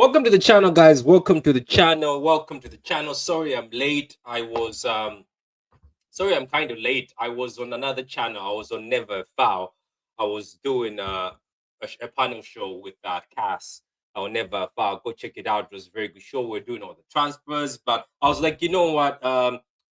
Welcome to the channel, guys. Welcome to the channel. Welcome to the channel. Sorry, I'm late. Sorry, I'm kind of late. I was on another channel. I was on Never Foul. I was doing a panel show with Cass on Never Foul. Go check it out. It was a very good show. We're doing all the transfers, but I was like, you know what?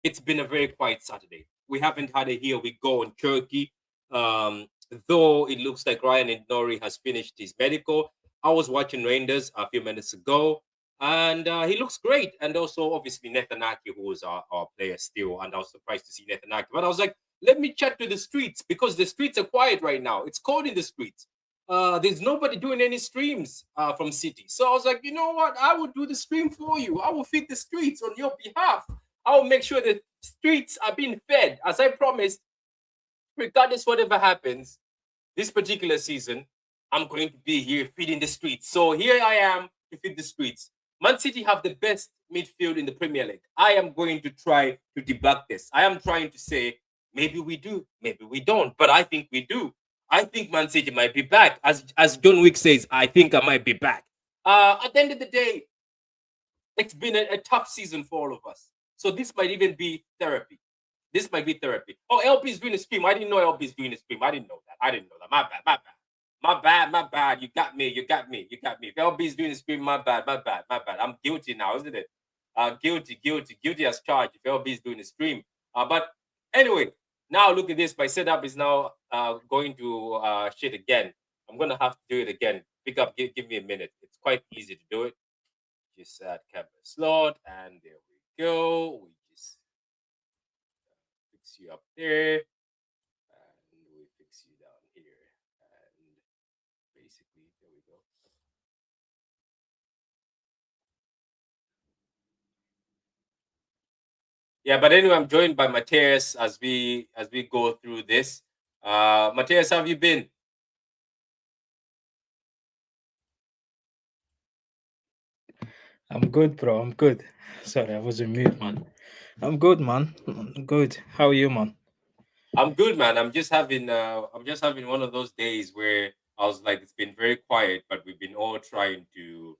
It's been a very quiet Saturday. We haven't had a Here We Go on Cherki. Though it looks like Ryan and Nori has finished his medical. I was watching Reijnders a few minutes ago, and he looks great. And also, obviously, Netanaki, who is our player still. And I was surprised to see Netanaki. But I was like, let me chat to the streets because the streets are quiet right now. It's cold in the streets. There's nobody doing any streams from City. So I was like, you know what? I will do the stream for you. I will feed the streets on your behalf. I will make sure the streets are being fed, as I promised, regardless whatever happens this particular season. I'm going to be here feeding the streets. So here I am to feed the streets. Man City have the best midfield in the Premier League. I am going to try to debug this. I am trying to say maybe we do, maybe we don't, but I think we do. I think Man City might be back. As John Wick says, I think I might be back. At the end of the day, it's been a tough season for all of us. So this might even be therapy. This might be therapy. Oh, LP is doing a stream. I didn't know LP is doing a stream. I didn't know that. My bad, my bad. My bad. You got me. If LB is doing the stream, my bad. I'm guilty now, isn't it? Guilty as charged if LB is doing the stream. But anyway, now look at this. My setup is now going to shit again. I'm gonna have to do it again. Give me a minute. It's quite easy to do it. Just add camera slot, and there we go. We just fix you up there, and we fix you down here. Basically, there we go. Yeah, but anyway, I'm joined by Matthias as we go through this. Matthias, how have you been? I'm good, bro. I'm good. Sorry, I was in mute, man. I'm good, man. I'm good. How are you, man? I'm good, man. I'm just having one of those days where I was like, it's been very quiet, but we've been all trying to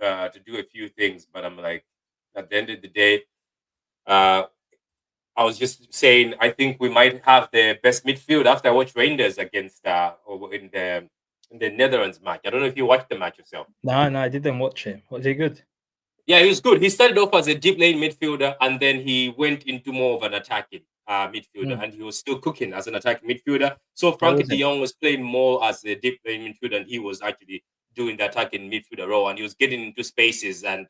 do a few things. But I'm like, at the end of the day, uh, I was just saying, I think we might have the best midfield after I watched Reijnders against in the Netherlands match. I don't know if you watched the match yourself. No, I didn't watch it. Was he good? Yeah, he was good. He started off as a deep lane midfielder, and then he went into more of an attacking midfielder, and he was still cooking as an attacking midfielder. So How Frankie was De it? Jong was playing more as a deep lane midfielder, and he was actually doing the attacking midfielder role, and he was getting into spaces. And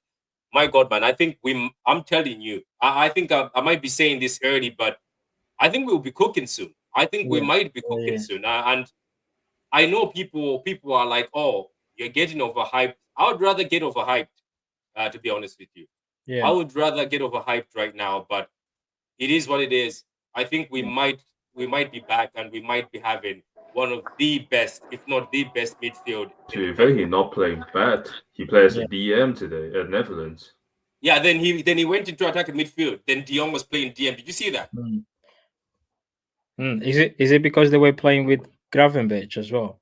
my God, man, I think I'm telling you, I think I might be saying this early, but I think we'll be cooking soon. I think we Yeah. might be cooking Yeah. soon. And I know people are like, oh, you're getting overhyped. I would rather get overhyped, to be honest with you. I Yeah. would rather get overhyped right now, but it is what it is. I think we might be back, and we might be having one of the best, if not the best, midfield in To the be fair, Premier he's League. not playing bad. He plays Yeah. a DM today at Netherlands. Yeah, then he went into attacking midfield. Then Dion was playing DM. Did you see that? Is it because they were playing with Gravenberch as well?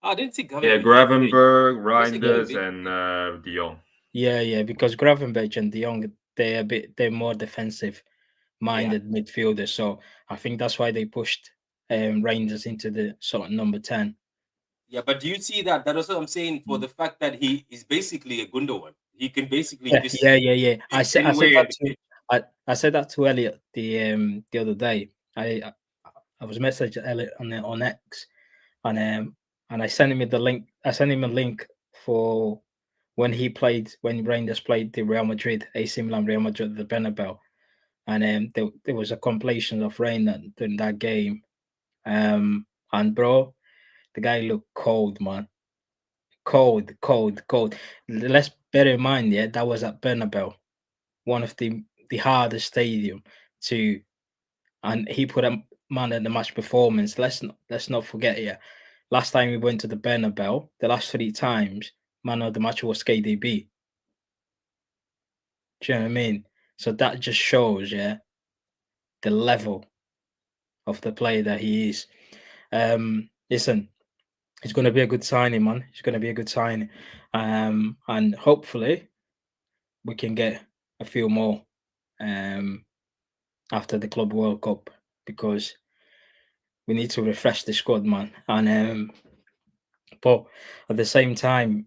I didn't see Yeah, Gravenberch today. Gravenberg, I didn't see Reinders, Gravenberch and today. De Jong. Yeah, because Gravenberch and De Jong, they're more defensive Yeah. minded midfielders. So I think that's why they pushed Rangers into the sort of number 10. Yeah, but do you see that? That is what I'm saying, for the fact that he is basically a Gundogan. He can basically just Yeah. be I said anywhere in that the to pitch. I said that to Elliot the other day. I was messaging Elliot on X, and I sent him the link. I sent him a link for when Rangers played the Real Madrid, AC Milan, Real Madrid, the Bernabeu, and there was a compilation of Reina during that game. And bro, the guy looked cold, man. Cold. Let's bear in mind, yeah, that was at Bernabeu, one of the hardest stadium to, and he put a man in the match performance. Let's not forget, yeah. Last time we went to the Bernabeu, the last 3 times, man of the match was KDB. Do you know what I mean? So that just shows, yeah, the level of the player that he is. Listen, He's going to be a good signing, man. He's going to be a good signing, and hopefully we can get a few more after the Club World Cup, because we need to refresh the squad, man. And but at the same time,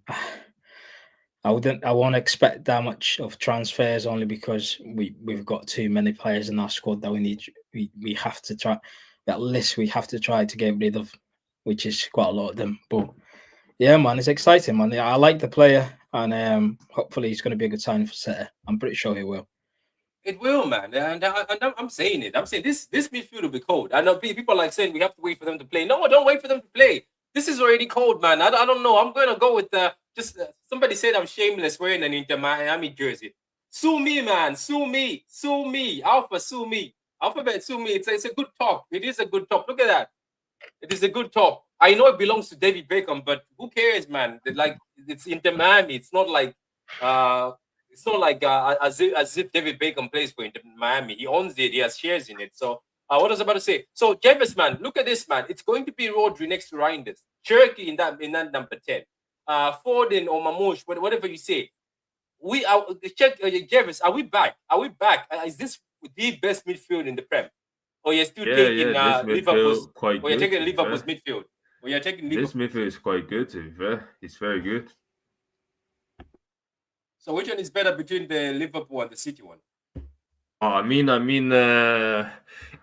I won't expect that much of transfers, only because we've got too many players in our squad that we have to try, at least we have to try to get rid of, which is quite a lot of them. But yeah, man, it's exciting, man. I like the player, and hopefully he's going to be a good signing for City. I'm pretty sure he will. It will, man, and I'm saying it. I'm saying this midfield will be cold. I know people are like saying we have to wait for them to play. No, don't wait for them to play. This is already cold, man. I don't know. I'm going to go with somebody said I'm shameless wearing an Inter Miami jersey. Sue me, man. Sue me. Alpha, sue me. Alphabet, sue me. It's a good top. It is a good top. Look at that. It is a good top. I know it belongs to David Beckham, but who cares, man? Like, it's Inter Miami. It's not like as if David Beckham plays for Inter Miami. He owns it. He has shares in it. So what was I about to say? So Jervis, man, look at this, man. It's going to be Rodri next to Reijnder, Cherki in that number 10. Foden or Mamouche, whatever you say. We are Jervis. Are we back? Is this the best midfield in the Prem? Or you're still taking Liverpool's? Quite or you're good, taking Liverpool's midfield? Or you're taking Liverpool? This midfield is quite good, to be fair. It's very good. So which one is better between the Liverpool and the City one? I mean,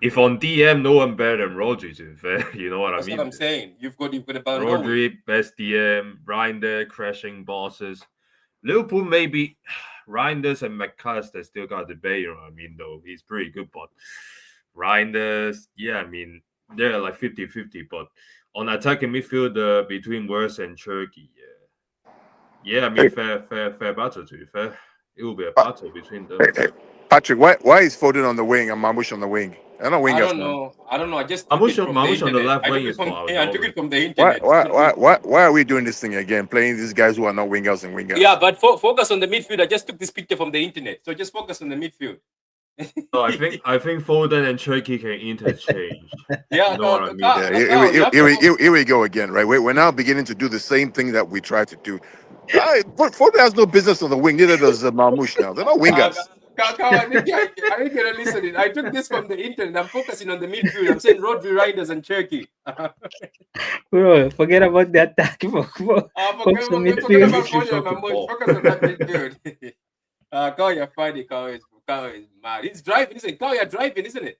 if on DM, no one better than Rodri, to be fair. You know what That's I mean? what I'm saying. You've got a Ballon Rodri, best DM, Reijnder, crashing bosses. Liverpool, maybe Reinders and McAllister still got debate, you know what I mean, though. He's pretty good, but Reinders, yeah, I mean, they're like 50-50, but on attacking midfield between Wirtz and Cherki, yeah, I mean, fair battle, to be fair. It will be a battle between them. Patrick, why is Foden on the wing and Mamouche on the wing? They're not wingers. I don't know. I just took it from the internet. On the left wing I took it from the internet. Why are we doing this thing again? Playing these guys who are not wingers and wingers. Yeah, but focus on the midfield. I just took this picture from the internet, so just focus on the midfield. So I think Foden and Cherki can interchange. Yeah, you know what I mean? Here we go again, right? We're now beginning to do the same thing that we tried to do. Foden has no business on the wing. Neither does Mamouche now. They're not wingers. I think you're listening. I took this from the internet. I'm focusing on the midfield. I'm saying Rodri, Reijnder, and Cherki. Bro, forget about the attack. Forget about midfield. Focus on that midfield. Carl, you're funny. Carl is mad. He's driving, isn't it? Carl, you're driving, isn't it?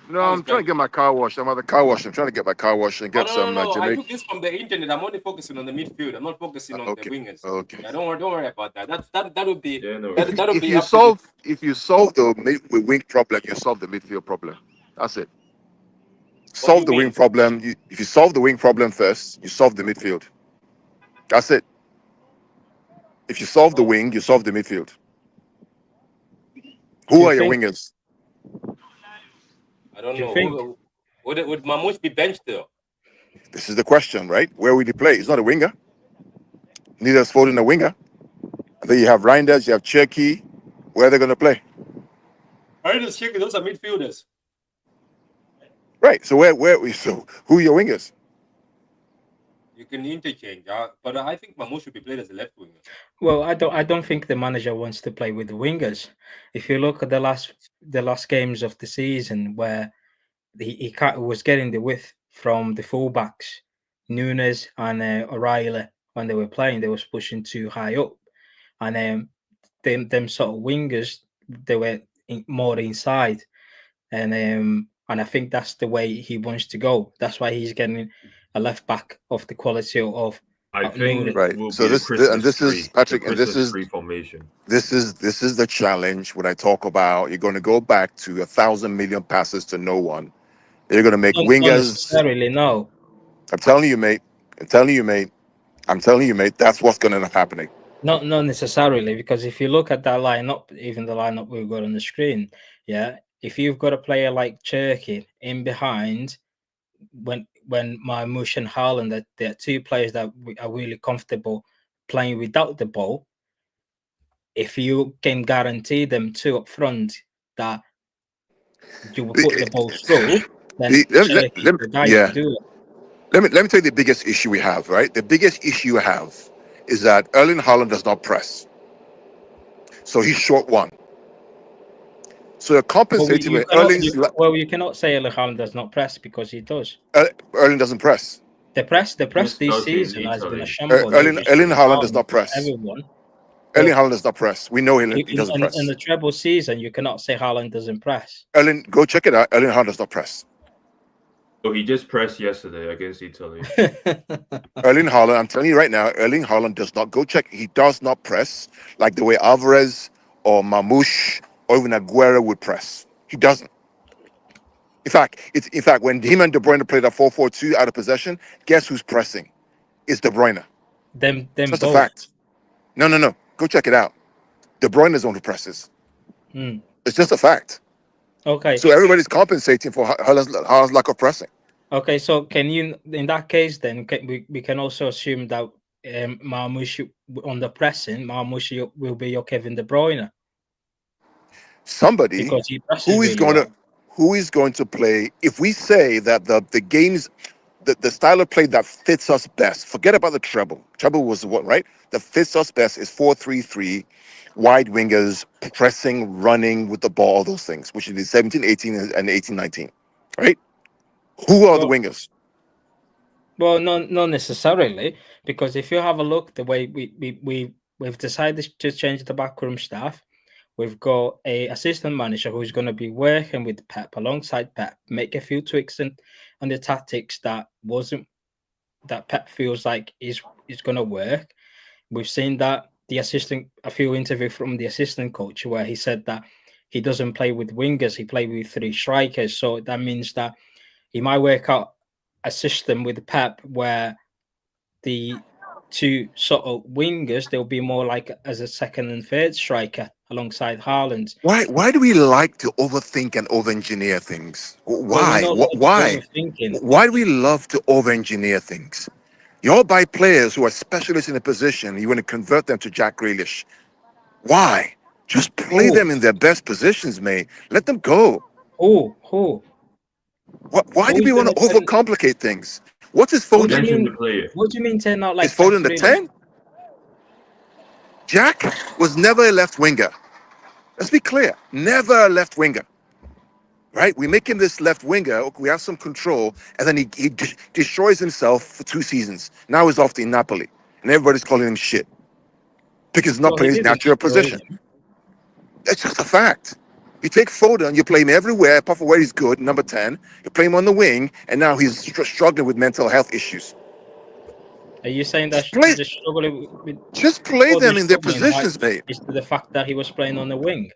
No, I'm trying to get my car washed. I'm at the car wash. I'm trying to get my car washed and get some. No. I took this from the internet. I'm only focusing on the midfield. I'm not focusing on the wingers. Okay. Yeah, don't worry about that. That would be. Yeah, no. If you solve the wing problem, you solve the midfield problem. That's it. Solve the wing problem. If you solve the wing problem first, you solve the midfield. That's it. If you solve the wing, you solve the midfield. Who are your wingers? I don't know. Would Mamouche be benched though? This is the question, right? Where would he play? He's not a winger. Neither is Foden a winger. And then you have Reinders, you have Cherki. Where are they going to play? Reinders, Cherki, those are midfielders. Right. So who are your wingers? You can interchange, but I think Mamouche should be played as a left winger. Well, I don't think the manager wants to play with the wingers. If you look at the last games of the season, where he was getting the width from the fullbacks, Nunes and O'Reilly, when they were playing, they was pushing too high up, and them sort of wingers, they were more inside, and I think that's the way he wants to go. That's why he's getting a left back of the quality of. I think right. So this is Patrick, and this is formation. This is the challenge. When I talk about, you're going to go back to 1,000 million passes to no one. You're going to make wingers. Not necessarily, no. I'm telling you, mate. That's what's going to end up happening. Not necessarily, because if you look at that lineup, even the lineup we've got on the screen, yeah, if you've got a player like Cherki in behind, when Mamouche and Haaland, they're two players that are really comfortable playing without the ball. If you can guarantee them two up front that you will put the ball through, then Cherki's the guy to do it. Let me tell you the biggest issue we have, right? The biggest issue we have is that Erling Haaland does not press. So he's short one. So you're compensating with Erling's. You cannot say Erling Haaland does not press because he does. Erling doesn't press. The press Yes, this does in season has been a Italy. shambles. Erling Haaland does not press. Everyone. Erling Haaland does not press. We know he doesn't press. In the treble season, you cannot say Haaland doesn't press. Erling, go check it out. Erling Haaland does not press. So he just pressed yesterday against Italy. Erling Haaland, I'm telling you right now, Erling Haaland does not. Go check. He does not press like the way Alvarez or Mamouche or even Aguero would press. He doesn't. In fact, when him and De Bruyne played that 4-4-2 out of possession, guess who's pressing? It's De Bruyne. Them That's both. a fact. No. Go check it out. De Bruyne is the one who presses. It's just a fact. Okay. So everybody's compensating for Haaland's lack of pressing. Okay, so can you, in that case, then we can also assume that Marmoush on the pressing, Marmoush will be your Kevin De Bruyne. Somebody who is going to play. If we say that the games, the style of play that fits us best, forget about the treble. Treble was what, right? That fits us best is 4-3-3, wide wingers, pressing, running with the ball, all those things, which is 17-18 and 18-19, right? Who are the wingers? Well, not necessarily, because if you have a look, the way we've decided to change the backroom staff, we've got a assistant manager who's going to be working with Pep alongside Pep, make a few tweaks on the tactics that Pep feels like is going to work. We've seen that a few interviews from the assistant coach where he said that he doesn't play with wingers, he plays with 3 strikers. So that means that he might work out a system with Pep where the 2 sort of wingers, they'll be more like as a second and third striker alongside Haaland. Why do we like to overthink and over-engineer things? Why? Why do we love to over-engineer things? You all buy players who are specialists in a position, you want to convert them to Jack Grealish. Why? Just play them in their best positions, mate. Let them go. Who? Why do we want to overcomplicate things? What is Foden? What do you mean 10 out like is Foden the 10? Jack was never a left winger. Let's be clear. Never a left winger. Right? We make him this left winger. We have some control. And then he destroys himself for 2 seasons. Now he's off to Napoli. And everybody's calling him shit. Because he's not playing his natural position. It's just a fact. You take Foden, you play him everywhere, apart from where he's good, number 10. You play him on the wing, and now he's struggling with mental health issues. Are you saying that struggling with just play them in their positions, mate? Is the fact that he was playing on the wing?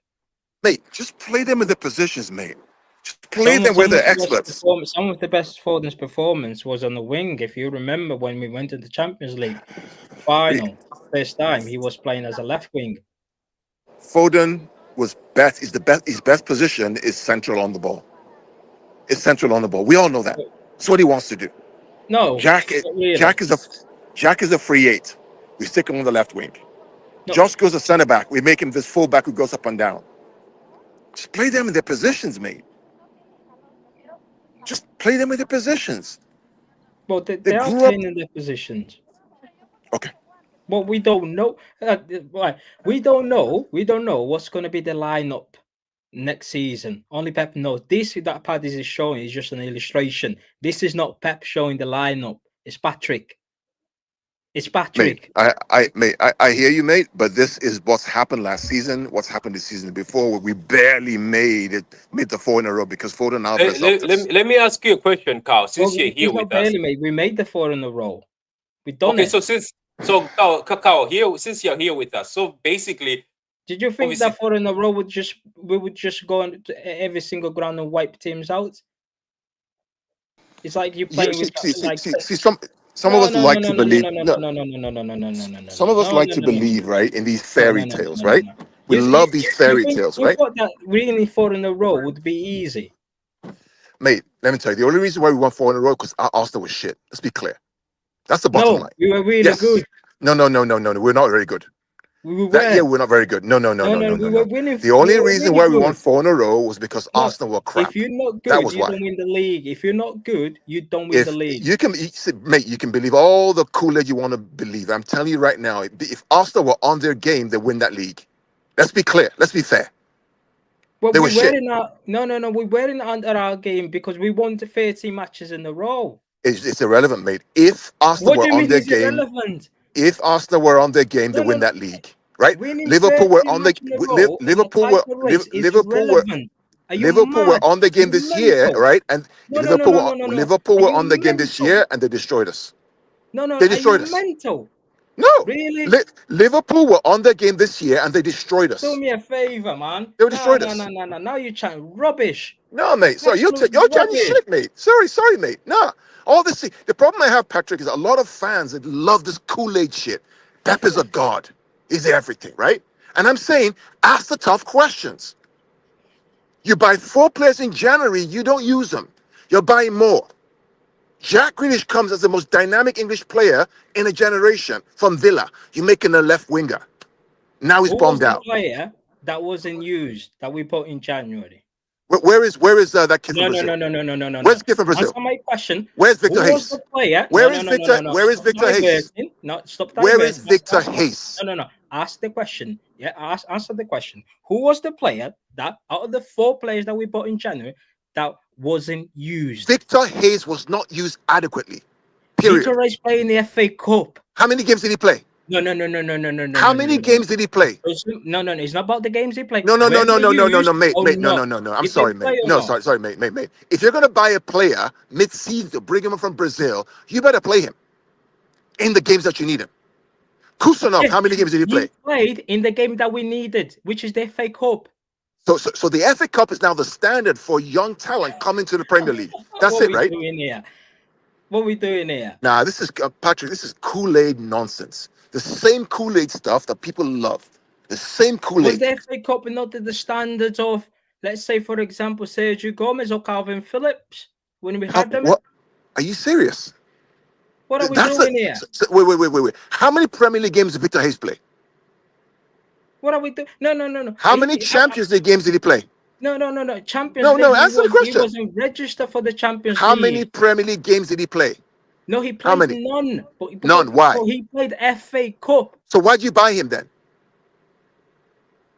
Mate, just play them in their positions, mate. Just play them where they're experts. Some of the best Foden's performance was on the wing. If you remember when we went to the Champions League final, first time, he was playing as a left wing. Foden was best. His best position is central on the ball. It's central on the ball. We all know that. That's what he wants to do. No, Jack is a free 8. We stick him on the left wing. No. Josh goes a center back. We make him this full back who goes up and down. Just play them in their positions, mate. Just play them in their positions. Well, they are playing in their positions. Okay. Well, we don't know. We don't know. We don't know what's going to be the lineup next season. Only Pep knows. That part is showing is just an illustration. This is not Pep showing the lineup. It's Patrick. It's Patrick. Mate, I hear you, mate. But this is what's happened last season. What's happened the season before, where we barely made the 4 in a row because Foden Alvarez. Let me ask you a question, Carl. Since you're here with us, we made the 4 in a row. We done it. Carl, here since you're here with us, so basically, did you think that 4 in a row we would just go on to every single ground and wipe teams out? It's like you playing with some of us like to believe. Some of us like to believe, right, in these fairy tales, right? We love these fairy tales, right? You thought that winning 4 in a row would be easy, mate. Let me tell you, the only reason why we won 4 in a row because Arsenal was shit. Let's be clear. That's the bottom line. We were really good. No. We're not very good. That year were. we were not very good. No. We were winning. The only we were reason really why we good. won 4 in a row was because No, Arsenal were crap. If you're not That good, was you why. don't win the league. If you're not good, you don't win If the league. you can, mate, you can believe all the Kool-Aid you want to believe. I'm telling you right now, if Arsenal were on their game, they win that league. Let's be clear. Let's be fair. Well, They we were were shit. in our no. We weren't under our game because we won the 30 matches in a row. It's irrelevant, mate. If Arsenal What do were you on mean their it's game, irrelevant? if Arsenal were on their game, they No, win no. that league, right? Winning Liverpool 30 were on the matches in a row in the Liverpool were title race is Liverpool were relevant. Are you Liverpool were mad? on the game You this year, mental. right? And No. Liverpool Are were you on the game this mental? year, and they destroyed us. No. They Are you destroyed us. mental? No, Really? Liverpool were on their game this year, and they destroyed us. Do me a favor, man. They destroyed us. No. Now you're chatting rubbish. No, mate. Sorry, you're Absolute chatting rubbish. shit, mate. Sorry, mate. Nah. All this. The problem I have, Patrick, is a lot of fans that love this Kool-Aid shit. Pep is a god. He's everything, right? And I'm saying, ask the tough questions. You buy 4 players in January, you don't use them. You're buying more. Jack Grealish comes as the most dynamic English player in a generation from Villa. You're making a left winger. Now he's Who was bombed the out. player that wasn't used that we put in January? Where is that kid from Brazil? No. Where's the kid from Brazil? Answer my question. Where's Victor Who was Hayes? the player? Where No, is no, Victor? no. Where is Stop Victor Hayes? diverting. No, stop Where diverting. is Victor Hayes? No. Ask the question. Yeah, answer the question. Who was the player that out of the 4 players that we bought in January that wasn't used? Victor Hayes was not used adequately. Period. Victor Hayes playing the FA Cup. How many games did he play? No. How many games did he play? No. It's not about the games he played. No, Whether mate, used no. or not. I'm Did sorry, they play mate. or No, not? sorry, mate. If you're gonna buy a player mid-season to bring him from Brazil, you better play him in the games that you need him. Kusanov, how many games did he play? He played in the game that we needed, which is the FA Cup. So the FA Cup is now the standard for young talent coming to the Premier League. That's it, right? What are we doing here? Nah, this is Patrick. This is Kool-Aid nonsense. The same Kool-Aid stuff that people love. The same Kool-Aid. Was the FA Cup not the standards of, let's say, for example, Sergio Gomez or Calvin Phillips when we had them? What? Are you serious? What are we doing here? Wait. How many Premier League games did Victor Hayes play? What are we doing? No. How many Champions League games did he play? No. Champions League. Answer the question. He wasn't registered for the Champions How League. many Premier League games did he play? No, he played none. None. Why? He played FA Cup. So why'd you buy him then?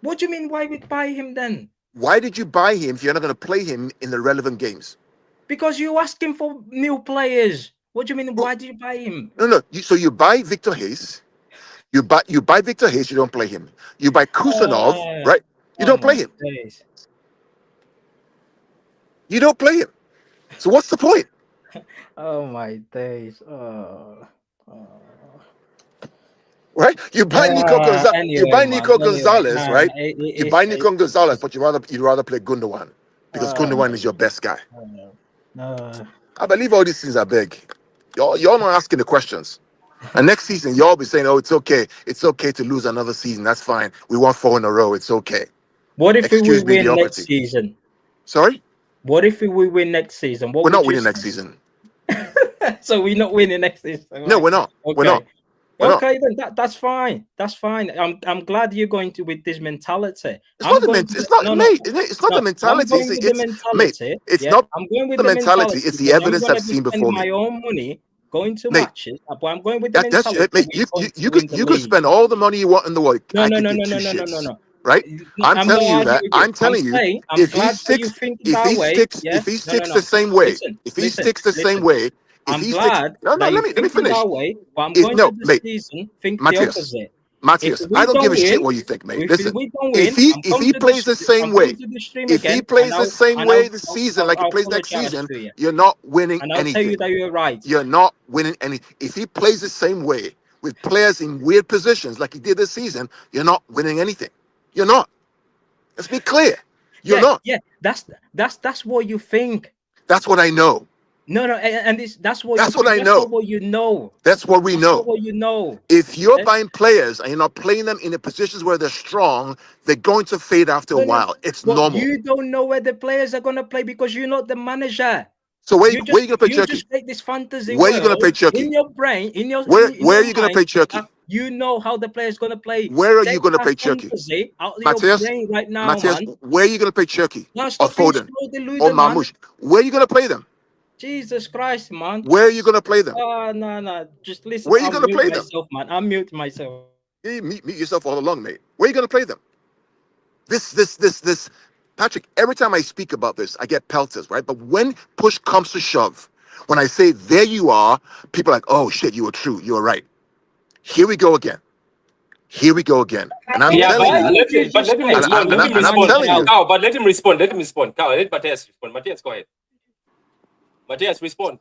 What do you mean? Why would buy him then? Why did you buy him if you're not going to play him in the relevant games? Because you're asking for new players. What do you mean? Why did you buy him? No. So you buy Victor Hayes. You buy Victor Hayes. You don't play him. You buy Kusanov, right? You don't play him. Days. You don't play him. So what's the point? Oh my days. Right? You buy Nico Gonzalez. Anyway, you buy Nico Gonzalez, right? You buy Nico it's- Gonzalez, but you'd rather play Gundogan because Gundogan is your best guy. I believe all these things are big. Y'all not asking the questions. And next season, y'all be saying, "Oh, it's okay. It's okay to lose another season. That's fine. We won 4 in a row. It's okay." What if we win mediocrity. next season? Sorry, What if we win next season? we're not winning next season. So we're not winning next season. No, we're not. Okay. We're not. Okay, then that's fine. That's fine. I'm glad you're going to with this mentality. It's not the mentality. It's not I'm going with the mentality. It's the because evidence I'm gonna I've be seen before spending me. my own money going to Mate, matches, but I'm going with the That's mentality. it, mate. You could spend all the money you want in the world. No. Right? I'm not telling you that. arguing with I'm telling you, saying, if he sticks the same way, if he sticks the same way, I'm glad. let me finish. That way, but I'm going to the season think the opposite. Matthias, I don't give a shit what you think, mate. Listen, if he plays the same way, this season like he plays next season, you're not winning and I'll anything. tell you that you're right. You're not winning any. If he plays the same way with players in weird positions like he did this season, you're not winning anything. You're not. Let's be clear. You're not. Yeah, that's what you think. That's what I know. No, and that's what I know. What you know. That's what we know. What you know. If you're buying players and you're not playing them in the positions where they're strong, they're going to fade after a while. It's normal. You don't know where the players are going to play because you're not the manager. So where you going to play You Cherki? just make this fantasy Where are you going to play world Cherki? in your brain, in your Where in are your you going to mind, play Cherki? you know how the player's going to play. Where are you Take going to that play Cherki? fantasy out of Matthias, your brain right now, Matthias, man. where are you going to play Cherki? Now Or stop being Foden? slow Or deluded, man. Marmoush? Where are you going to play them? Jesus Christ, man. Where are you going to play them? Oh, no. Just listen. Where are you I'm going to mute play them? myself, man. I'm mute myself. You meet yourself all along, mate. Where are you going to play them? This. Patrick, every time I speak about this, I get pelters, right? But when push comes to shove, when I say there you are, people are like, oh shit, you were true. You were right. Here we go again. Here we go again. And I'm Yeah, telling you. let him And respond. Let him I'm respond. telling you. Cow, but let him respond. Let him respond. Cow, let Matthias respond. Matthias, go ahead. Matthias, respond.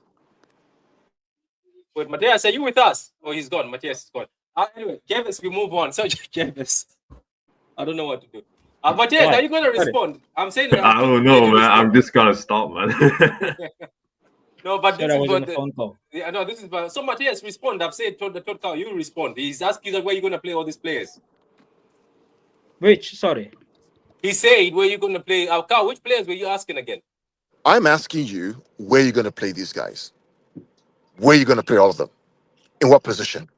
Wait, Matthias, are you with us? Oh, he's gone. Matthias is gone. Anyway, Javis, we move on. So, Javis, I don't know what to do. Matthias, are you going to respond? I'm saying that. I don't know, man. I'm just gonna stop, man. No, but Sorry, this I was is on what the phone call. Yeah, no, this is so Matthias, respond. I've said told Cow, you respond. He's asking you where you're gonna play all these players. Which, sorry. He said where you're gonna play. Cow, which players were you asking again? I'm asking you where you're going to play these guys. Where you're going to play all of them. In what position?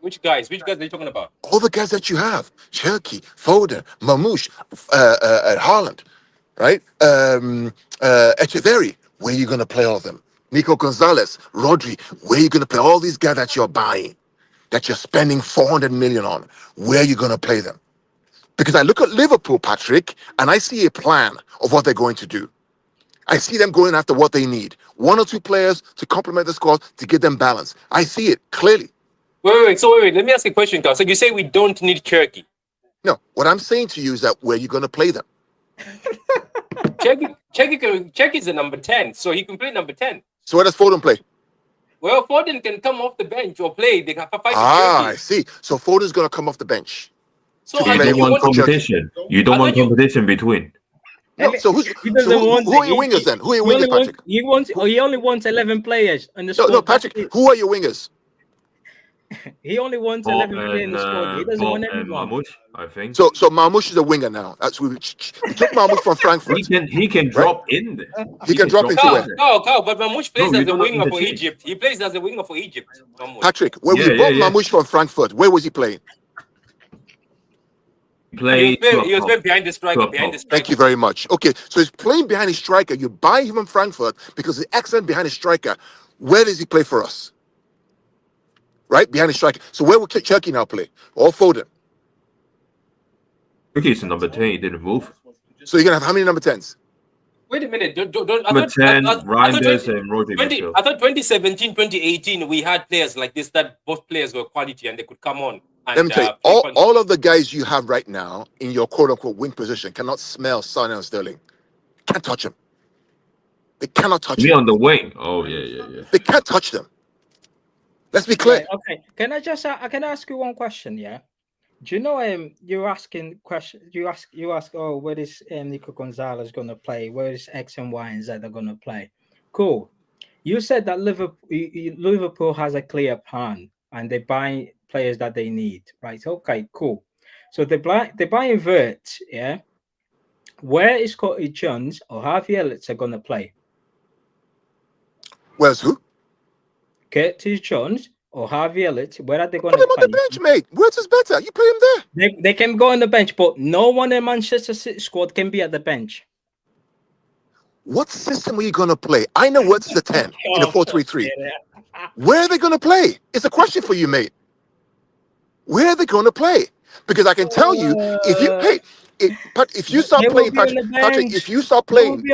Which guys? Which guys are you talking about? All the guys that you have. Cherki, Foden, Mamouche, Haaland, right? Echeverri, where are you going to play all of them? Nico Gonzalez, Rodri, where are you going to play all these guys that you're buying, that you're spending 400 million on? Where are you going to play them? Because I look at Liverpool, Patrick, and I see a plan of what they're going to do. I see them going after what they need. One or two players to complement the squad to give them balance. I see it clearly. Wait. So wait. Let me ask you a question, Cow. So you say we don't need Cherki. No, what I'm saying to you is that where you're going to play them. Cherki's the number 10, so he can play number 10. So where does Foden play? Well, Foden can come off the bench or play. They can fight with I Cherki. see. So Foden's going to come off the bench. So to You I play don't thought want for Cherki. competition. You don't I want thought you- competition between. No, so who are your wingers then? Who are your wingers, Patrick? He only wants 11 players in the squad. No, Patrick, who are your wingers? He only wants Bob 11 players in the squad. He doesn't Bob want and anyone. Mamouche, I think. So Marmoush is a winger now. That's we took Marmoush from Frankfurt. He can drop in there. He can drop into where? Cow, but Mamouche plays No, you as a don't winger for interchange. Egypt. He plays as a winger for Egypt. Mamouche. Patrick, when we bought Marmoush from Frankfurt, where was he playing? He was playing behind the striker. Thank you very much. Okay, so he's playing behind his striker. You buy him from Frankfurt because he's excellent behind his striker. Where does he play for us? Right? Behind his striker. So where will Cherki now play? Or Foden? Cherki's number 10. He didn't move. So you're going to have how many number 10s? Wait a minute. Number 10, Reijnder and Rodri. I thought 2017, 2018, we had players like this that both players were quality and they could come on. And, Let me tell you, all of the guys you have right now in your quote-unquote wing position cannot smell Son and Sterling. Can't touch them. They cannot touch Me them. on the wing. Oh, yeah. They can't touch them. Let's be clear. Okay. Can I ask you one question? Yeah. Do you know you're asking question? You ask. Oh, where is Nico Gonzalez going to play? Where is X and Y and Z are going to play? Cool. You said that Liverpool has a clear plan and they buy players that they need, right? Okay, cool. So they buy Vert, yeah. Where is Curtis Jones or Harvey Elliott are going to play? Where's who? Curtis Jones or Harvey Elliott, where are they going Put to him play? on the bench, mate. Where's is better? You play him there. They can go on the bench, but no one in Manchester City squad can be at the bench. What system are you going to play? I know what's the 10 in the 4-3-3. Where are they going to play? It's a question for you, mate. Where are they going to play? Because I can tell you, if you start playing, Patrick, if you start playing,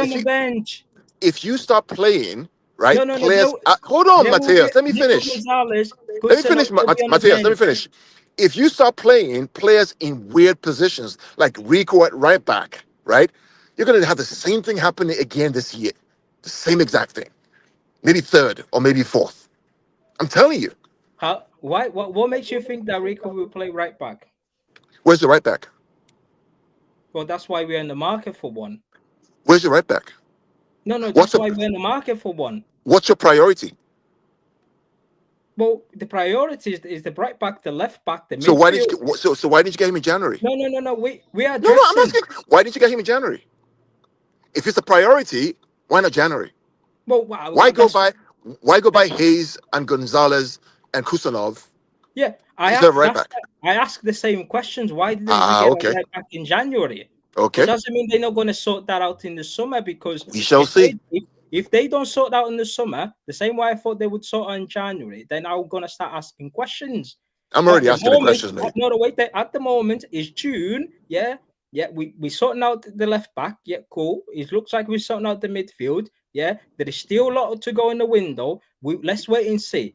if you start playing, right? Players. Hold on, Matthias. Let me finish. Matthias. Let me finish. If you start playing players in weird positions, like Rico at right back, right? You're going to have the same thing happening again this year. The same exact thing. Maybe third or maybe fourth. I'm telling you. Why? What makes you think that Rico will play right back? Where's the right back? Well, that's why we're in the market for one. Where's the right back? No, that's why we're in the market for one. What's your priority? Well, the priority is the right back, the left back, the midfield. So why didn't you get him in January? No. We are. No, I'm asking. Why didn't you get him in January? If it's a priority, why not January? Well, wow, Why go by Hayes and Gonzalez and Kusanov Yeah, instead of right back? I ask the same questions. Why didn't we get Okay. a right back in January? Okay. It doesn't mean they're not going to sort that out in the summer, because We shall see. If they don't sort out in the summer, the same way I thought they would sort out in January, then I'm going to start asking questions. I'm already asking the questions, mate. No, wait. At the moment, it's June. Yeah. We sorting out the left back. Yeah, cool. It looks like we're sorting out the midfield. Yeah, there is still a lot to go in the window. Let's wait and see.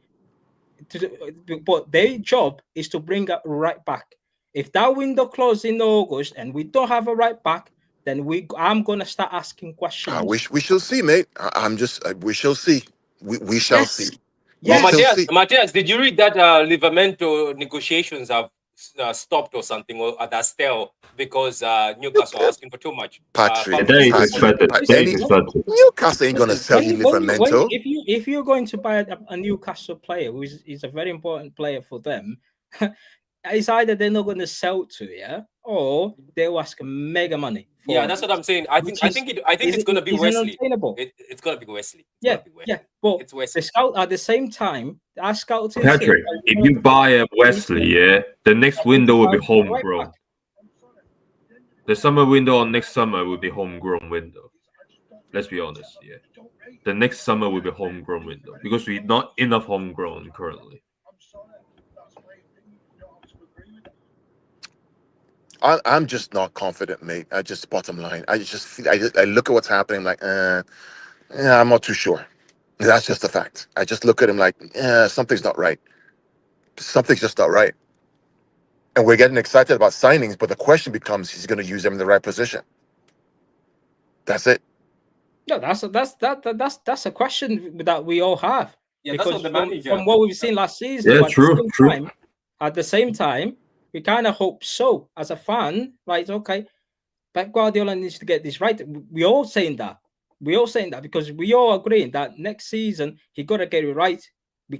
But their job is to bring a right back. If that window closes in August and we don't have a right back, then I'm gonna start asking questions. We shall see, mate. We shall see. We shall see. Yes. Matthias, did you read that Livramento negotiations have stopped or something, or they're still because Newcastle are asking for too much? Patrick, Newcastle ain't gonna sell you Livramento. If you're going to buy a Newcastle player who is a very important player for them, it's either they're not going to sell to you, or they'll ask mega money. Yeah, that's what I'm saying. I think it's going to be Wesley. It's going to be Wesley. Yeah. But it's Wesley. The scout at the same time, our scouting. Patrick, if you buy a Wesley, the next window will be homegrown. The summer window on next summer will be homegrown window. Let's be honest. Yeah, the next summer will be homegrown window because we're not enough homegrown currently. I'm just not confident, mate. Bottom line, I just feel, I look at what's happening, like, I'm not too sure. That's just a fact. I just look at him like, something's not right. Something's just not right. And we're getting excited about signings, but the question becomes, he's going to use them in the right position. That's it. No, that's a question that we all have. Yeah, because from what we've seen last season, yeah, true. At the same time, we kind of hope so as a fan, right? Okay, Pep Guardiola needs to get this right. We're all saying that. Because we all agreeing that next season he got to get it right.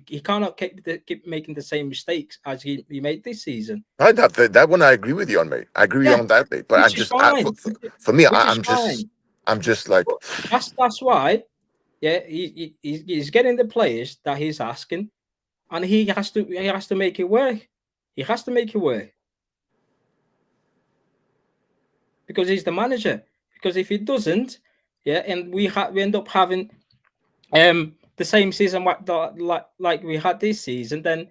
He cannot keep making the same mistakes as he made this season. That one I agree with you on, mate. I agree on that, mate. But for me, I'm just like, that's why. Yeah, he's getting the players that he's asking, and he has to make it work. He has to make it work because he's the manager. Because if he doesn't, and we end up having the same season like we had this season, then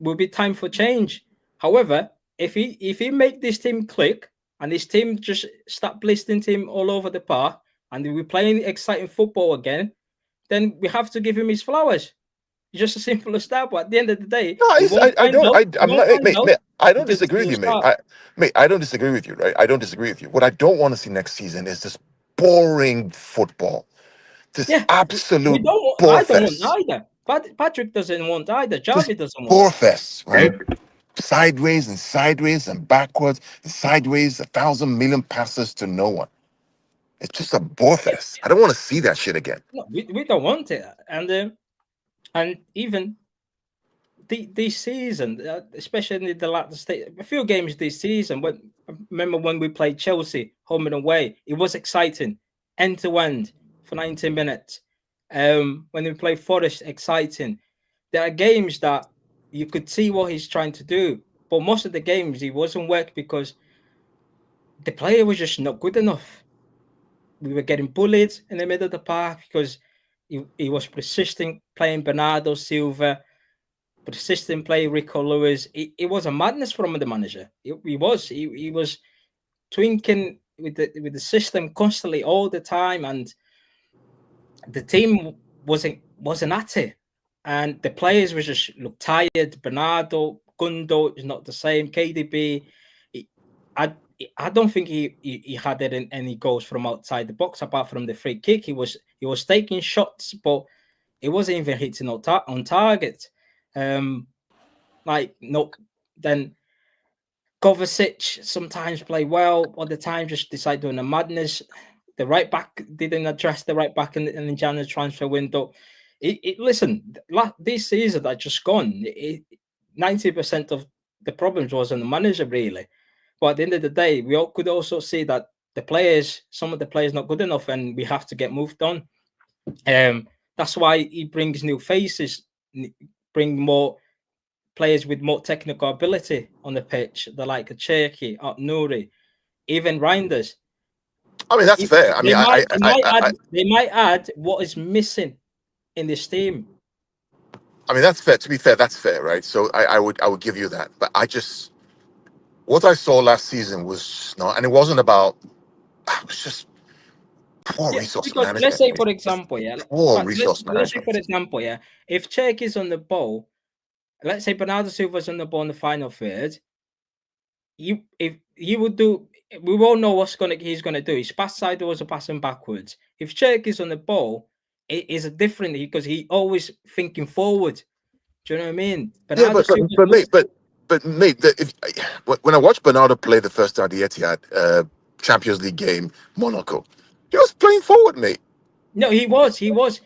will be time for change. However, if he make this team click and this team just start blistering him all over the park and we're playing exciting football again, then we have to give him his flowers. Just as simple as that. But at the end of the day, I don't disagree with you, mate. I don't disagree with you, right? I don't disagree with you. What I don't want to see next season is this boring football. This absolute bore fest. I don't want either. Patrick doesn't want either. Jarvis doesn't want. Bore fest, right? Sideways and backwards and sideways, 1,000 million passes to no one. It's just a bore fest. I don't want to see that shit again. No, we don't want it. And even this season, especially in the latter stage, a few games this season. But remember when we played Chelsea home and away, it was exciting, end to end for 90 minutes. When we play Forest, exciting. There are games that you could see what he's trying to do, but most of the games he wasn't working because the player was just not good enough. We were getting bullied in the middle of the park because he was persistent playing Bernardo Silva, persistent playing Rico Lewis. It was a madness from the manager. He was twinking with the system constantly all the time, and the team wasn't at it, and the players were just looked tired. Bernardo, Gundo is not the same. KDB, I don't think he had any goals from outside the box apart from the free kick. He was taking shots, but it wasn't even hitting on target. Then Kovacic sometimes play well, other times just decide doing a madness. The right back didn't address the right back in the January transfer window. Listen, this season that just gone, 90% of the problems was on the manager, really. But at the end of the day, we could also see that some of the players not good enough, and we have to get moved on. That's why he brings new faces, bring more players with more technical ability on the pitch, the like Cherki, Nouri, even Reinders. I mean, that's fair. I mean, They might add what is missing in this team. I mean, that's fair. To be fair, that's fair, right? So I would give you that. But what I saw last season was just not, and it wasn't about. It was just poor resource Because management. let's say, for example, let's say, for example, if Cherki is on the ball, let's say Bernardo Silva's on the ball in the final third, if he would do, we won't know he's gonna do. He's pass sideways or passing backwards. If Cherki's on the ball, it is different because he always thinking forward. Do you know what I mean? Bernardo but mate, when I watched Bernardo play the first time at the Etihad Champions League game, Monaco, he was playing forward, mate. No, he was because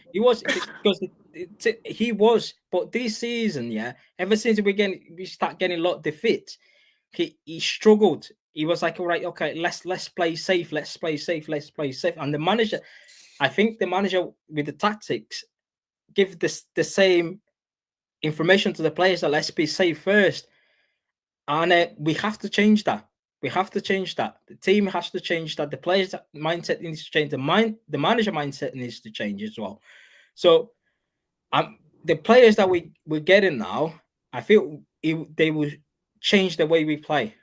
he was. But this season, ever since we start getting a lot of defeats, he struggled. He was like, all right, okay, let's play safe, let's play safe. And the manager, I think the manager with the tactics give the same information to the players that let's be safe first. And we have to change that. We have to change that. The team has to change that. The players' mindset needs to change. The manager mindset needs to change as well. So, the players that we're getting now, I feel they will change the way we play.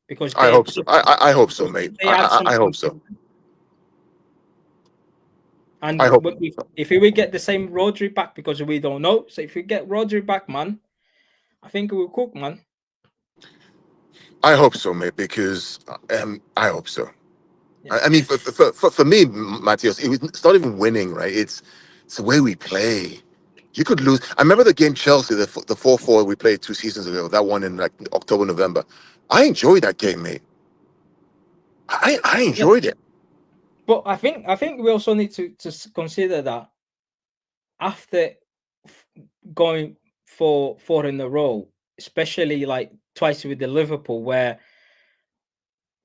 Because I hope so. I hope so, mate. I hope so. And if we get the same Rodri back, because we don't know. So if we get Rodri back, man, I think we'll cook, man. I hope so, mate, because I hope so. Yeah. I mean, for me, Matthias, it's not even winning, right? It's the way we play. You could lose. I remember the game Chelsea, the 4-4 we played 2 seasons ago. That one in like October, November. I enjoyed that game, mate. I enjoyed it. But I think we also need to consider that after going for 4 in a row, especially like twice with the Liverpool, where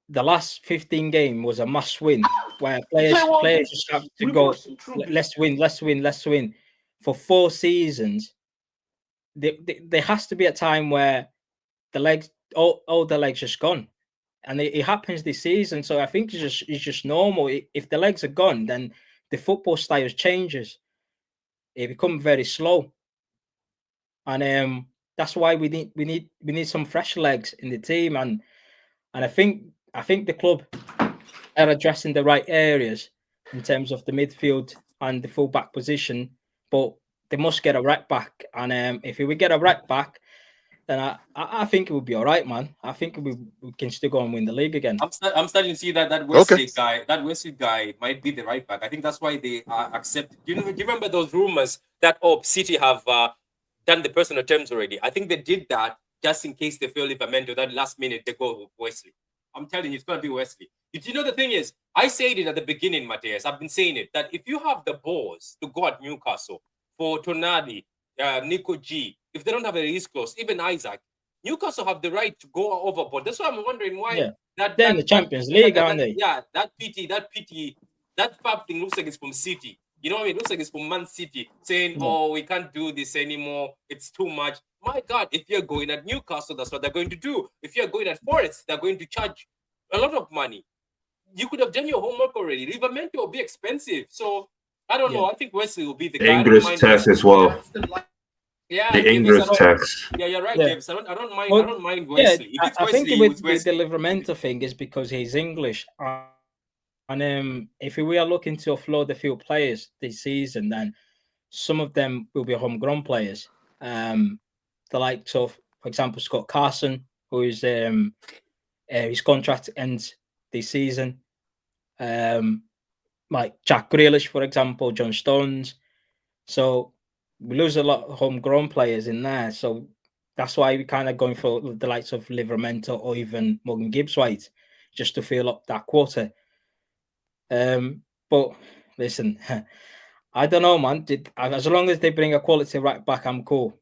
the last 15 game was a must win, where players just have to go, let's win. For 4 seasons, there has to be a time where the legs, all the legs just gone. And it happens this season, so I think it's just normal. If the legs are gone, then the football style changes. It becomes very slow, and that's why we need some fresh legs in the team. And I think the club are addressing the right areas in terms of the midfield and the full-back position, but they must get a right back. And if we get a right back, then I think it will be all right, man. I think we can still go and win the league again. I'm starting to see that Wesley guy might be the right back. I think that's why they accept. Do you remember those rumors that City have done the personal terms already? I think they did that just in case they feel Livramento that last minute they go with Wesley. I'm telling you, it's gonna be Wesley. Did you know the thing is? I said it at the beginning, Matthias. I've been saying it that if you have the balls to go at Newcastle for Tonali, Nico G, if they don't have a release clause, even Isaac, Newcastle have the right to go overboard. That's why I'm wondering why they're in the Champions League, aren't they? Yeah, that fab thing looks like it's from City. You know what I mean? It looks like it's from Man City saying, "Oh, we can't do this anymore. It's too much." My God, if you're going at Newcastle, that's what they're going to do. If you're going at Forest, they're going to charge a lot of money. You could have done your homework already. Livramento will be expensive, so I don't know. I think Wesley will be the guy. English test as well. Yeah, the English text. Yeah, you're right, James. I don't mind. I don't mind Wesley. Yeah, I think with the Livramento thing is because he's English, and if we are looking to offload a few players this season, then some of them will be homegrown players. The likes of, for example, Scott Carson, who is his contract ends this season. Like Jack Grealish, for example, John Stones. So we lose a lot of homegrown players in there. So that's why we kind of going for the likes of Livramento or even Morgan Gibbs-White, just to fill up that quota. But listen, I don't know, man. As long as they bring a quality right back, I'm cool.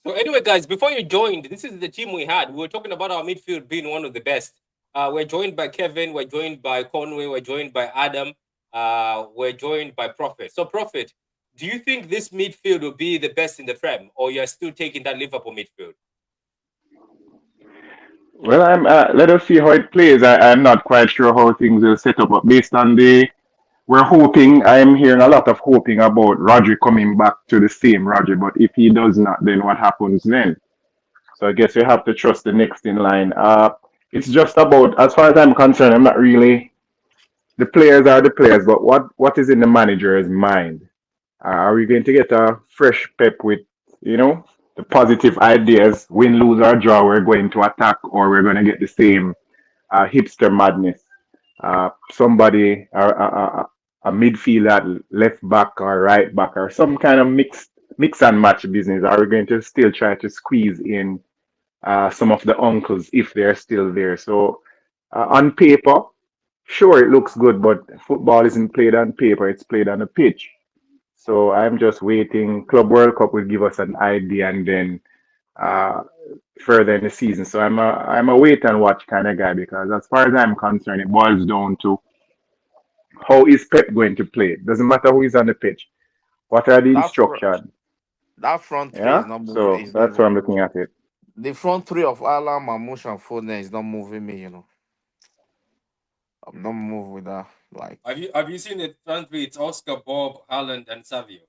So anyway, guys, before you joined, this is the team we had. We were talking about our midfield being one of the best. We're joined by Kevin, we're joined by Conway, we're joined by Adam. we're joined by Prophet. So, Prophet, do you think this midfield will be the best in the Prem, or you're still taking that Liverpool midfield? Well, let us see how it plays. I'm not quite sure how things will set up, but based on we're hoping, I'm hearing a lot of hoping about Rodri coming back to the same Rodri, but if he does not, then what happens then? So I guess we have to trust the next in line. It's just about, as far as I'm concerned, I'm not really, the players are the players, but what is in the manager's mind? Are we going to get a fresh pep with, you know, the positive ideas, win, lose, or draw, we're going to attack, or we're going to get the same hipster madness? Somebody, a midfielder, left back or right back, or some kind of mix and match business? Are we going to still try to squeeze in some of the uncles if they're still there? So on paper, sure, it looks good, but football isn't played on paper; it's played on a pitch. So I'm just waiting. Club World Cup will give us an idea, and then uh, further in the season. So I'm a wait and watch kind of guy because as far as I'm concerned, it boils down to how is Pep going to play. It doesn't matter who is on the pitch. What are the That fr- instructions? that front three is Yeah. not moving. So Is not that's how even I'm looking at it. the front three of Alan, Mamouche, and Foden is not moving me. I'm not moving with that. Like, Have you seen it? Frankly, it's Oscar, Bob, Haaland, and Savio.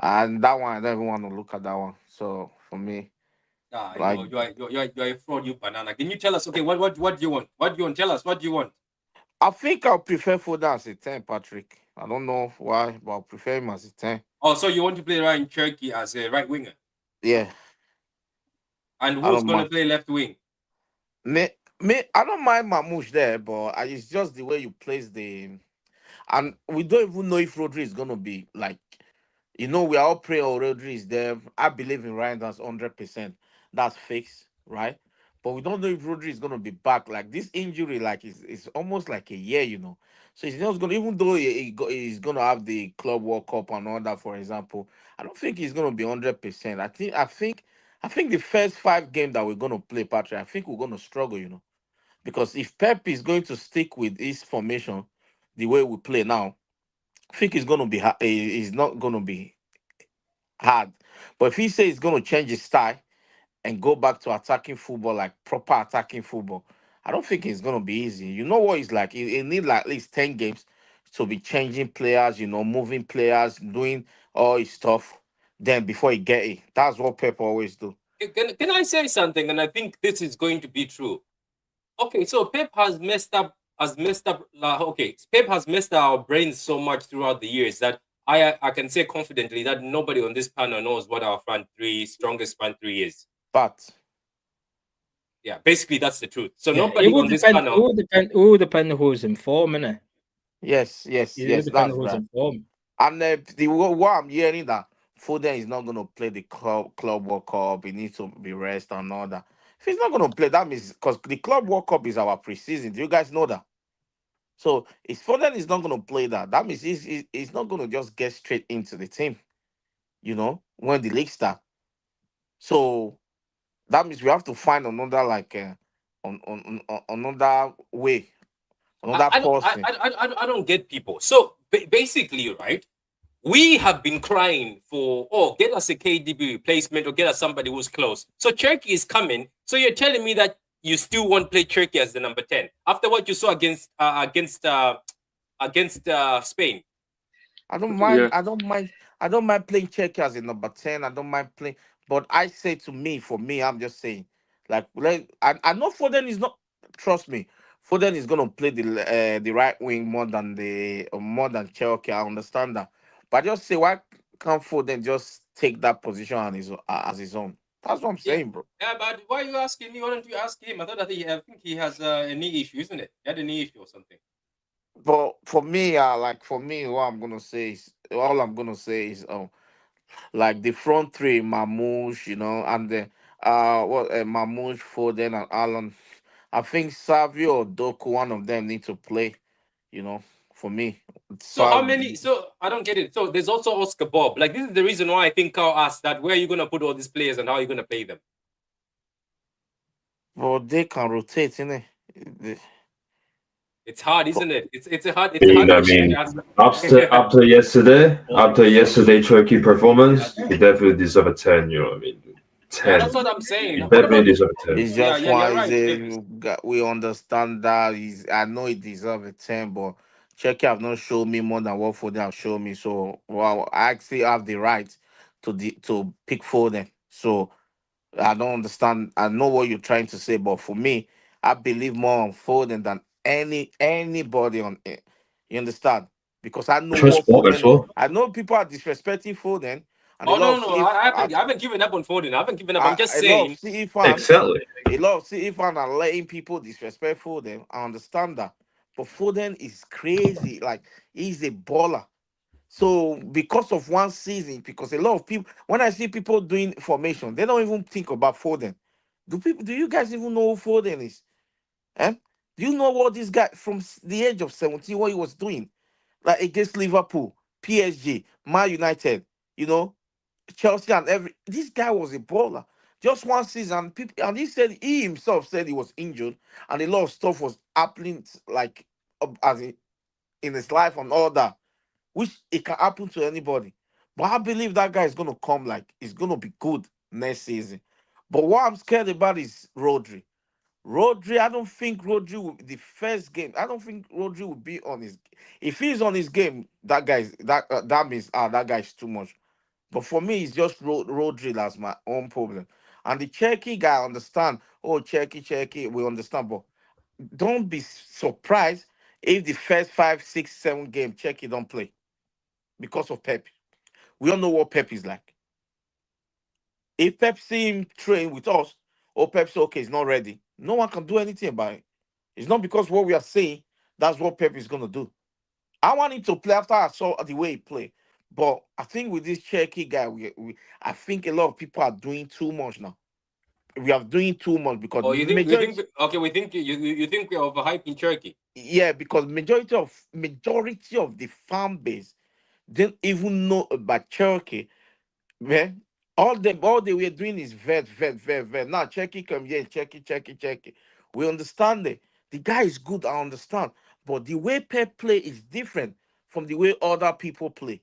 and that one, I don't even want to look at that one. So for me, Ah, like, you're a fraud, you banana. Can you tell us? Okay, what do you want? What do you want? Tell us. What do you want? I think I'll prefer Foden as a 10, Patrick. I don't know why, but I'll prefer him as a 10. Oh, so you want to play Ryan Cherki as a right winger, Yeah, and I who's don't gonna mind. play left wing? I don't mind Mamouche there, but it's just the way you place the. And we don't even know if Rodri is gonna be like, we are all praying Rodri is there. I believe in Ryan. That's 100%. That's fixed, right? But we don't know if Rodri is gonna be back. Like this injury, like is almost like a year. So he's not gonna, even though he's gonna have the Club World Cup and all that, for example. I don't think he's gonna be 100%. I think the first 5 games that we're gonna play, Patrick, I think we're gonna struggle. Because if Pep is going to stick with his formation, the way we play now, I think it's going to be it's not going to be hard. But if he says he's going to change his style and go back to attacking football, like proper attacking football, I don't think it's going to be easy. You know what it's like? It need like at least 10 games to be changing players, moving players, doing all his stuff. Then before he get it, that's what Pep always do. Can I say something? And I think this is going to be true. Okay, so Pep has messed up. Okay, Pep has messed up our brains so much throughout the years that I can say confidently that nobody on this panel knows what our strongest front three is. But Yeah, basically that's the truth. So Yeah, nobody on this panel. It will depend who's in form, innit? yes, yes, It will yes, depend that's who's right. in form. And what I'm hearing that Foden is not going to play the club World Cup. He needs to be rest and all that. If he's not going to play, that means because the Club World Cup is our preseason. Do you guys know that? So if Foden is not going to play that means he's not going to just get straight into the team. When the league start. So that means we have to find another another way, another person. I don't get people. So basically, right? We have been crying for, get us a KDB replacement or get us somebody who's close. So Cherky is coming. So you're telling me that you still want to play Cherky as the number 10 after what you saw against Spain? I don't mind. Yeah. I don't mind playing Czech as a number 10. I don't mind playing. But I say for me, I'm just saying, I know Foden is not. Trust me, Foden is gonna play the right wing more than Cherki. I understand that, but I just say why can't Foden just take that position as his own? That's what I'm Yeah, saying, bro. yeah, but why are you asking me? Why don't you ask him? I thought that I think he has a knee issue, isn't it? He had a knee issue or something. But for me, what I'm gonna say is all I'm gonna say is like the front three, Mamouche, and the Mamouche, Foden, and Alan. I think Savio or Doku, one of them need to play. You know, for me, So how Sav. many? So I don't get it. So there's also Oscar Bob. Like this is the reason why I think Carl asked that where are you gonna put all these players and how are you gonna play them? Well, they can rotate, innit? It's hard, isn't it? It's a hard I question mean, to answer. after yesterday Turkey performance, he definitely deserve a 10. You know what I mean? Yeah, 10. that's what I'm saying. He What definitely about the? deserve a 10. It's Yeah, just yeah, why you're is right. it we understand that he's I know he deserves a 10, but Czech have not shown me more than what Foden have shown me. So well, I actually have the right to pick Foden. So I don't understand. I know what you're trying to say, but for me, I believe more on Foden than anybody on it. You understand? Because I know Trust what Bob as Foden is. well. I know people are disrespecting Foden, and a Oh lot no, of no, no! CF, I haven't given up on Foden. I haven't given up. I'm just a lot of saying. CE fans, Exactly. a lot of CE fans are letting people disrespect Foden. I understand that, but Foden is crazy. Like he's a baller. So because of one season, because a lot of people, when I see people doing formation, they don't even think about Foden. Do you guys even know who Foden is? Eh? Do you know what this guy from the age of 17, what he was doing? Like against Liverpool, PSG, Man United, you know, Chelsea and every this guy was a baller. Just one season, people and he himself said he was injured, and a lot of stuff was happening like as in his life and all that, which it can happen to anybody. But I believe that guy is gonna come like he's gonna be good next season. But what I'm scared about is Rodri. Rodri, I don't think Rodri will the first game. I don't think Rodri will be on his. If he's on his game, that means that guy is too much. But for me, it's just Rodri that's my own problem. And the Cherky guy, I understand. Oh, Cherky, we understand. But don't be surprised if the first 5, 6, 7 game Cherky don't play because of Pep. We all know what Pep is like. If Pep see him train with us, or Pep say, okay, he's not ready, no one can do anything about it. It's not because what we are saying, that's what Pep is going to do. I want him to play after I saw the way he played. But I think with this Cherky guy, I think a lot of people are doing too much now. We are doing too much because Oh, you think? majority, Okay, we think you think we're overhyping Turkey. yeah, because majority of the fan base didn't even know about Cherky. Man, all they were doing is vet. Now check it, come here, check it. We understand it. The guy is good, I understand. But the way Pep play is different from the way other people play.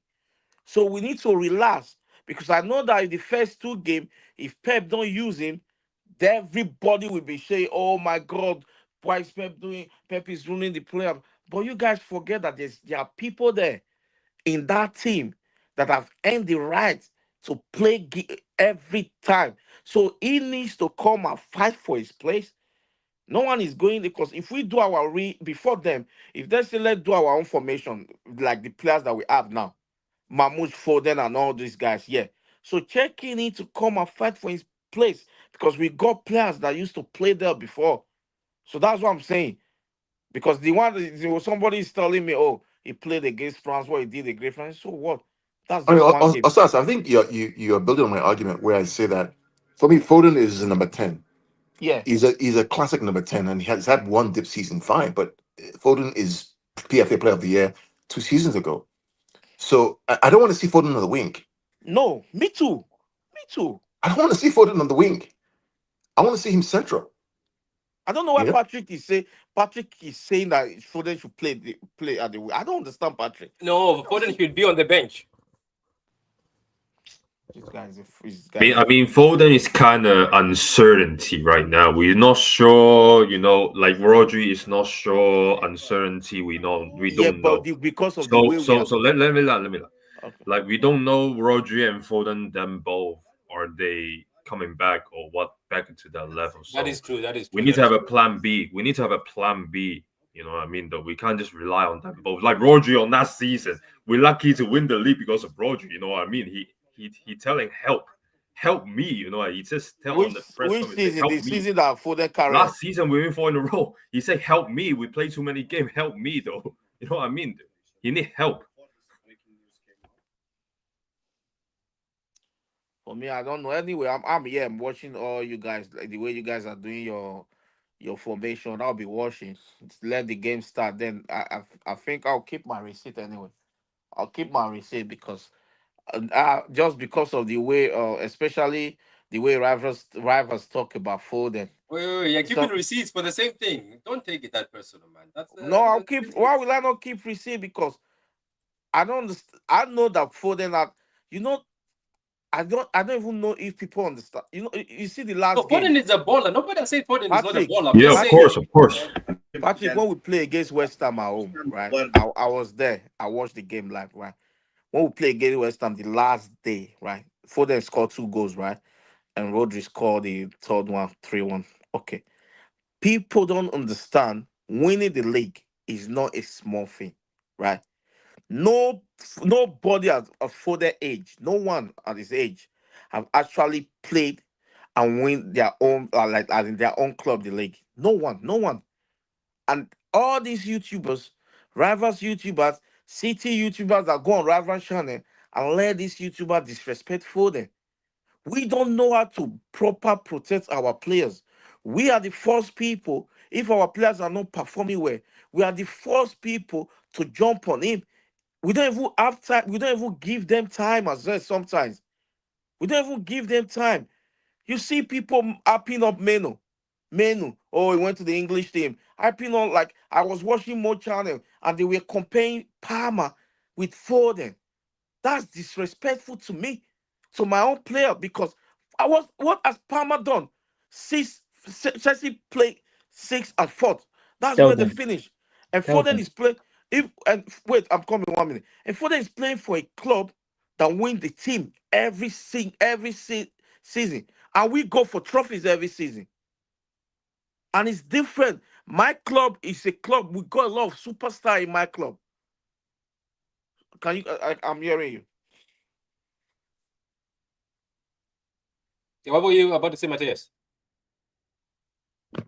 So we need to relax. Because I know that in the first 2 games, if Pep don't use him, then everybody will be saying, oh my God, why is Pep doing? Pep is ruining the player. But you guys forget that there are people there in that team that have earned the right to play every time. So he needs to come and fight for his place. No one is going because if we do our before them, if they say let's do our own formation, like the players that we have now, Mahmoud Foden and all these guys, yeah. So Cherky needs to come and fight for his place because we got players that used to play there before. So that's what I'm saying. Because somebody is telling me, oh, he played against France, what he did against France. So what? That's I mean, just one game. Osas, I think you're building on my argument where I say that for me, Foden is a number 10. Yeah. He's a classic number 10, and he has had one dip season, fine, but Foden is PFA Player of the Year 2 seasons ago. So I don't want to see Foden on the wing. No, me too. Me too. I don't want to see Foden on the wing. I want to see him central. I don't know why You know, Patrick is saying that Foden should play at the wheel. I don't understand Patrick. No, Foden should be on the bench. This I mean, guy's I mean, Foden is kind of uncertainty right now. We're not sure, like Rodri is not sure. Uncertainty, we yeah, don't but know. because of the So, way we so, are so let me. okay. Like we don't know Rodri and Foden them both are they coming back or what back into that level. That So is true. That is we true. need That to have is a true. plan B. We need to have a plan B. You know what I mean? Though we can't just rely on them both. Like Rodri on that season, we're lucky to win the league because of Rodri. You know what I mean? He telling help me. You know he just tell on Which the press which conference say season? help The me. season that Foden carry Last us. season we win 4 in a row. He said help me. We play too many games. Help me though. You know what I mean? Dude? You need help. For me, I don't know. Anyway, I'm here. I'm watching all you guys, like the way you guys are doing your formation. I'll be watching. Let the game start. Then I think I'll keep my receipt anyway. I'll keep my receipt because just because of the way, especially the way rivals talk about Foden. Wait, you're keeping So receipts for the same thing. Don't take it that personal, man. That's no, I'll that's keep. crazy. Why will I not keep receipt? Because I don't understand. I know that Foden are, you know, I don't even know if people understand. You see the No, last Foden game, is a baller. Nobody has said Foden is not a Patrick. baller. I'm Yeah, just of saying. Patrick, course, of course. Patrick, when we play against West Ham at home, right? I was there. I watched the game live, right? When we play against West Ham the last day, right? Foden scored 2 goals, right? And Rodri scored the third one, 3-1. Okay. People don't understand winning the league is not a small thing, right? No, nobody at Foden age, no one at his age, have actually played and win their own, like as in their own club, the league. No one, no one. And all these YouTubers, rivals YouTubers, city YouTubers that go on rival channel and let these YouTubers disrespect Foden. We don't know how to proper protect our players. We are the first people, if our players are not performing well, we are the first people to jump on him. We don't even have time, we don't even give them time as well sometimes. We don't even give them time. You see people hyping up Menu. Oh, he went to the English team. Hyping on, like I was watching more channel and they were comparing Palmer with Foden. That's disrespectful to me, to my own player, because what has Palmer done? Chelsea play 6 and 4. That's Tell where they them. finish. And Tell Foden them. is playing. If and wait, I'm coming 1 minute. And Foden is playing for a club that win the team every season, and we go for trophies every season. And it's different. My club is a club. We got a lot of superstar in my club. Can you? I'm hearing you. Yeah, what were you about to say, Matthias?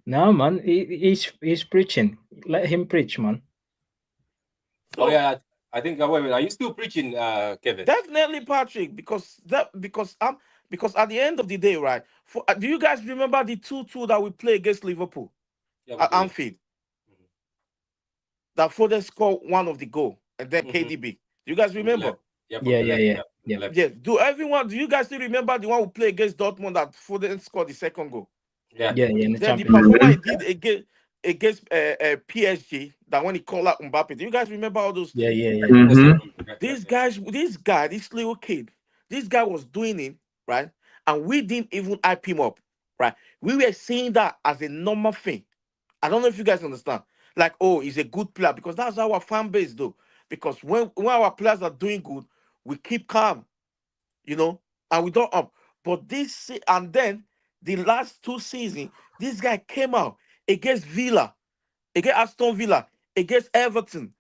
No, man. He's preaching. Let him preach, man. Oh So yeah, I think. Wait, are you still preaching, Kevin? definitely, Patrick, because at the end of the day, right? Do you guys remember the 2-2 that we played against Liverpool Yeah, we at do. Anfield? That Foden scored one of the goal, and then Mm-hmm. KDB. Do you guys From the remember? left. Yeah, from Yeah, the yeah, left. yeah, Yeah, from yeah. the left. Yes. Do you guys still remember the one we played against Dortmund that Foden scored the second goal? Yeah. Yeah, yeah. In the Then the Champions League. performance he did against PSG, that when he called out Mbappe. Do you guys remember all those Yeah, things? yeah, yeah. Of course, I Mm-hmm. remember. Yeah, yeah, This yeah. guy, this little kid, this guy was doing it, right? And we didn't even hype him up, right? We were seeing that as a normal thing. I don't know if you guys understand. Like, oh, he's a good player, because that's our fan base, though. Because when our players are doing good, we keep calm, you know, and we don't up. But and then the last 2 seasons, this guy came out against Villa, against Aston Villa, against Everton,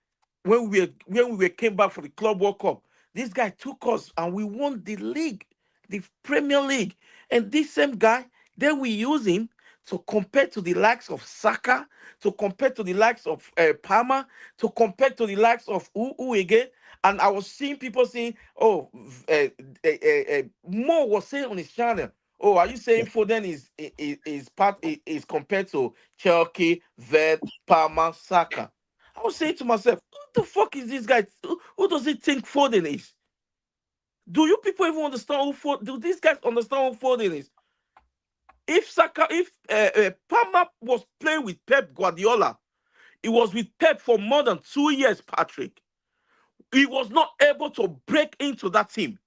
when we came back for the Club World Cup. This guy took us and we won the league, the Premier League. And this same guy, then we use him to compare to the likes of Saka, to compare to the likes of Palmer, to compare to the likes of who again. And I was seeing people saying, "Oh, Mo was saying on his channel, oh, are you saying Foden is compared to Cherki, Ved, Palmer, Saka?" I was saying to myself, who the fuck is this guy? Who does he think Foden is? Do you people even understand who Foden? Do these guys understand who Foden is? If Palmer was playing with Pep Guardiola, he was with Pep for more than 2 years, Patrick. He was not able to break into that team.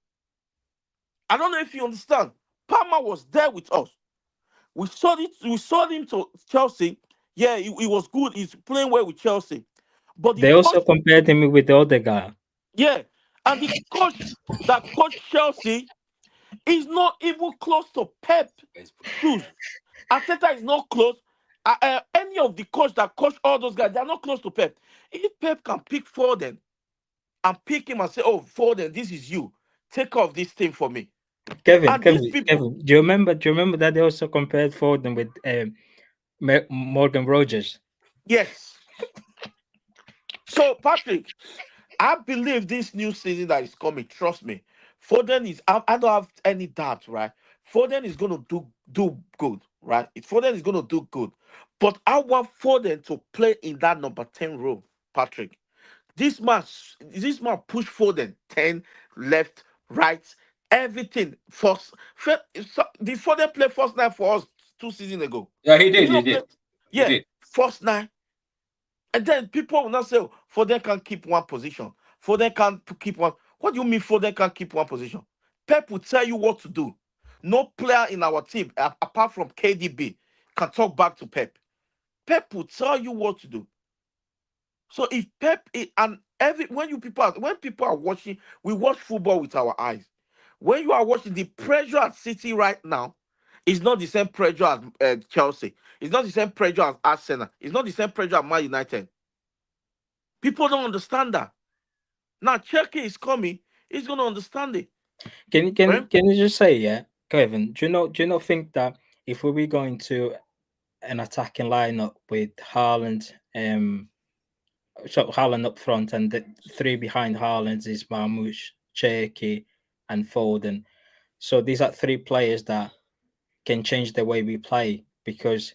I don't know if you understand. Palmer was there with us. We saw it. We saw him to Chelsea. Yeah, he was good. He's playing well with Chelsea. But the They also coach, compared him with the other guy. yeah, and the coach that coached Chelsea is not even close to Pep shoes. Arteta is not close. Any of the coach that coach all those guys, they are not close to Pep. If Pep can pick Foden and pick him and say, "Oh, Foden, this is you. Take off this thing for me." Kevin, And these Kevin, people, Kevin. Do you remember that they also compared Foden with Morgan Rogers? yes. So, Patrick, I believe this new season that is coming, trust me, Foden is, I don't have any doubt, right? Foden is going to do good, right? Foden is going to do good. But I want Foden to play in that number 10 role, Patrick. This man push Foden 10, left, right, everything. Before they play first nine for us 2 seasons ago. Yeah, he Did did. you He not did. play? He Yeah, did. first nine. And then people will not say, Foden can't keep one position. Foden can't keep one. What do you mean Foden can't keep one position? Pep will tell you what to do. No player in our team, apart from KDB, can talk back to Pep. Pep will tell you what to do. So if and when people are watching, we watch football with our eyes. When you are watching, the pressure at City right now is not the same pressure as Chelsea. It's not the same pressure as Arsenal. It's not the same pressure as Man United. People don't understand that. Now Cherki is coming. He's gonna understand it. Right? Can you just say, yeah, Kevin? Do you not think that if we were going to an attacking lineup with Haaland, so Haaland up front, and the three behind Haaland is Marmoush, Cherki, and Foden. So these are three players that can change the way we play, because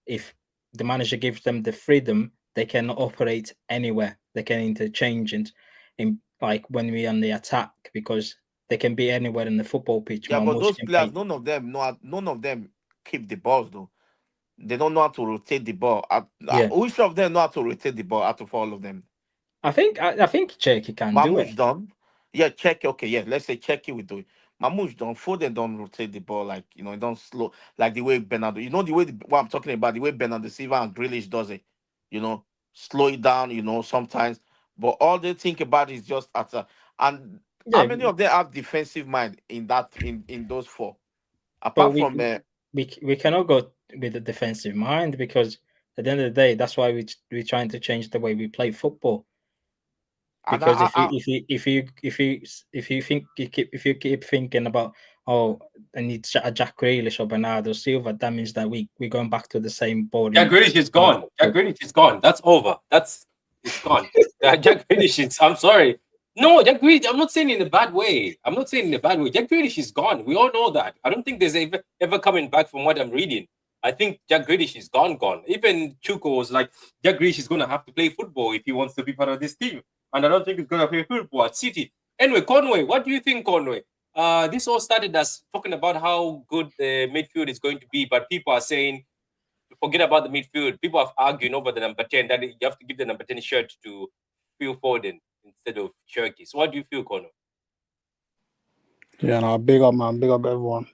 if the manager gives them the freedom, they can operate anywhere. They can interchange it in, like when we're on the attack, because they can be anywhere in the football pitch. Yeah, but Marmoush those can players, play. none of them keep the balls though. They don't know how to rotate the ball. Yeah, Which of them know how to rotate the ball out of all of them? I think Cherki can do it. Mamouche done. Yeah, check. Okay, yeah. Let's say check it with the Mamouche done. Foden don't rotate the ball like it don't slow like the way Bernardo. You know the way what I'm talking about, the way Bernardo Silva and Grealish does it. You know, slow it down. Sometimes, but all they think about is just and how Yeah, many of them have defensive mind in those four? but Apart from we cannot go with a defensive mind, because at the end of the day, that's why we're trying to change the way we play football. and Because if you keep thinking about, oh, I need a Jack Grealish or Bernardo Silva, that means that we're going back to the same boring. Jack Grealish is gone. Jack Grealish is gone. That's over. It's gone. Jack Grealish is. I'm sorry. No, Jack Grealish. I'm not saying in a bad way. Jack Grealish is gone. We all know that. I don't think there's ever coming back from what I'm reading. I think Jack Grealish is gone. Even Chuko was like, Jack Grealish is gonna have to play football if he wants to be part of this team, and I don't think he's gonna play football at City. Anyway, Conway, what do you think, Conway? This all started as talking about how good the midfield is going to be, but people are saying, forget about the midfield. People have argued over the number 10 that you have to give the number 10 shirt to Phil Foden instead of Cherki. So what do you feel, Conor? Yeah, no, big up, man. Big up, everyone.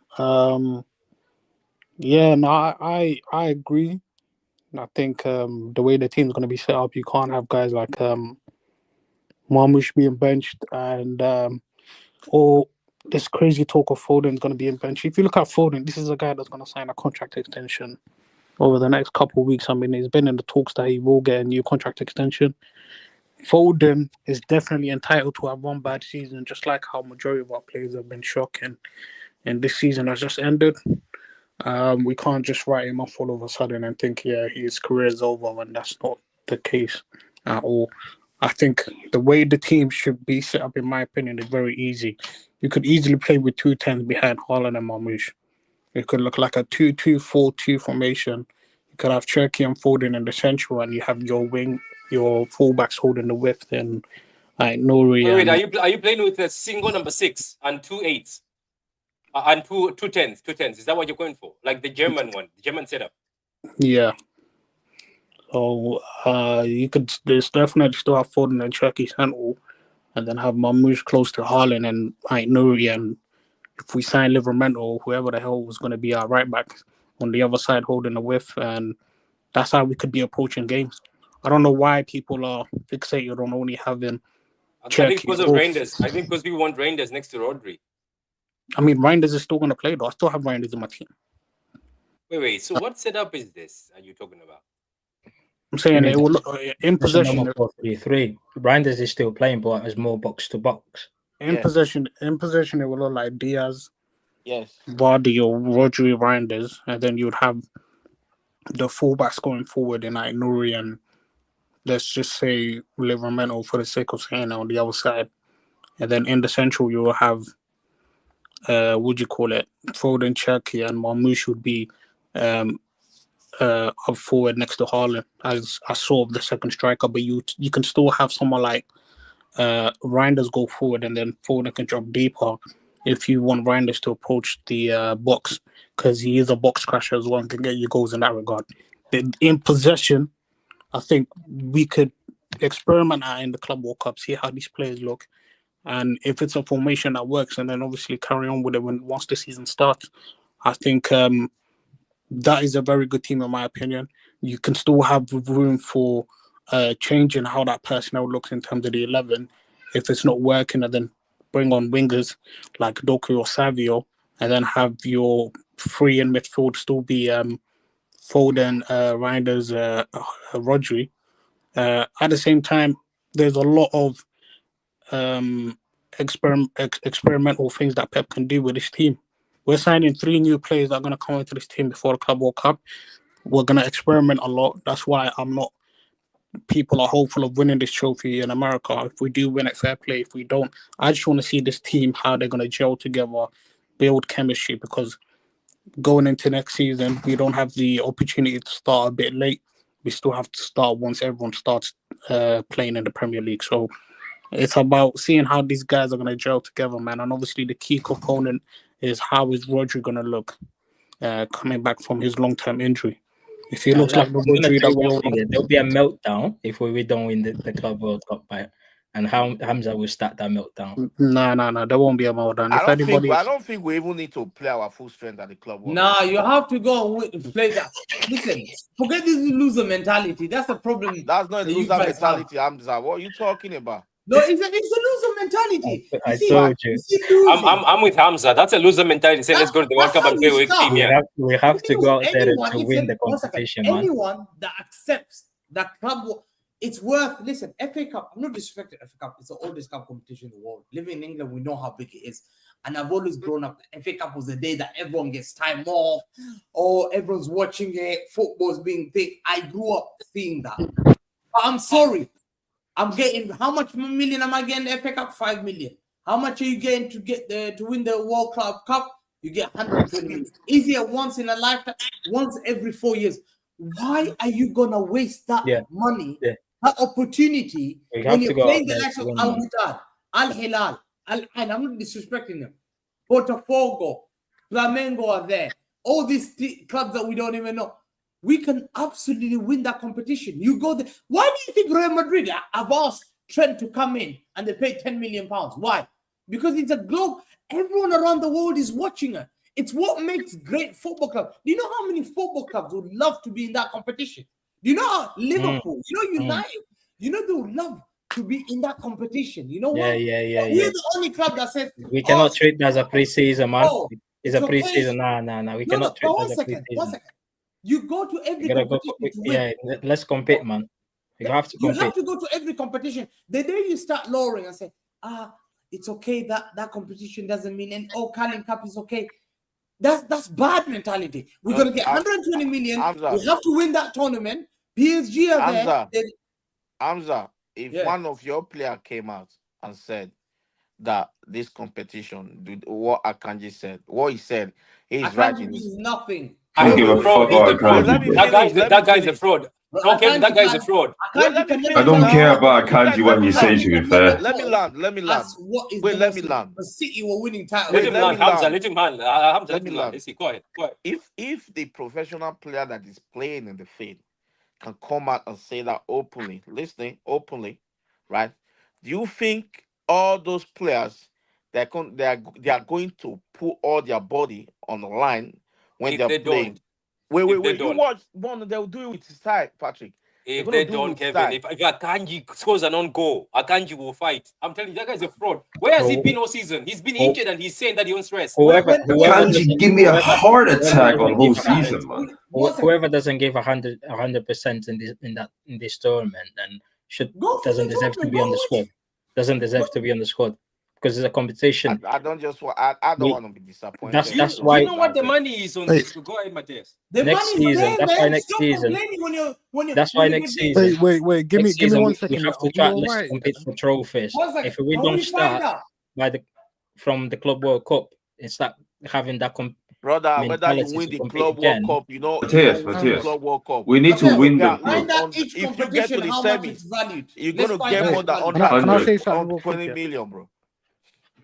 Yeah, no, I agree. I think the way the team's going to be set up, you can't have guys like Marmoush being benched and or this crazy talk of Foden's going to be in bench. If you look at Foden, this is a guy that's going to sign a contract extension over the next couple of weeks. I mean, he's been in the talks that he will get a new contract extension. Foden is definitely entitled to have one bad season, just like how majority of our players have been shocking. And this season has just ended. We can't just write him off all of a sudden and think, yeah, his career is over when that's not the case at all. I think the way the team should be set up, in my opinion, is very easy. You could easily play with 2 10s behind Haaland and Marmoush. It could look like a 2-2-4-2 formation. You could have Cherki and Foden in the central, and you have your fullbacks holding the width, and Nuri. Wait, are you playing with a single number 6 and 2 8s? And two 10s? Is that what you're going for? Like the German one, the German setup? Yeah. So you could definitely still have Foden and Cherki central, and then have Marmoush close to Haaland and Nuri, and if we sign Livramento, whoever the hell was going to be our right back on the other side holding the width, and that's how we could be approaching games. I don't know why people are fixated on only having Cherki. I think because of Reijnders. I think because we want Reijnders next to Rodri. I mean, Reijnders is still going to play, though. I still have Reijnders in my team. Wait. So what setup is this? Are you talking about? I'm saying it will in possession. 4-3-3. Reijnders is still playing, but as more box to box. In possession, it will look like Diaz, yes, Vardy, or Rodri Reijnders, and then you would have the fullbacks going forward in like Nuri and let's just say Livramento for the sake of saying on the other side, and then in the central you will have Foden, Cherki, and Marmoush would be up forward next to Haaland as a sort of the second striker, but you can still have someone like Reijnders go forward and then Foden can drop deeper, if you want Reijnder to approach the box, because he is a box crasher as well and can get you goals in that regard. In possession, I think we could experiment out in the Club World Cup, see how these players look, and if it's a formation that works, and then obviously carry on with it once the season starts. I think that is a very good team in my opinion. You can still have room for changing how that personnel looks in terms of the 11 if it's not working, and then bring on wingers like Doku or Savio, and then have your free in midfield still be Foden, Reijnders, Rodri. At the same time, there's a lot of experimental things that Pep can do with this team. We're signing 3 new players that are going to come into this team before the Club World Cup. We're going to experiment a lot. That's why people are hopeful of winning this trophy in America. If we do win it, fair play. If we don't, I just want to see this team, how they're going to gel together, build chemistry, because going into next season, we don't have the opportunity to start a bit late. We still have to start once everyone starts playing in the Premier League. So it's about seeing how these guys are going to gel together, man. And obviously the key component is how is Rodri going to look coming back from his long-term injury. If he looks like the Rodri that we all there'll be a meltdown if we don't win the Club World Cup, and how Hamza will start that meltdown. No, there won't be a meltdown. I don't think we even need to play our full strength at the Club World Nah, Cup. you have to go and play that. Listen, forget this loser mentality. That's the problem. That's not a that you loser guys mentality, Hamza. What are you talking about? No, it's a loser mentality. I told you. I'm with Hamza. That's a loser mentality. Say, let's go to the World Cup and play with team. Yeah, we have to go out there to win the competition, man. Anyone that accepts that club, it's worth. Listen, FA Cup. I'm not disrespecting FA Cup. It's the oldest cup competition in the world. Living in England, we know how big it is. And I've always grown up. The FA Cup was the day that everyone gets time off, or everyone's watching it. Football's being big. I grew up seeing that. But I'm sorry. I'm getting, how much million am I getting the FA Cup? 5 million. How much are you getting to win the World Club Cup? You get 120 million. Easier once in a lifetime, once every 4 years. Why are you gonna waste that money, that opportunity when you're playing the likes of Al Huda, Al Hilal, Al Ain? I'm not disrespecting them. Botafogo, Flamengo are there. All these clubs that we don't even know. We can absolutely win that competition. You go there. Why do you think Real Madrid have asked Trent to come in and they paid £10 million? Why? Because it's a globe. Everyone around the world is watching it. It's what makes great football clubs. Do you know how many football clubs would love to be in that competition? Do you know how Liverpool, you know United, you know they would love to be in that competition? You know what? We're the only club that says we cannot treat it as a pre-season, man. It's a pre-season. No. We cannot treat it as a pre-season. 1 second. You go to every competition. Let's compete, man. You have to compete. You have to go to every competition. The day you start lowering and say, it's okay that competition doesn't mean, and Carling Cup is okay. That's bad mentality. We're gonna get 120 million. Hamza, we have to win that tournament. PSG are there. Hamza, if one of your players came out and said that this competition, what Akanji said, what he said, he's right. Is nothing. That guy's a fraud. Okay, that guy's a fraud. I don't care about Akanji when you say, to be fair. Let me land. Let me land. The City were winning titles. Let him land, Hamza. Let him land. Hamza, let me land. Go ahead. If the professional player that is playing in the field can come out and say that openly, right? Do you think all those players they are going to put all their body on the line when they're playing? Wait. You watch one, they'll do it with his side, Patrick. If they don't, Kevin, if Akanji scores an own goal, Akanji will fight. I'm telling you, that guy's a fraud. Where has he been all season? He's been injured and he's saying that he wants rest. Akanji give me a heart attack on whole season, man. Whoever doesn't give 100% in this tournament, then doesn't deserve to be on the squad. Doesn't deserve to be on the squad. Because it's a competition. I don't want to be disappointed. That's why. You know what the money is on this? Go ahead, Matthias. Next season. That's why next season. That's why next season. Wait. Give me 1 second. We have to try to compete for trophies. If we don't start from the Club World Cup, it's like having that brother, whether you win the Club World Cup, you know, Matthias, Club World Cup. We need to win the if you get to the semi, you're gonna get more than 120 million, bro.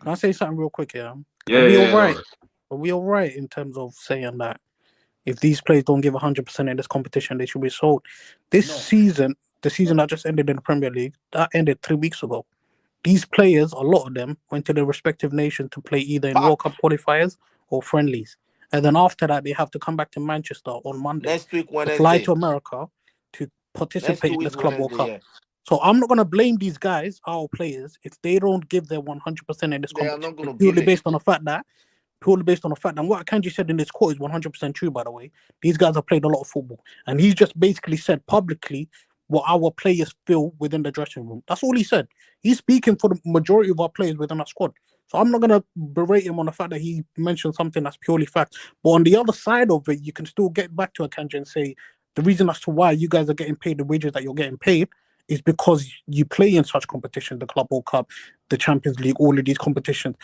Can I say something real quick here? Yeah, we yeah, all no right? worries. Are we all right in terms of saying that if these players don't give 100% in this competition, they should be sold? This No. season, the season that just ended in the Premier League, that ended 3 weeks ago. These players, a lot of them, went to their respective nation to play either in World Cup qualifiers or friendlies. And then after that, they have to come back to Manchester on Monday Next week, to fly Wednesday. to America to Next participate 2 in weeks, this Club World Wednesday. Cup. Yeah. So I'm not going to blame these guys, our players, if they don't give their 100% in this They are competition. not going to give Purely it. based on the fact that what Kanji said in this quote is 100% true, by the way. These guys have played a lot of football. And he's just basically said publicly what our players feel within the dressing room. That's all he said. He's speaking for the majority of our players within our squad. So I'm not going to berate him on the fact that he mentioned something that's purely fact. But on the other side of it, you can still get back to Akanji and say the reason as to why you guys are getting paid the wages that you're getting paid is because you play in such competitions, the Club World Cup, the Champions League, all of these competitions.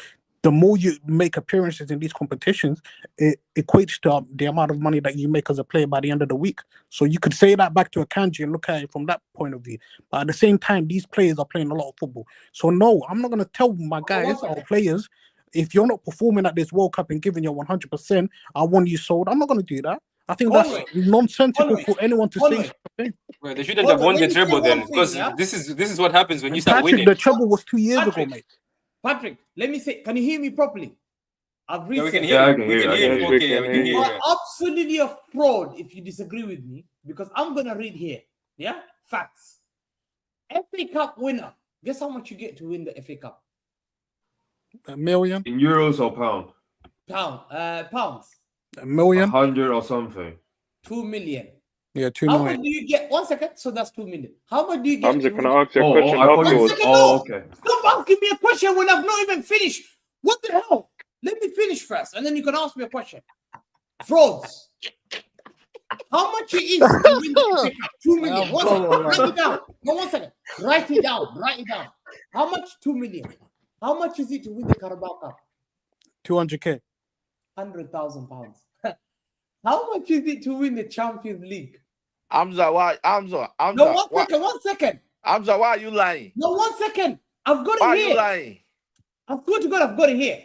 The more you make appearances in these competitions, it equates to the amount of money that you make as a player by the end of the week. So you could say that back to Akanji and look at it from that point of view. But at the same time, these players are playing a lot of football. So no, I'm not going to tell my guys or players, if you're not performing at this World Cup and giving your 100%, I want you sold. I'm not going to do that. I think that's nonsensical for anyone to say such a thing. Well, they shouldn't have won the treble then, because this is what happens when you start Patrick, winning. the treble was 2 years ago, mate. Patrick, let me say, can you hear me properly? I've Yeah, we can researched. hear Yeah, you. I can We hear can you. hear I you. can Okay, hear we you. can You hear are you. absolutely a fraud if you disagree with me, because I'm gonna read here. Yeah, facts. FA Cup winner. Guess how much you get to win the FA Cup? $1 million, In euros or pound? Pounds. $1 million, 100 or something. 2 million. yeah, 2 How million. much do you get? 1 second. So that's 2 million. How much do you get? Hamza, to can win? I ask you a question I thought you afterwards? was. Oh, okay. Stop asking me a question when I've not even finished. What the hell? Let me finish first, and then you can ask me a question. Frauds. How much it is to win the FA Cup? 2 million. 1 second. Write it down. No, 1 second. Write it down. Write it down. How much? 2 million. How much is it to win the Carabao Cup? 200K. 100,000 pounds. How much is it to win the Champions League? Hamza, why? Hamza, No, 1 second. 1 second. Hamza, why are you lying? No, 1 second. I've got it Why are here. you lying? I swear to God, I've got it here.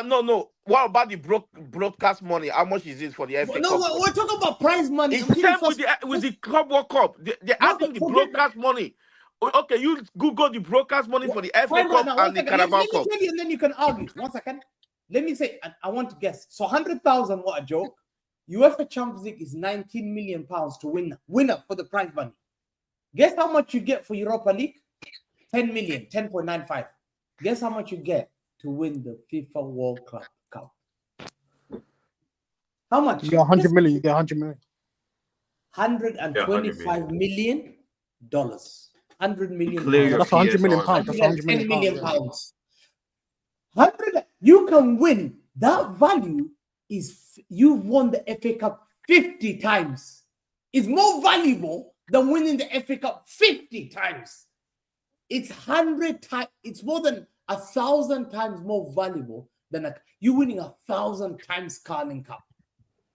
No. What about the broadcast money? How much is it for the FA No, Cup? we're talking about prize money. It's same with the Club World Cup. They're adding the broadcast money. Okay, you Google the broadcast money for the FA Cup and the Carabao Cup. Let me tell you, and then you can argue. 1 second. Let me say, and I want to guess. So 100,000, what a joke. UEFA Champions League is 19 million pounds to winner for the prize money. Guess how much you get for Europa League? 10 million, 10.95. Guess how much you get to win the FIFA World Club Cup? How much? You get 100 million. You get 100 million. 125 million dollars. 100 million Clear pounds. your That's 100 million PSR. pounds. That's 100 10 million million pounds. 100. You can win. That value is you've won the FA Cup 50 times. It's more valuable than winning the FA Cup 50 times. It's 100 times. It's more than 1,000 times more valuable than you winning 1,000 times Carling Cup.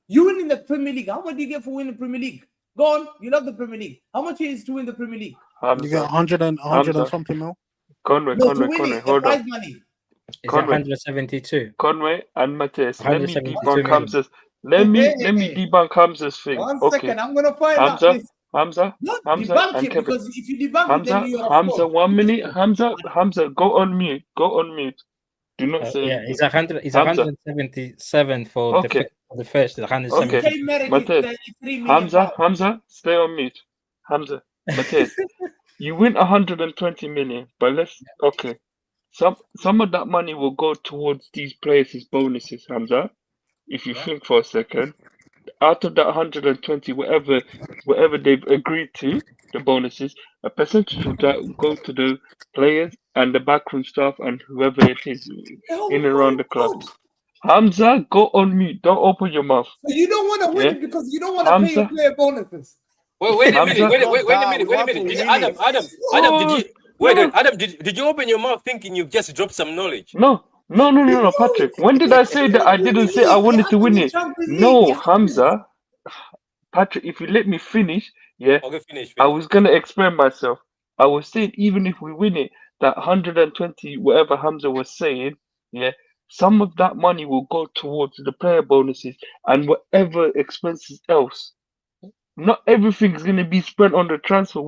You winning the Premier League. How much do you get for winning the Premier League? Go on. You love the Premier League. How much it is to win the Premier League? You get 100 and something mil. Conway, No, Conway, to win Conway, it, the hold prize on. money. It's Conway. 172. Conway and Matthias, let me 172 debunk million. Hamza's. Let me debunk Hamza's thing. 1 Okay, second. I'm gonna find out Hamza, this. Hamza, Not Hamza, debunk and it, Kevin. because if you debunk it, then Hamza, you're a Hamza, fraud. 1 minute. Hamza, go on mute. Go on mute. Do not say Yeah, anything. it's 100. It's Hamza. 177 for Okay. the first. 170. Okay. UK merit is Matthias, 33 million Hamza, pounds. Hamza, stay on mute. Hamza, Matthias, you win 120 million, but okay. Some of that money will go towards these players' bonuses, Hamza. If you think for a second, out of that 120, whatever they've agreed to, the bonuses, a percentage of that will go to the players and the backroom staff and whoever it is in and around the club. Hamza, go on mute. Don't open your mouth. So you don't want to win Yeah? it because you don't want to pay your Hamza? player bonuses. Wait a minute. Hamza? Wait a minute. We want to Did win Adam, it. Adam, did you wait? No. Adam, did you open your mouth thinking you've just dropped some knowledge? No, Patrick. When did I say that? I didn't say I wanted to win it. No, Hamza. Patrick, if you let me finish, yeah, Okay, finish. I was gonna explain myself. I was saying even if we win it, that 120, whatever Hamza was saying, yeah, some of that money will go towards the player bonuses and whatever expenses else. Not everything's going to be spent on the transfer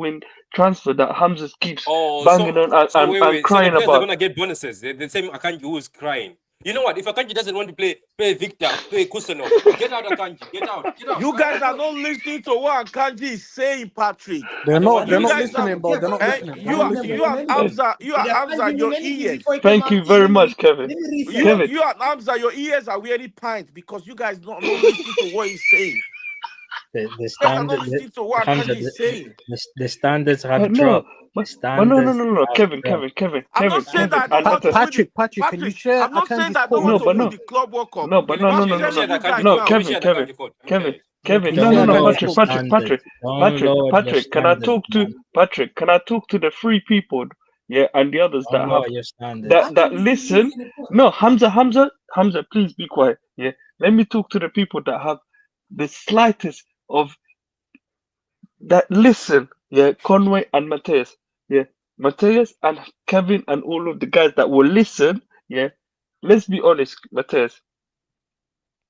that Hamza keeps banging on and wait. So the crying players are about. gonna get bonuses. The same Akanji who's crying. You know what? If Akanji doesn't want to play Victor, play Kusanov. Get out, Akanji. Get out. You guys are not listening to what Akanji is saying, Patrick. They're not You guys listening, are- bro. They're not Eh, listening. you are Hamza. You are Hamza. Your ears. Thank you very much, Kevin. Kevin. You are Hamza. Your ears are wearing pints because you guys not listening to what he's saying. The You guys are standard, not listening to what Hamza, Akanji is saying. the standards have No, dropped. no, Standards no. have Kevin. I'm not saying that I don't want to win Patrick, the, can you share I'm not saying Akanji's that I quote? don't want No, to win but the Club World Cup. No, but no. I'm telling you guys No, now. Kevin. No, Don't no, Patrick, can I talk to Patrick? Can I talk to the three people, and the others that have your standards. that listen? No, Hamza, please be quiet. Yeah, let me talk to the people that have the slightest of that listen. Yeah, Conway and Mateus. Yeah, Mateus and Kevin and all of the guys that will listen. Yeah, let's be honest, Mateus.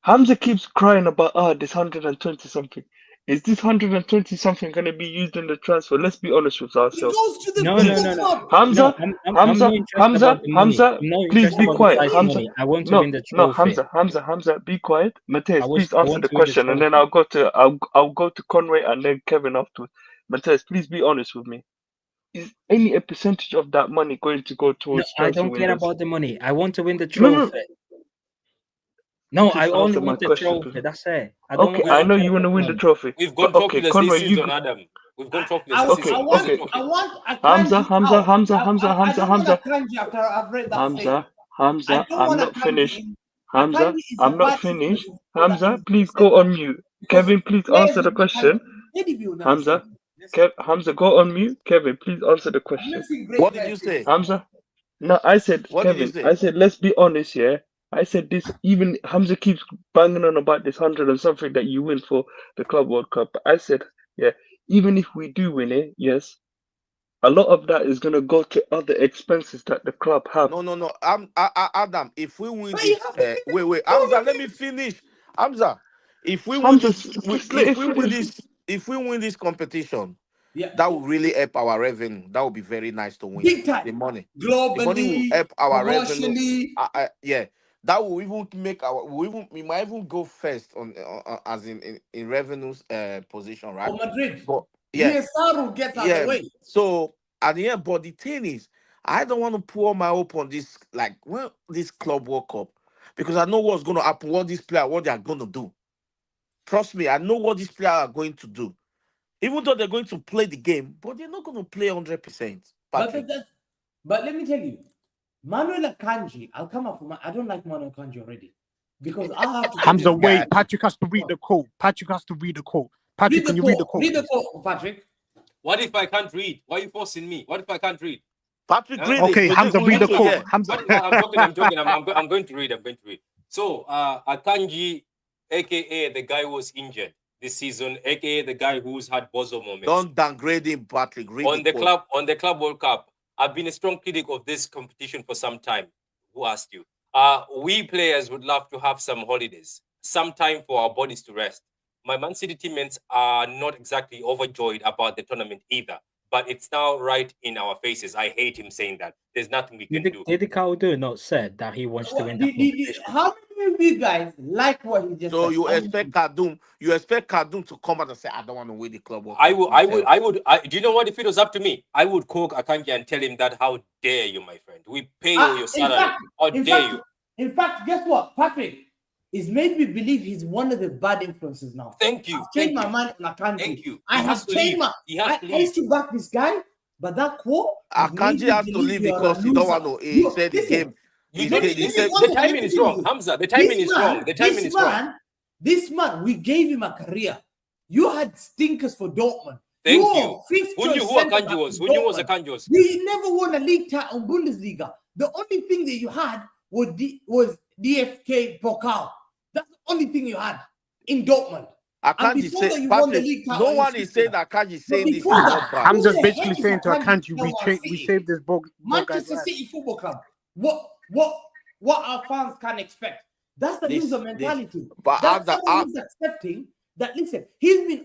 Hamza keeps crying about this 120 something. Is this 120 something going to be used in the transfer? Let's be honest with ourselves. No. Hamza, I'm not interested about the money. Hamza, I'm not please interested be about quiet. the price of Hamza, money. I want to win the no, trophy. Hamza, be quiet. Mateus, please I answer want the to win the question, and then trophy. I'll go to Conway and then Kevin afterwards. Mateus, please be honest with me. Is any a percentage of that money going to go No, towards I transfer don't care windows? about the money. I want to win the No, trophy. No, please I only answer my want the question, trophy. please. That's it. I don't. Okay, I I don't know care you want to about win the money. trophy. We've gone But okay, trophless Conway, this you season, go. Adam. We've gone trophless I, this Okay, season. I Where's the okay. want, trophy? I want Akanji Hamza, out. I don't want Hamza, Akanji after I've read that statement. I Hamza, don't I'm want not Akanji finished. in. Hamza, Akanji is a I'm not bad finished. influence for that Hamza, in please centre go on mute. because Kevin, please players answer the will be question. Eddie will never Hamza, say. Hamza, go on mute. Kevin, please answer the I've question. never seen great What did guys you say. say? Hamza, no, I said, What did you Kevin, say? I said, let's be honest, yeah. I said this, even Hamza keeps banging on about this 100 and something that you win for the Club World Cup. But I said, yeah, even if we do win it, yes, a lot of that is going to go to other expenses that the club have. No. Adam, if we win But you this, have to wait, Hamza, let me finish. Hamza, if we win Hamza, this, just let it finish. if we win this competition, Yeah. that will really help our revenue. That would be very nice to win. Big time. The money will Globally, help our revenue. commercially. Yeah, that will even make we might even go first on as in revenues position, right? For Madrid. But yeah, ESR gets out of the way. so at the end, but the thing is, I don't want to pour my hope on this, this Club World Cup, because I know what's going to happen, what they are going to do. Trust me, I know what these players are going to do. Even though they're going to play the game, but they're not going to play 100%. But let me tell you, Manuel Akanji, I'll come up with I don't like Manuel Akanji already. Because I have to Hamza, this guy. wait. Patrick has to read the quote. Patrick, can you read the quote? Read the quote, Patrick. What if I can't read? Why are you forcing me? What if I can't read? Patrick, read Okay, it. Hamza, read the quote. Yeah. Hamza. I'm talking. I'm going to read. So, Akanji, aka the guy who was injured this season, aka the guy who's had bozo moments. Don't downgrade him, Patrick. Read on the quote. Club World Cup. I've been a strong critic of this competition for some time. Who asked you? We players would love to have some holidays, some time for our bodies to rest. My Man City teammates are not exactly overjoyed about the tournament either, but it's now right in our faces. I hate him saying that. There's nothing we can do. Did the Caldo not said that he wants to win the competition? How many of you guys like what he just So said? you expect Kardum to come out and say, I don't want to win the Club World Cup. I would. Do you know what? If it was up to me, I would call Akanji and tell him that, how dare you, my friend? We pay you your salary. How dare you? In fact, guess what? Patrick is made me believe he's one of the bad influences now. Thank you. I've changed my mind on Akanji. Thank you. I have changed my. I used to back this guy, but that quote. Akanji has to leave because he don't want to. He said the game. The timing is wrong, Hamza. The timing is wrong. The timing is wrong. This man, we gave him a career. You had stinkers for Dortmund. Thank you. Who knew who Akanji was? Who knew who Akanji was? You never won a league title in Bundesliga. The only thing that you had was DFK Pokal. That's the only thing you had in Dortmund. Akanji said, Patrick, no one is saying that Akanji saying this. Hamza's basically saying to Akanji, we saved this bog. Manchester City Football Club. What what our fans can expect. That's the loser mentality. But That's someone who's accepting that. Listen, he's been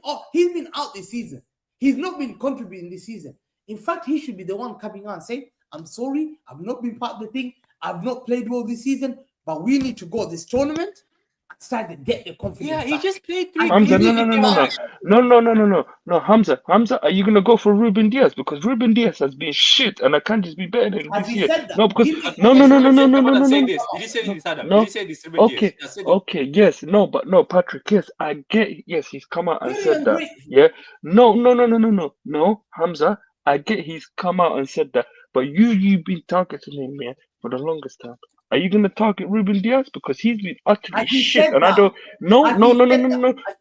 out this season. He's not been contributing this season. In fact, he should be the one coming out and saying, "I'm sorry, I've not been part of the thing. I've not played well this season, but we need to go this tournament and start to get the confidence." Yeah, he back. just played 3 Hamza, games. no, Hamza, are you gonna go for Ruben Diaz? Because Ruben Diaz has been shit, and I can't just be better than Has this he year. said that? No, because Give me- no. Come on, say this. Did you say this, Adam? No. Did you say this? Ruben Diaz? Okay, I said it. okay, yes, no, but no, Patrick, yes, I get, yes, he's come out and Very said that, ungrateful. yeah, no, Hamza, I get he's come out and said that, but you've been targeting him, man, for the longest time. Are you gonna target Ruben Diaz because he's been utterly Has he shit, said and I that? don't, no, Has he said that?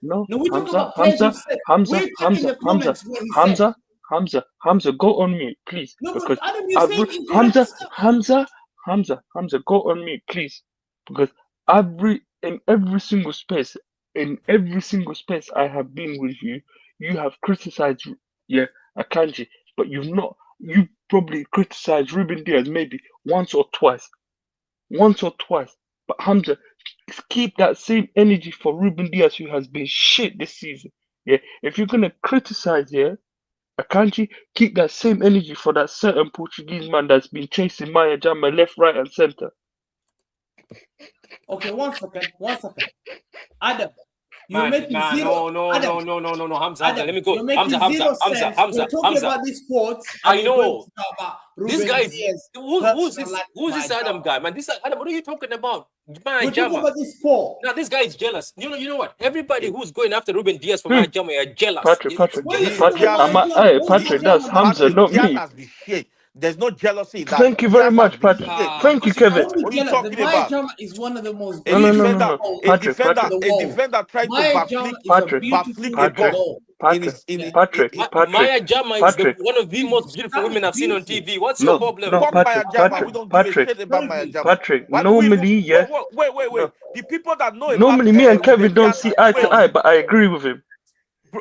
no, No, we talk Hamza, about players who said. Hamza, We're checking the comments what he said. Hamza, go on mute, please, No, because but Adam, you're saying incorrect Hamza, stuff. Hamza, go on mute, please, because in every single space I have been with you, you have criticized, yeah, Akanji, but you probably criticized Ruben Diaz maybe once or twice. But Hamza, keep that same energy for Ruben Diaz, who has been shit this season. Yeah, if you're gonna criticize, yeah, Akanji, keep that same energy for that certain Portuguese man that's been chasing Maya Jama left, right, and center. Okay, one second. Adam, you're Man, making zero. no, Hamza, Adam, let me go. You're making zero sense. We're talking about these sports. And I you're going know. to talk about This Ruben guy is Diaz who's this? personal Who's this life, Adam Maya guy, man? This Adam, what are you talking about? We're talking about this sport. Now this guy is jealous. You know what? Everybody who's going after Ruben Diaz for Maya Jama are jealous. Patrick, that's Hamza, Patrick, not Diaz me. has been shit. There's no jealousy in that. Thank you very Diaz much, has been Patrick. shit. Thank you, Kevin. What are you talking Maya about? Jama is one of the most A beautiful defender, Patrick, a defender trying to Maya Jama backflip, is a beautiful a ball. goal. Maya Jama is one of the most beautiful women I've seen on TV. What's your problem? Fuck Maya Jama. We don't give a shit about Maya Jama. Patrick, normally, yeah. Wait. The people that know Normally, about me and Kevin Ruben don't Diaz, see eye to eye, but I agree with him.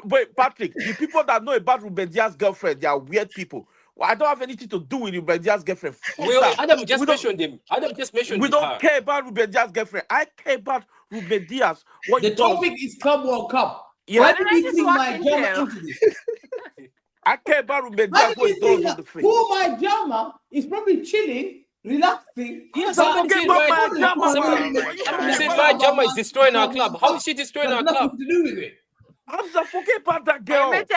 Wait, Patrick, the people that know about Ruben Diaz's girlfriend, they are weird people. Well, I don't have anything to do with Ruben Diaz's girlfriend. Adam just mentioned him. Adam just mentioned We don't care about Ruben Diaz's girlfriend. I care about Ruben Diaz. The topic is Club World Cup. Yeah. Why did you bring Maya Jama into this? I care about Ruben Diaz. Who Maya Jama is probably chilling, relaxing. Yeah, somebody said Maya Jama is destroying our club. How is she destroying our club? Nothing to do with it. I'm just forget about that girl. Hey,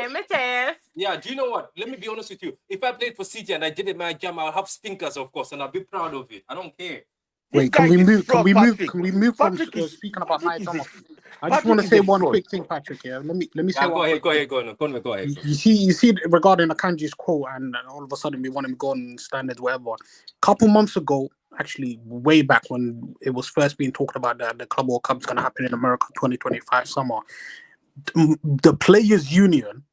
Mateus. Yeah, do you know what? Let me be honest with you. If I played for City and I did it Maya Jama, I'll have stinkers, of course, and I'll be proud of it. I don't care. Wait, can we move from speaking about Maya Jama? I just want to say one quick thing, Patrick. Yeah, let me say one. Go ahead. You see, regarding Akanji's quote, and all of a sudden we want him gone standards, whatever. Couple months ago, actually, way back when it was first being talked about that the Club World Cup is going to happen in America 2025 summer, the Players Union,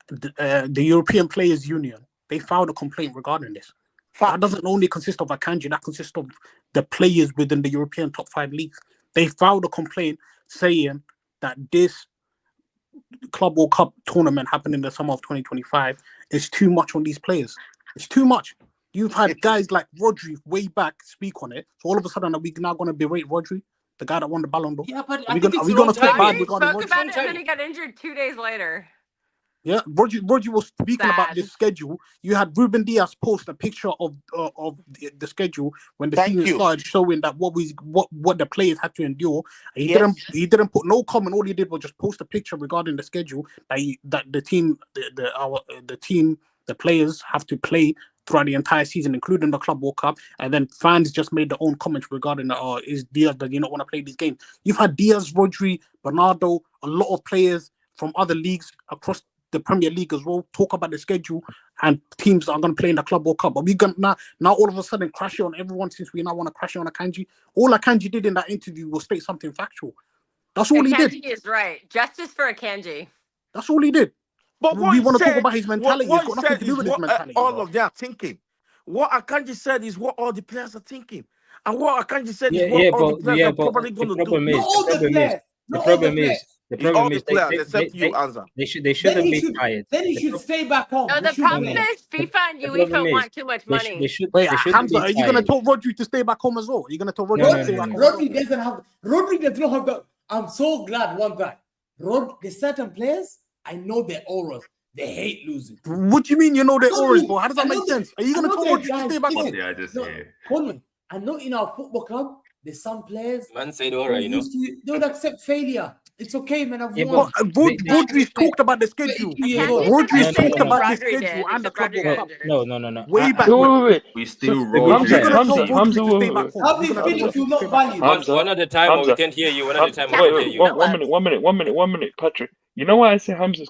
the European Players Union, they filed a complaint regarding this. That doesn't only consist of Akanji, that consists of the players within the European top 5 leagues. They filed a complaint saying that this Club World Cup tournament happening in the summer of 2025 is too much on these players. It's too much. You've had guys like Rodri way back speak on it. So all of a sudden, are we now going to berate Rodri, the guy that won the Ballon d'Or? Yeah, but are we going to talk bad regarding Rodri? About it, and then he got injured 2 days later. Yeah, Rodri was speaking about this schedule. You had Ruben Diaz post a picture of the schedule when the season started, showing that what the players had to endure. He didn't put no comment. All he did was just post a picture regarding the schedule that the team, the players have to play throughout the entire season, including the Club World Cup. And then fans just made their own comments regarding is Diaz, does he not want to play these games? You've had Diaz, Rodri, Bernardo, a lot of players from other leagues across the Premier League as well talk about the schedule and teams that are going to play in the Club World Cup. Are we going to now all of a sudden crash it on everyone since we now want to crash it on Akanji? All Akanji did in that interview was state something factual. That's all he did. Akanji is right. Justice for Akanji. That's all he did. But we want to talk about his mentality. It's got nothing to do with his mentality. All of them are thinking. What Akanji said is what all the players are thinking. And what Akanji said is what all the players are probably going to do. The problem is The It's all problem the is players except you, Anza. they Then shouldn't he be should. tired. Then he The should pro- stay back home. No, He the shouldn't problem go. is FIFA and the problem UEFA is want too much they, sh- money. they should Wait, they shouldn't Hamza, be are you gonna tired. tell Rodri to stay back home as well? Are you gonna tell Rodri No, to no, stay no, back no. home? as well? Rodri doesn't have. Rodri does not have the. I'm so glad one guy. There's certain players I know their auras. They hate losing. What do you mean you know their No, auras, no, bro? How does that I know make that- sense? Are you I gonna know tell there are Rodri to guys- stay back What home? did I just No, hear? hold on. I know in our football club, there's some players Man said who alright, you know. don't accept failure. It's okay, man. I've Yeah, won. but Rodri's talked about the schedule. 22 years Akanji old. said Rodri's the same talked thing about the Rodri schedule did, and the except Club Rodri World got Cup. injured. no. Way back So when. wait. We still So, roll. Are you gonna tell Hamza, Rodri Hamza, to stay wait, back wait. home? Are How you they gonna tell finish Rodri will to not stay back home? value. Hamza, One at a time, or we Hamza, can't hear you. One at a time, we Wait, can't hear wait, you. one minute, Patrick. You know why I say Hamza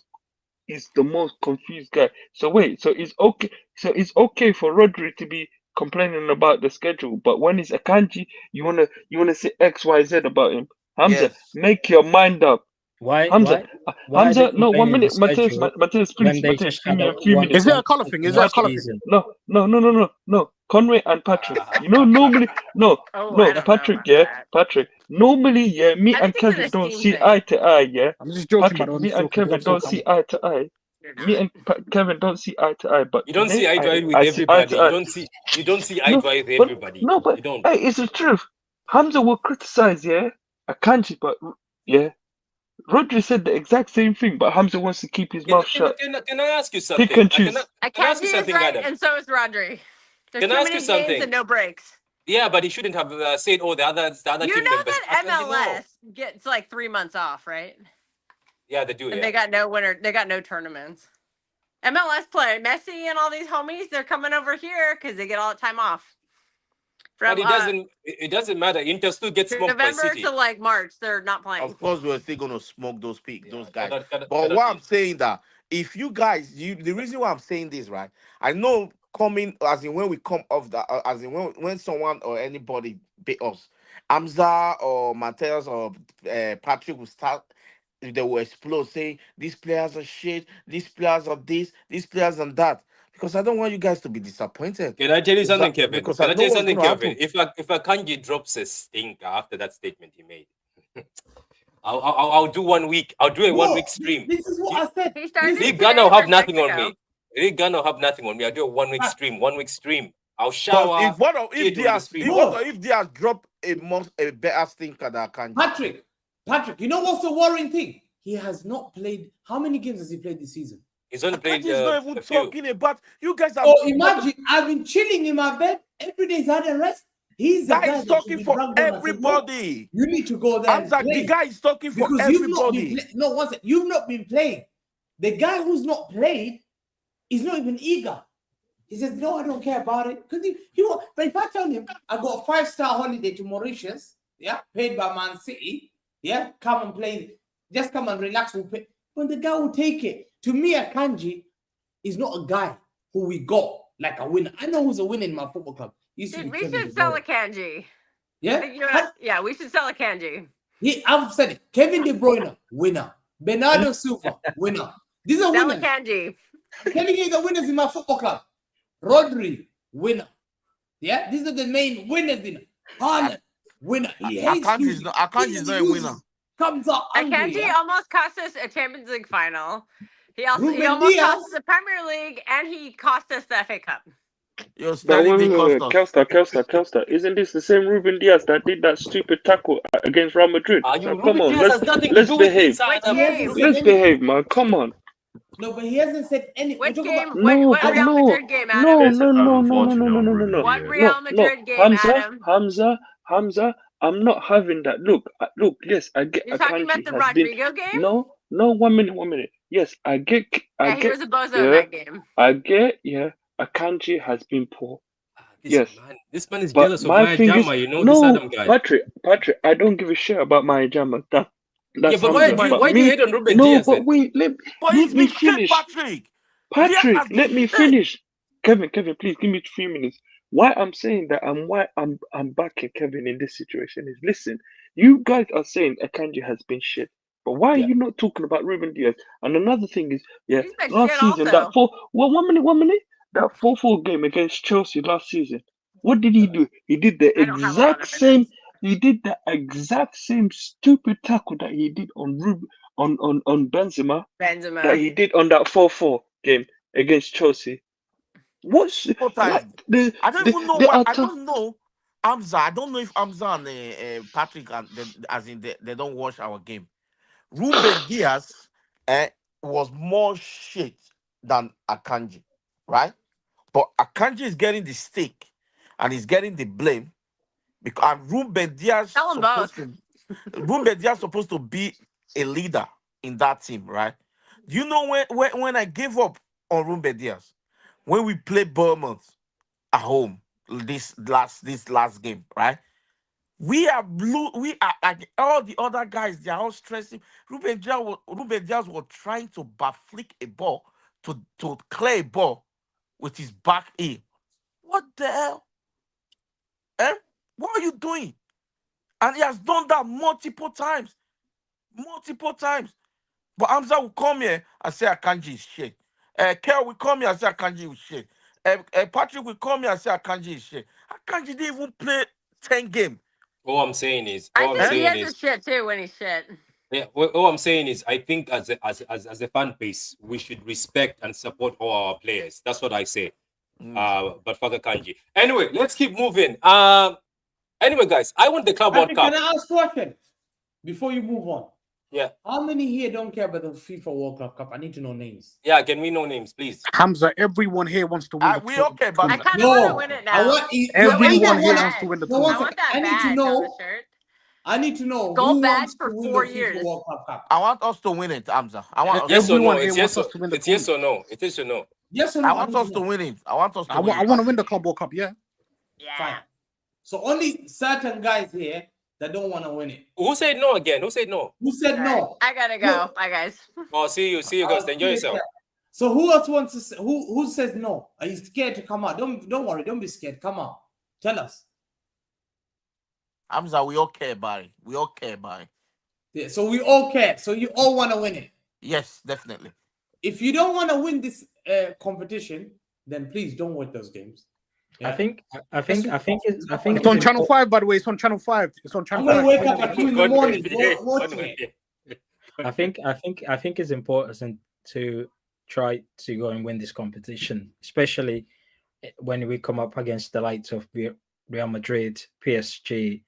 is the most confused guy? So wait, so it's okay. So it's okay for Rodri to be complaining about the schedule, but when it's Akanji, you wanna say X, Y, Z about him. Hamza, Yes. make your mind up. Why Hamza, are they Hamza, no, 1 complaining the minute, Mateus, schedule Mateus, when please, they Mateus, just give had me a a few minutes. Is it a colour thing? Is it a one colour thing? season? No. Conway and Patrick. You know, normally, Oh, I don't know Patrick, about yeah, that. Patrick. Normally, yeah, me I and think it's an Kevin don't esteem see thing. eye to eye, yeah. I'm just joking, Patrick, man. I'm me just and joking. Kevin don't see eye to eye. You're Me not. and Kevin don't see eye to eye, but You don't see today eye to eye with I see eye everybody. to eye. You don't see eye No, to eye with but everybody. no, but You don't. hey, it's the truth. Hamza will criticize, yeah, Akanji, but yeah, Rodri said the exact same thing, but Hamza wants to keep his mouth shut. Can I ask you Pick something? and Can choose. I ask you Akanji is something, right, Adam? and so is Rodri. There's Can I too ask you many games something? and no breaks. Yeah, but he shouldn't have said all the other You team know members. that Akanji, no. MLS gets like 3 months off, right? Yeah, they do. And Yeah. they got no winter. They got no tournaments. MLS play Messi and all these homies. They're coming over here because they get all the time off. But From it doesn't matter. Inter still gets smoked by November City. to like March, they're not playing. Of course, we're still gonna smoke those those guys. Cannot But what I'm win. saying that if you guys, the reason why I'm saying this, right? I know coming as in when we come off that, as in when someone or anybody beat us, Amza or Mateus or Patrick will start. They will explode, saying these players are shit, these players are this, these players and that. Because I don't want you guys to be disappointed. Can I tell you something, Kevin? Because Can I I know tell you what's something, gonna Kevin? happen. If Akanji drops a stinker after that statement he made, I'll do 1 week. I'll do a 1 week stream. This is what I said. He started League today Ghana have with nothing on Mexico. me. League Ghana have nothing on me. I'll do a 1 week Ah. stream. 1 week stream. I'll Because shower. if Diaz, if Diaz drop a better stinker than Akanji. Patrick, you know what's the worrying thing? He has not played. How many games has he played this season? He's only played Akanji is not even a few. talking about you guys. Are Oh, imagine I've been chilling in my bed every day. He's had a rest. He's the guy guy is that talking should be for dragged on and said, "No, everybody. you need to go there and The play." guy is talking for Because you've not been everybody. no, one second. You've not been playing. The guy who's not played is not even eager. He says, "No, I don't care about it." Because he won't. But if I tell him I got a 5-star holiday to Mauritius, yeah, paid by Man City, yeah, come and play, just come and relax. We'll pay. But the guy will take it. To me, Akanji is not a guy who we got like a winner. I know who's a winner in my football club. He used to Dude, be we Kevin should De sell Bruyne. a Kanji. Yeah, Yeah, we should sell a Kanji. I've said it. Kevin De Bruyne, winner. Bernardo Silva, winner. These are Sell a winners. Kanji. I'm telling you the winners in my football club. Rodri, winner. Yeah, these are the main winners in Haaland, winner. He hates Akanji losing. is not a winner. Comes out angry. Akanji almost cost us a Champions League final. He Ruben almost Diaz. cost us the Premier League, and he cost us the FA Cup. You're But standing the wait, cost of. Kelster. Isn't this the same Ruben Diaz that did that stupid tackle against Real Madrid? Are So you come Ruben on, Diaz has nothing to let's do with behave. this. Which He hasn't game? said Let's anything. behave, man. Come on. No, but he hasn't said anything. Which game? No, What but Real no, Madrid game, Adam? It's unfortunate on Ruben What Diaz. Real Madrid game, Adam? Hamza, I'm not having that. Look, yes, I get You're talking about Akanji the has been. Rodrigo game? No, 1 minute. Yes, I get. He was a bozo in that game. I get. Yeah, Akanji has been poor. Yes, This man is but jealous of my Maya thing Jama, is, you know, no, this Adam guy. Patrick, I don't give a shit about my Jama. That's Yeah, but why Hamza. do you hate on Ruben No, Diaz but then? wait, let But me finish. Patrick. Patrick, has let been me shit. finish. Kevin, please give me 3 minutes. Why I'm saying that and why I'm backing Kevin in this situation is, listen, you guys are saying Akanji has been shit, but why are you not talking about Ruben Diaz? And another thing is, yeah, He's been last shit season also. 1 minute, that 4-4 game against Chelsea last season, what did he do? He did the I don't have a lot exact of same. minutes. He did the exact same stupid tackle that he did on on Benzema that Benzema. he did on that 4-4 game against Chelsea. What's Four times. like the I don't the even know the what. I attack? don't know. Hamza. I don't know if Hamza and Patrick and as in they don't watch our game. Ruben Diaz was more shit than Akanji, right? But Akanji is getting the stake and he's getting the blame because and Tell them both. Ruben Diaz supposed to be a leader in that team, right? Do you know when I gave up on Ruben Diaz when we played Bournemouth at home this last game, right? We are blue. We are like all the other guys. They are all stressing. Ruben Diaz was trying to flick a ball to clear a ball with his back in. What the hell? Eh? What are you doing? And he has done that multiple times. Multiple times. But Hamza will come here and say Akanji is shit. Kel will come here and say Akanji is shit. Patrick will come here and say Akanji is shit. Akanji didn't even play 10 games. All I'm saying is, I think he has his shit too when he's shit. yeah. All I'm saying is, I think as a fan base, we should respect and support all our players. That's what I say. But fuck Akanji. Anyway, let's keep moving. Anyway, guys, I want the Club World Patrick, Cup. can I ask a question before you move on? Yeah. How many here don't care about the FIFA World Cup? I need to know names. Yeah, can we know names, please? Hamza, everyone here wants to win. We okay, but I kind of want to win it now. Everyone here wants to win the No, one tournament. second. I want that I need to badge know. on the shirt. I need to know Gold who badge wants for to win 4 the years. FIFA World Cup. I want us to win it, Hamza. I want Yes or no? Everyone here It's wants yes. us to win the It's yes or tournament. no. It is or no. Yes or no? I want us to win it. I want us to win it. I want to win the Club World Cup, yeah. Fine. So only certain guys here that don't want to win it. Who said no again? Who said no? Who said no? I gotta go. Bye, guys. Oh, see you guys. Enjoy yourself. So who else wants to say, who says no? Are you scared to come out? Don't worry, don't be scared. Come out. Tell us. Hamza, we all care, Barry. We all care, Barry. Yeah, so we all care. So you all want to win it. Yes, definitely. If you don't want to win this competition, then please don't watch those games. Yeah? I think It's on Channel 5, by the way. It's on Channel 5. It's on Channel 5. I'm gonna wake up at 2 in the morning watching it. I think it's important to try to go and win this competition, especially when we come up against the likes of Real Madrid, PSG,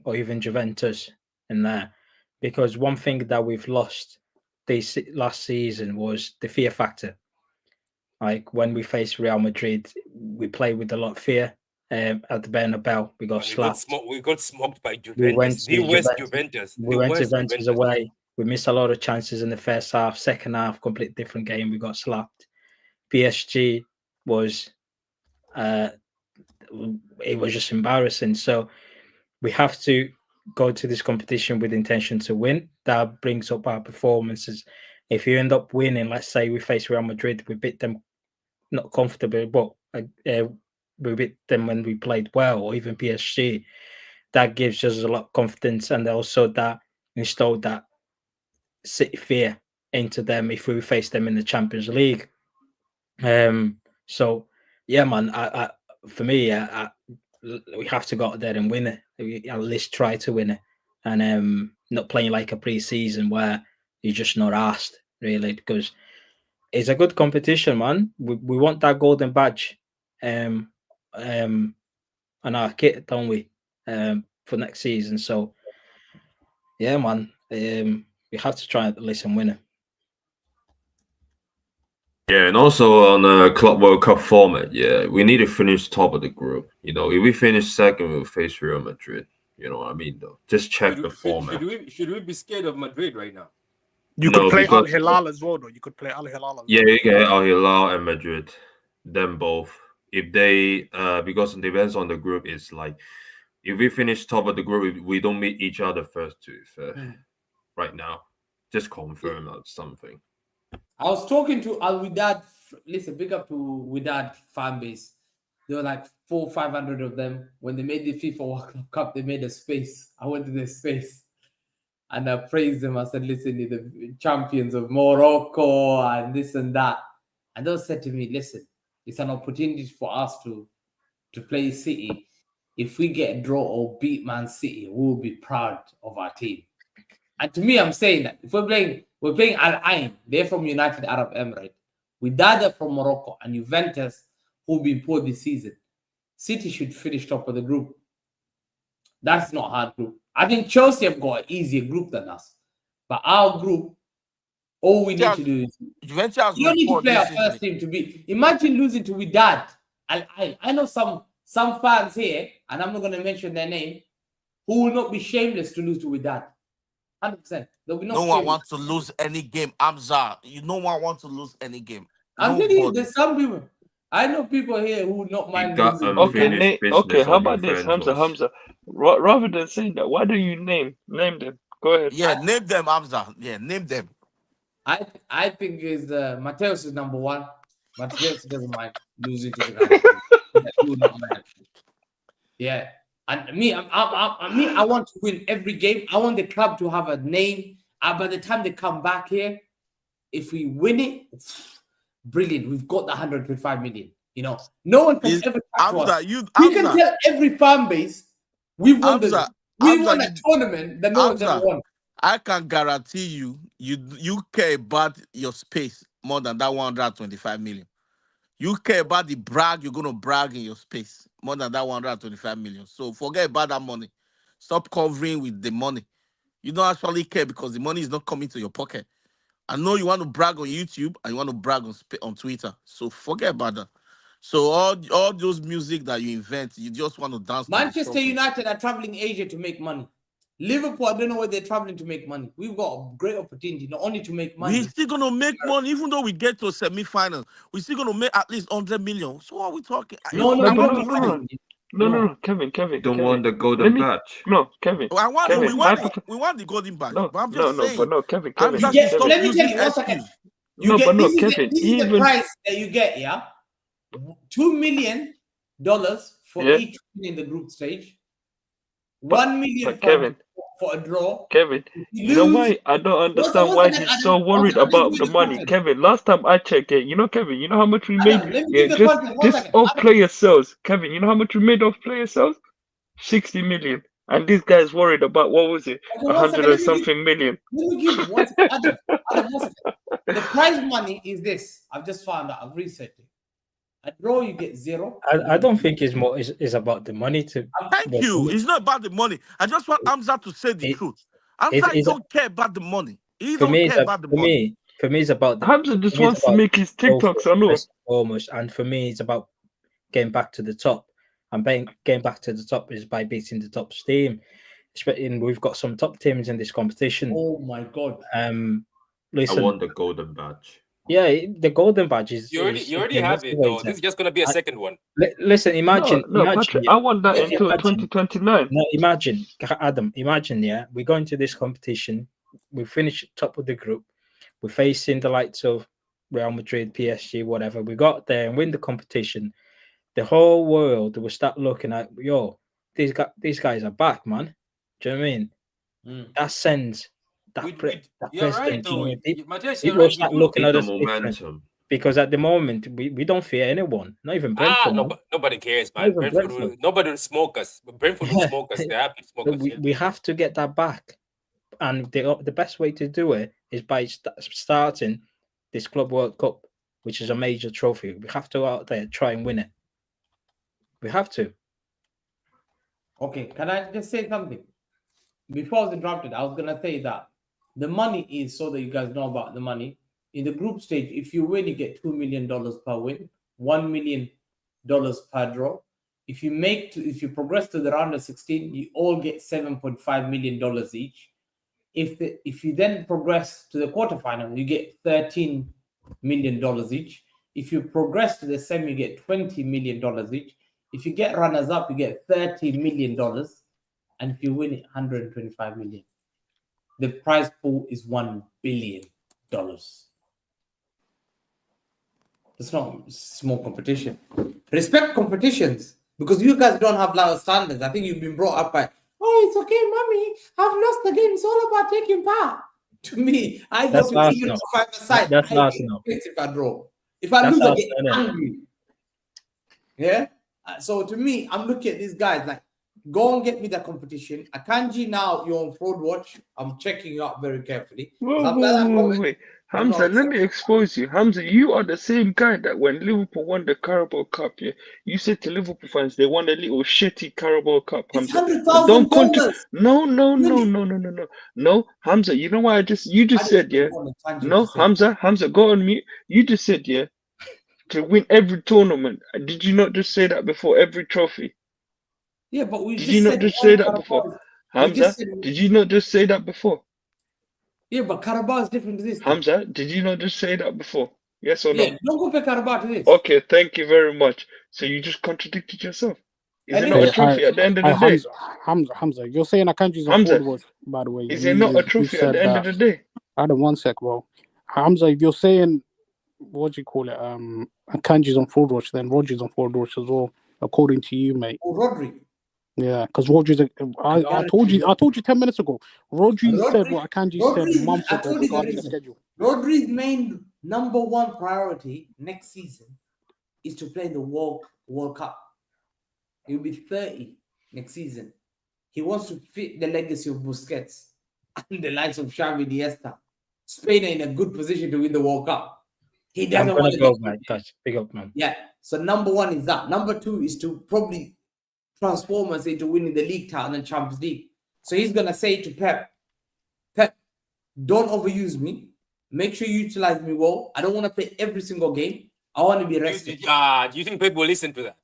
or even Juventus in there. Because one thing that we've lost this last season was the fear factor. Like when we faced Real Madrid, we played with a lot of fear. At the Bernabeu, we got slapped. We got smoked by Juventus. We went to Juventus away. We missed a lot of chances in the first half. Second half, completely different game. We got slapped. PSG was, it was just embarrassing. So we have to go to this competition with intention to win. That brings up our performances. If you end up winning, let's say we face Real Madrid, we beat them not comfortably, but we beat them when we played well, or even PSG. That gives us a lot of confidence, and also that installed that city fear into them if we face them in the Champions League. So yeah, man. For me, we have to go out there and win it. We at least try to win it, and not playing like a pre-season where you're just not asked really, because it's a good competition, man. We want that golden badge, on our kit, don't we? For next season. So yeah, man. We have to try at least and win it. Yeah, and also on a Club World Cup format, yeah, we need to finish top of the group. You know, if we finish second, we'll face Real Madrid. You know what I mean, though? Just check the format. Should we be scared of Madrid right now? You could play Al Hilal as well, though. You could play Al Hilal. Yeah, you can Al Hilal and Madrid, them both. If they, because it depends on the group, it's like if we finish top of the group, we don't meet each other first. Right now, just confirm something. I was talking to Al Widad. Listen, big up to Widad fan base. There were like 400-500 of them. When they made the FIFA World Cup, they made a space. I went to the space and I praised them. I said, listen, you're the champions of Morocco and this and that. And they said to me, listen, it's an opportunity for us to play City. If we get a draw or beat Man City, we will be proud of our team. And to me, I'm saying that if we're playing Al Ain, they're from United Arab Emirates. Wydad from Morocco and Juventus, who've been poor this season. City should finish top of the group. That's not a hard group. I think Chelsea have got an easier group than us. But our group, all we need to do is Juventus has you don't need to report play our this first season. team to beat. Imagine losing to Wydad. I know some fans here, and I'm not going to mention their name, who will not be shameless to lose to Wydad. 100%. They'll be not No one shameless. wants to lose any game. Hamza, no one wants to lose any game. I'm telling you, Nobody. there's some people. I know people here who would not mind got losing. Okay, unfinished business okay. How on about this, Juventus. Hamza? Rather than saying that, why don't you name them? Go ahead. Yeah, name them, Hamza. Yeah, name them. I think is Mateus is number one. Mateus doesn't mind losing to the guy. He will not mind. Yeah, and me, I want to win every game. I want the club to have a name. By the time they come back here, if we win it, brilliant. We've got the 125 million. You know, no one can ever catch us. Hamza, We can tell every fan base we won Hamza, we won a tournament that no one's ever won. I can guarantee you care about your space more than that 125 million. You care about the brag you're going to brag in your space more than that 125 million. So forget about that money. Stop covering with the money. You don't actually care because the money is not coming to your pocket. I know you want to brag on YouTube and you want to brag on Twitter. So forget about that. So all those music that you invent, you just want to dance. Manchester United are traveling Asia to make money. Liverpool, I don't know where they're traveling to make money. We've got a great opportunity, not only to make money. We're still going to make money, even though we get to a semi-final. We're still going to make at least 100 million. So what are we talking? No, Kevin. Don't want the golden badge. No, Kevin. We want the golden badge. No, but I'm just saying. but no, Kevin. Let me tell you 1 second. Kevin. This is the price that you get, yeah? $2 million for each win in the group stage. 1 million for a draw. Kevin, you know why I don't understand why he's so worried about the money. Kevin, last time I checked it, Kevin, you know how much we made just off player sales. Kevin, you know how much we made off player sales? 60 million. And this guy's worried about, what was it? 100 and something million. Let me give you one second. Adam, the prize money is this. I've just found out. I've researched it. A draw, you get zero. I don't think it's more is about the money. Thank you. It's not about the money. I just want Hamza to say the truth. Hamza don't care about the money. He don't care about the money. For me, it's about Hamza just wants to make his TikToks. I know. Almost. And for me, it's about getting back to the top. And getting back to the top is by beating the top team. We've got some top teams in this competition. Oh my God. Listen, I want the golden badge. Yeah, the golden badge is. You already have it, though. This is just going to be a second one. Listen, imagine. Patrick, I want that until 2029. No, imagine, Adam. Imagine, yeah, we go into this competition. We finish top of the group. We're facing the likes of Real Madrid, PSG, whatever. We got there and win the competition. The whole world will start looking at, these guys are back, man. Do you know what I mean? That sends. You're right, though. People start looking at us momentum. because at the moment we don't fear anyone, not even Brentford. Nobody cares, man. Nobody will smoke us. Brentford will smoke us. They're happy to smoke us. We have to get that back, and the best way to do it is by starting this Club World Cup, which is a major trophy. We have to go out there try and win it. We have to. Okay, can I just say something? Before I was interrupted, I was gonna say that the money is, so that you guys know about the money. In the group stage, if you win, you get $2 million per win, $1 million per draw. If you progress to the round of 16, you all get $7.5 million each. If you then progress to the quarterfinal, you get $13 million each. If you progress to the semi, you get $20 million each. If you get runners up, you get $30 million. And if you win it, $125 million. The prize pool is $1 billion. It's not small competition. Respect competitions, because you guys don't have low standards. I think you've been brought up by, it's okay, mommy, I've lost the game. It's all about taking part. To me, I go to England for 5-a-side. That's Arsenal. If I draw. If I lose, I get angry. Yeah? So to me, I'm looking at these guys like, Go and get me that competition. Akanji, now you're on fraud watch. I'm checking you out very carefully. Wait. Hamza, let me expose you. Hamza, you are the same guy that when Liverpool won the Carabao Cup, yeah, you said to Liverpool fans they won a little shitty Carabao Cup. It's Hamza, $100,000. No, Hamza. You know why you just said, yeah. No, Hamza, go on mute. You just said, yeah, to win every tournament. Did you not just say that before every trophy? Yeah, but we Did just you not said just one say that Carabao. before? Hamza, did you not just say that before? Yeah, but Carabao is different to this. Hamza, did you not just say that before? Yes or no? Yeah, don't compare Carabao to this. Okay, thank you very much. So you just contradicted yourself. Is it not a trophy at the end of the day? Hamza, you're saying Akanji's on Hamza, forward watch, by the way. is it not a trophy at the end of the day? Hold on 1 sec, bro. Hamza, if you're saying, what do you call it? Akanji's on forward watch, then Rodri's on forward watch as well, according to you, mate. Oh, Rodri. Yeah, because Rodri's. I told you 10 minutes ago. Rodri said what Akanji said months ago regarding the schedule. Rodri's main number one priority next season is to play the World Cup. He'll be 30 next season. He wants to fit the legacy of Busquets and the likes of Xavi, Iniesta. Spain are in a good position to win the World Cup. He doesn't want to go, man. Touch, big up, man. Yeah. So number one is that. Number two is to probably transform us into winning the league title and Champions League. So he's gonna say to Pep, don't overuse me. Make sure you utilize me well. I don't want to play every single game. I want to be rested. Do you think Pep will listen to that?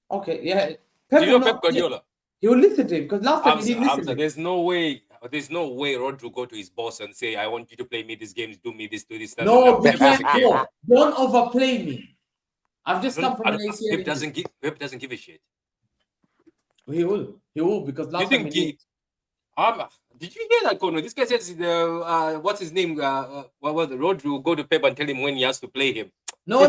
Okay, yeah. Do you know Pep Guardiola? He will listen to him because last time he didn't listen to him. There's no way Rodri will go to his boss and say, I want you to play me these games, do me this, do this. No, don't overplay me. I've just come from an ACL. Pep doesn't give a shit. He will because last time did you hear that, Kono? This guy says what's his name? Rodri will go to Pep and tell him when he has to play him. No.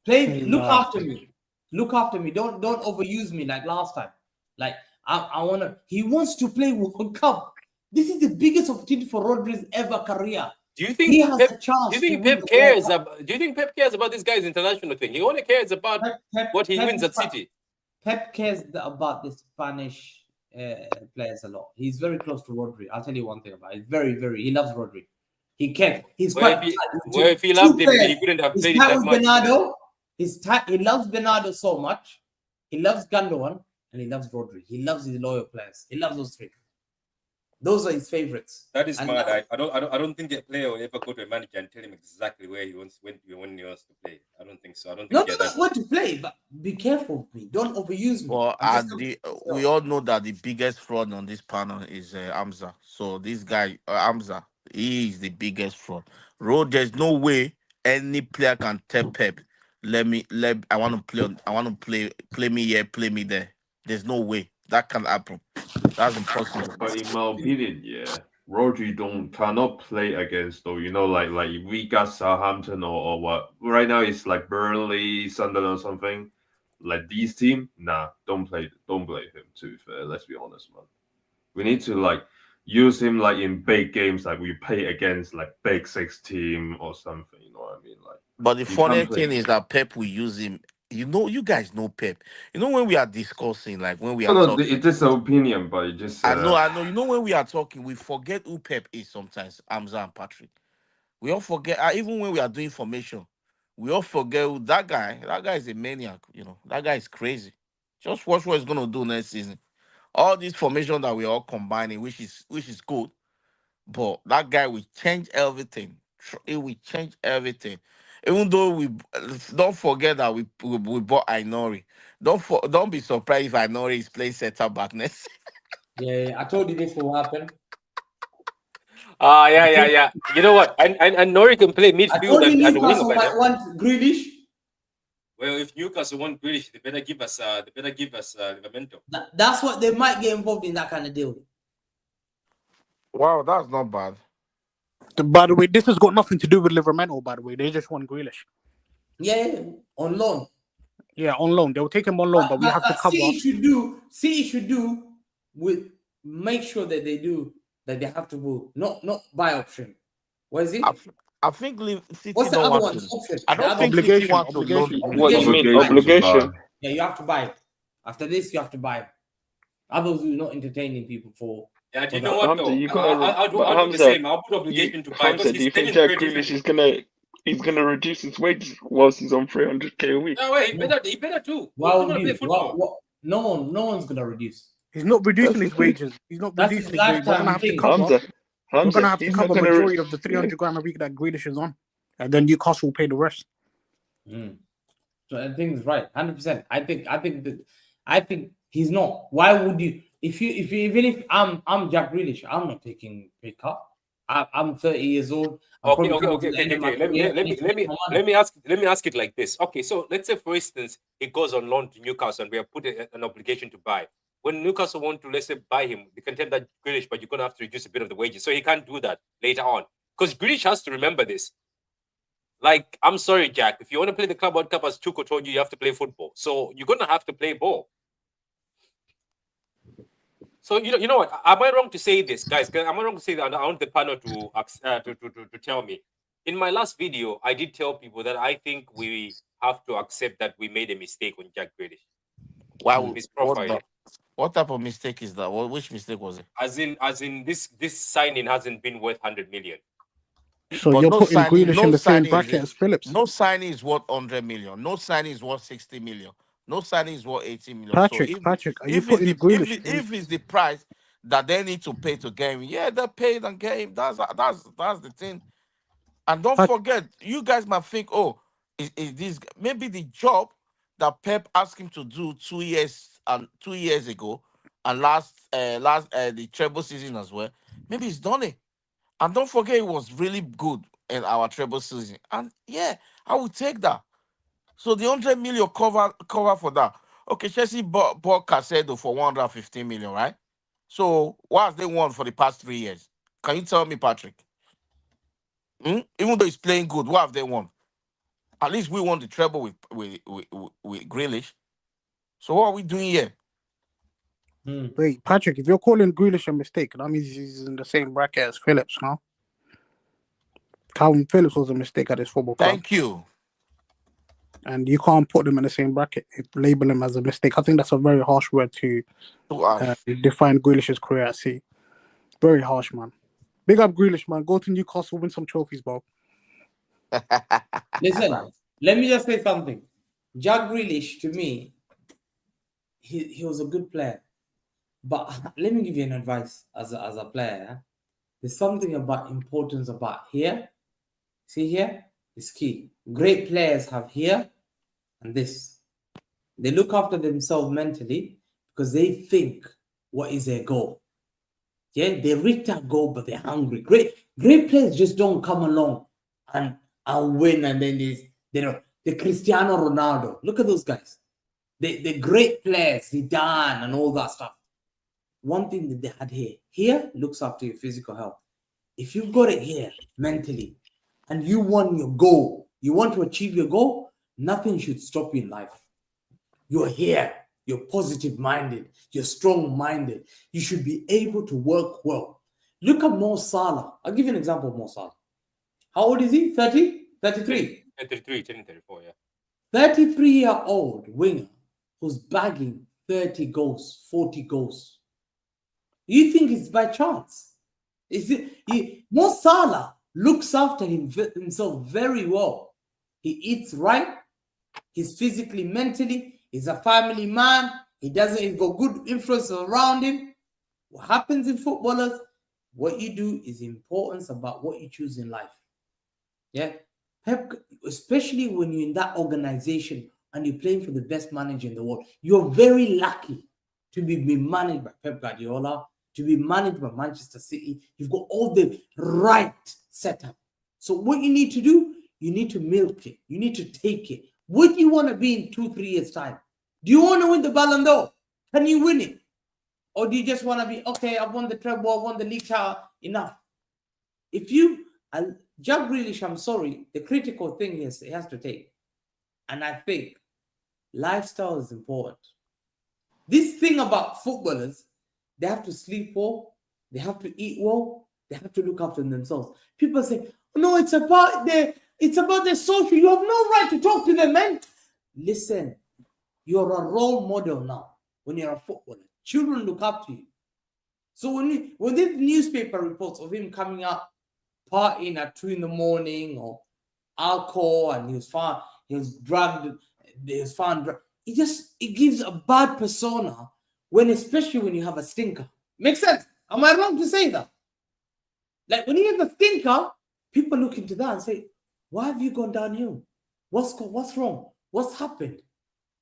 Look after me. Look after me. Don't overuse me like last time. Like he wants to play World Cup. This is the biggest opportunity for Rodri's ever career. Do you think Pep cares about this guy's international thing? He only cares about what he wins at City. Pep cares about the Spanish players a lot. He's very close to Rodri. I'll tell you one thing about it. He loves Rodri. He cares. He's if he loved him, he couldn't have played it that much. Bernardo, he loves Bernardo so much. He loves Gundogan and he loves Rodri. He loves his loyal players. He loves those three. Those are his favorites. That is mad. I don't think a player will ever go to a manager and tell him exactly where he wants when he wants to play. I don't think so. I don't think not want to play, but be careful with me. Don't overuse me. Well, we all know that the biggest fraud on this panel is Hamza. So this guy, Hamza, he is the biggest fraud. There's no way any player can tell Pep, I want to play me here, play me there. There's no way that can happen. That's impossible. But in my opinion, yeah, Rodri cannot play against though. like if we got Southampton or what right now it's like Burnley, Sunderland or something. Like these team, don't play him. To be fair, let's be honest, man. We need to use him in big games, like we play against big six team or something. You know what I mean? But the funny thing is that Pep will use him. You guys know Pep. When we are discussing, when we are talking, it's just an opinion, but it just I know. When we are talking, we forget who Pep is sometimes. Hamza and Patrick. We all forget. Even when we are doing formation, we all forget who that guy. That guy is a maniac. That guy is crazy. Just watch what he's gonna do next season. All this formation that we're all combining, which is good, but that guy will change everything. It will change everything. Even though we don't forget that we bought Ainori. Don't be surprised if Ainori is playing center back next. Yeah, I told you this will happen. Yeah. You know what? And Nori can play midfield and wing back. Want Grealish? Well, if Newcastle want Grealish, they better give us Livramento. That's what they might get involved in, that kind of deal. Wow, that's not bad. By the way, this has got nothing to do with Livramento, by the way. They just want Grealish. Yeah, on loan. Yeah, on loan. They'll take him on loan, but we have to cover. City should do with make sure that they have to move. Not buy option. What is it? I think City What's the other one? Option. I don't think City wants to loan. What do you mean? Obligation. Yeah, you have to buy it. After this, you have to buy it. Others who are not entertaining people for. Yeah, do you for know that. what Hamza, though? you gotta. I'll do But the Hamza, same. I'll put obligation to buy because Hamza, do he's you think spending Jack bread, isn't Grealish he? is gonna reduce his wages whilst he's on 300k a week? No way, No. he better do. Why We're would gonna play you? football. What? No one's gonna reduce. He's not reducing That's his the thing. wages. He's not That's reducing his his wages. We're gonna lifetime have to thing. cover. Hamza, We're Hamza, gonna have to he's cover not gonna. majority of the 300 grand a week that Grealish is on, and then Newcastle will pay the rest. So I think it's right, 100%. I think he's not. Why would you? If even if I'm Jack Grealish, I'm not taking pay cut. I'm 30 years old. Okay. Let me ask it like this. Okay, so let's say for instance he goes on loan to Newcastle and we have put an obligation to buy. When Newcastle want to, let's say, buy him, they can tell that Grealish, but you're gonna have to reduce a bit of the wages. So he can't do that later on. Because Grealish has to remember this. Like, I'm sorry, Jack. If you want to play the Club World Cup, as Tuchel told you have to play football. So you're gonna have to play ball. So you know what? Am I wrong to say this, guys? Am I wrong to say that? I want the panel to tell me. In my last video, I did tell people that I think we have to accept that we made a mistake on Jack Grealish. Why? His What, profile, what type of mistake is that? Which mistake was it? as in this signing hasn't been worth 100 million. So But you're no putting signing, Grealish no in the same signing bracket is as Phillips. no signing is worth 100 million. No signing is worth 60 million. No signing is worth 80 million. So Patrick, are you if putting Grealish? if it's the price that they need to pay to get him, yeah, they pay and get him. That's the thing. And don't Pat- forget, you guys might think, oh, is this maybe the job that Pep asked him to do 2 years ago and last the treble season as well. Maybe he's done it. And don't forget, it was really good in our treble season. And yeah, I would take that. So the 100 million cover for that. Okay, Chelsea bought Casedo for 115 million, right? So what have they won for the past 3 years? Can you tell me, Patrick? Even though he's playing good, what have they won? At least we won the treble with Grealish. So what are we doing here? Wait, Patrick, if you're calling Grealish a mistake, that means he's in the same bracket as Phillips, no? Calvin Phillips was a mistake at his football club, Thank you. and you can't put them in the same bracket. Label him as a mistake. I think that's a very harsh word to define Grealish's career at sea. Very harsh, man. Big up Grealish, man. Go to Newcastle, win some trophies, bro. Listen, let me just say something. Jack Grealish, to me, he was a good player. But let me give you an advice as a player. Yeah? There's something about importance about here. See here? It's key. Great players have here and this. They look after themselves mentally because they think, what is their goal? Yeah, they reach that goal, but they're hungry. Great players just don't come along and win, and then the Cristiano Ronaldo. Look at those guys. The great players, Zidane and all that stuff. One thing that they had here looks after your physical health. If you've got it here mentally, and you want your goal, you want to achieve your goal, nothing should stop you in life. You're here. You're positive-minded. You're strong-minded. You should be able to work well. Look at Mo Salah. I'll give you an example of Mo Salah. How old is he? 30? 33? 33, 34, yeah. 33-year-old winger who's bagging 30 goals, 40 goals. You think it's by chance? Mo Salah looks after himself very well. He eats right. He's physically, mentally. He's a family man. He's got good influence around him. What happens in footballers? What you do is importance about what you choose in life. Yeah. Pep, especially when you're in that organization and you're playing for the best manager in the world, you're very lucky to be managed by Pep Guardiola, to be managed by Manchester City. You've got all the right setup. So what you need to do, you need to milk it. You need to take it. What do you want to be in 2-3 years' time? Do you want to win the Ballon d'Or? Can you win it? Or do you just want to be, okay, I've won the treble, I won the league tower, enough? If you, Jack Grealish, I'm sorry, the critical thing is he has to take. And I think lifestyle is important. This thing about footballers, they have to sleep well, they have to eat well, they have to look after themselves. People say, no, it's about their social. You have no right to talk to them, man. Listen, you're a role model now when you're a footballer. Children look up to you. So when the newspaper reports of him coming out partying at 2 a.m. or alcohol and he was found drugged, it gives a bad persona especially when you have a stinker. Makes sense? Am I wrong to say that? Like when you have a stinker, people look into that and say, why have you gone downhill? What's wrong? What's happened?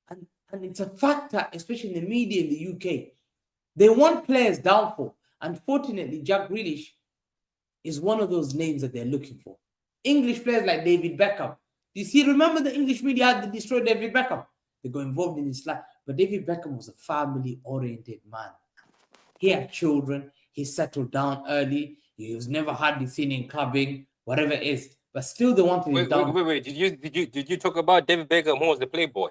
And it's a factor, especially in the media in the UK. They want players downfall. Unfortunately, Jack Grealish is one of those names that they're looking for. English players like David Beckham. Remember the English media had to destroy David Beckham? They got involved in his life. But David Beckham was a family-oriented man. He had children. He settled down early. He was never hardly seen in clubbing, whatever it is. But still, they wanted him down. Wait. Did you talk about David Beckham? Who was the Playboy?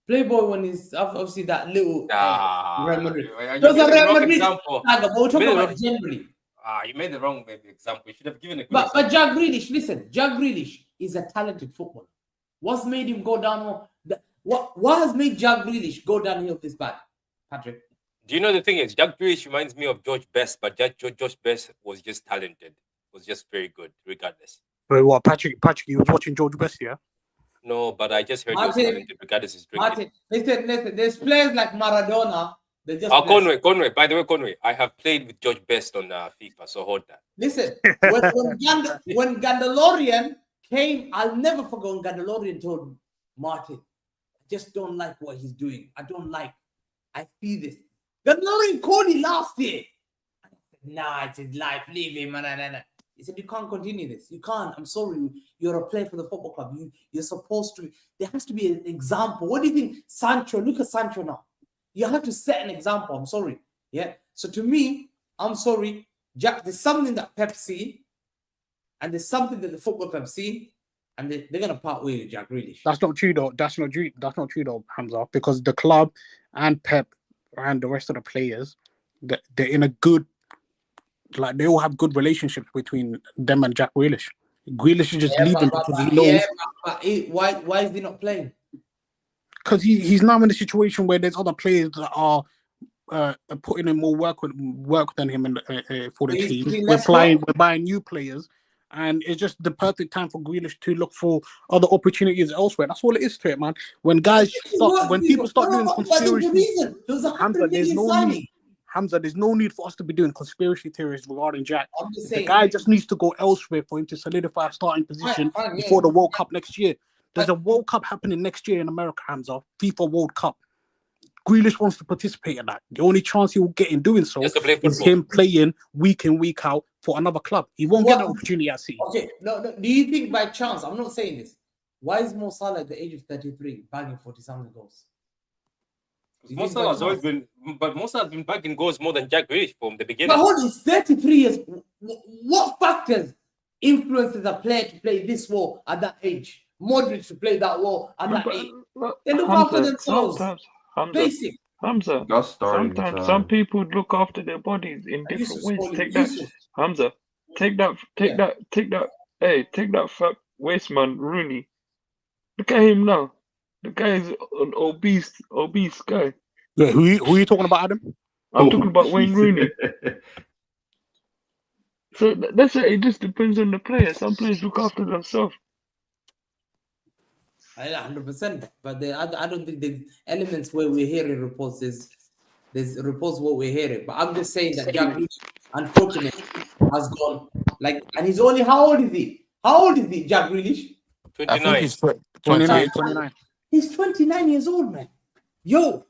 Playboy when he's obviously that little Real Madrid. You made the wrong example. But we're talking about generally. You made the wrong example. You should have given a good But Jack Grealish, listen, Jack Grealish is a talented footballer. What's made him go down? What has made Jack Grealish go downhill this bad, Patrick? Do you know the thing is, Jack Grealish reminds me of George Best, but George Best was just talented. Was just very good, regardless. Wait, what, Patrick, you was watching George Best, yeah? No, but I just heard he was talented, regardless of his drinking. Martin, listen, there's players like Maradona. Conway. By the way, Conway, I have played with George Best on FIFA, so hold that. Listen, when Gandalorian came, I'll never forget when Gandalorian told Martin, I just don't like what he's doing. I feel this. Gandalorian called him last year. I said, nah, it's his life, leave him. He said, you can't continue this. You can't. I'm sorry. You're a player for the football club. You're supposed to. There has to be an example. What do you think? Sancho, look at Sancho now. You have to set an example. I'm sorry. Yeah. So to me, I'm sorry. Jack, there's something that Pep seen, and there's something that the football club seen, and they're gonna part ways with Jack Grealish. That's not true though. That's not true though, Hamza, because the club and Pep and the rest of the players, they're in a good, like they all have good relationships between them and Jack Grealish. Grealish is just leaving because he knows. Yeah, why is he not playing? Because he's now in a situation where there's other players that are putting in more work than him for the team. We're buying new players, and it's just the perfect time for Grealish to look for other opportunities elsewhere. That's all it is to it, man. When people start doing conspiracy, Hamza, there's no need for us to be doing conspiracy theories regarding Jack. The guy just needs to go elsewhere for him to solidify a starting position before the World Cup next year. There's a World Cup happening next year in America, Hamza. FIFA World Cup. Grealish wants to participate in that. The only chance he will get in doing so is him playing week in, week out for another club. He won't get an opportunity at City. Okay, no. Do you think by chance, I'm not saying this, why is Mo Salah at the age of 33 bagging 40-something goals? Mo Salah has always been, but Mo Salah has been bagging goals more than Jack Grealish from the beginning. But hold on, 33 years. What factors influences a player to play this well at that age? Modric to play that well at that age. They look after themselves. Basic. Hamza, sometimes some people look after their bodies in different ways. Take that fat waste man Rooney. Look at him now. The guy is an obese guy. Yeah, who are you talking about, Adam? I'm talking about Wayne Rooney. So that's it. It just depends on the player. Some players look after themselves. 100%. But I don't think there's elements where we're hearing reports. There's reports where we're hearing. But I'm just saying that Jack Grealish, unfortunately, has gone. And he's only, how old is he? How old is he, Jack Grealish? 29. I think he's 29. He's 29 years old, man. Yo,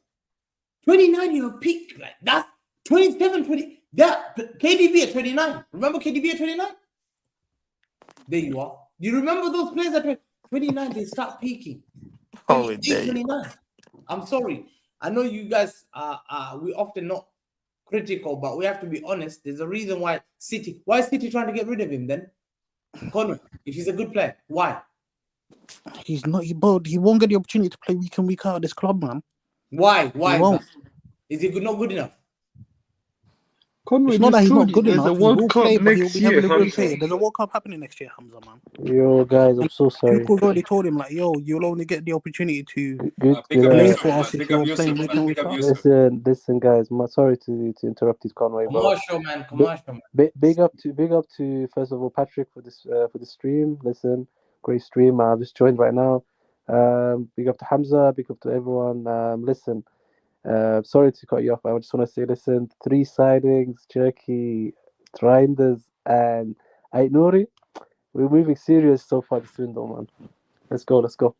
29 year peak. Like that's 27, 20. That KDB at 29. Remember KDB at 29? There you are. You remember those players at 29? They start peaking. 29. I'm sorry. I know you guys we often not critical, but we have to be honest. There's a reason why is City trying to get rid of him then? Conor, if he's a good player, why? He's not. He won't get the opportunity to play week in, week out at this club, man. Why? Why is that? Is he not good enough? Conway, It's not that just he's told not you good there's a enough. He will World Cup play, but he'll next be year, heavily Hamza. rotated. There's a World Cup happening next year, Hamza, man. Yo, guys, I'm so sorry. Tuchel's already told him, like, yo, you'll only get the opportunity to Good, Big up good. play Yusuf, for man. us if Big up you're playing Yusuf, week man. in, Big week up out. Yusuf. Listen, guys. Sorry to interrupt this Conway, but Commercial, man. Commercial, man. big up to first of all Patrick for the stream. Listen, great stream. I've just joined right now. Big up to Hamza. Big up to everyone. Listen, sorry to cut you off. I just want to say, listen, 3 signings: Cherki, Reijnder, and Aït. We're moving serious so far this window, man. Let's go.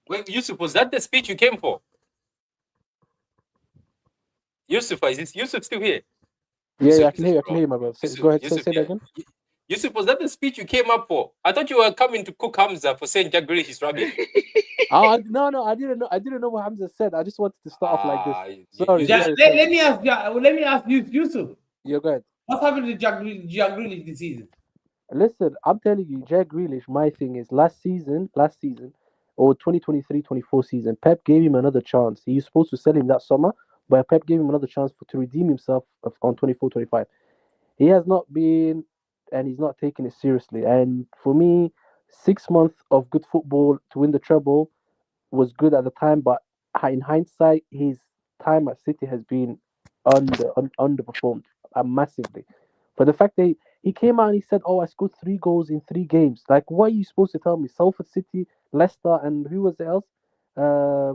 Wait, Yusuf, was that the speech you came for? Yusuf, is Yusuf still here? Yeah, I can hear you, my brother. Yusuf, Go ahead, Yusuf, say that yeah. again. Yusuf, was that the speech you came up for? I thought you were coming to cook Hamza for saying Jack Grealish is rubbish. No, I didn't know what Hamza said. I just wanted to start off like this. Sorry. Let me ask you, Yusuf. Yeah, go ahead. What's happened to Jack Grealish this season? Listen, I'm telling you, Jack Grealish, my thing is last season, or 2023-24 season, Pep gave him another chance. He was supposed to sell him that summer, but Pep gave him another chance to redeem himself on 24-25. He has not been, and he's not taking it seriously. And for me, 6 months of good football to win the treble was good at the time, but in hindsight, his time at City has been underperformed massively. But the fact that he came out and he said, "Oh, I scored 3 goals in 3 games." Like, what are you supposed to tell me? Salford City, Leicester, and who was the else?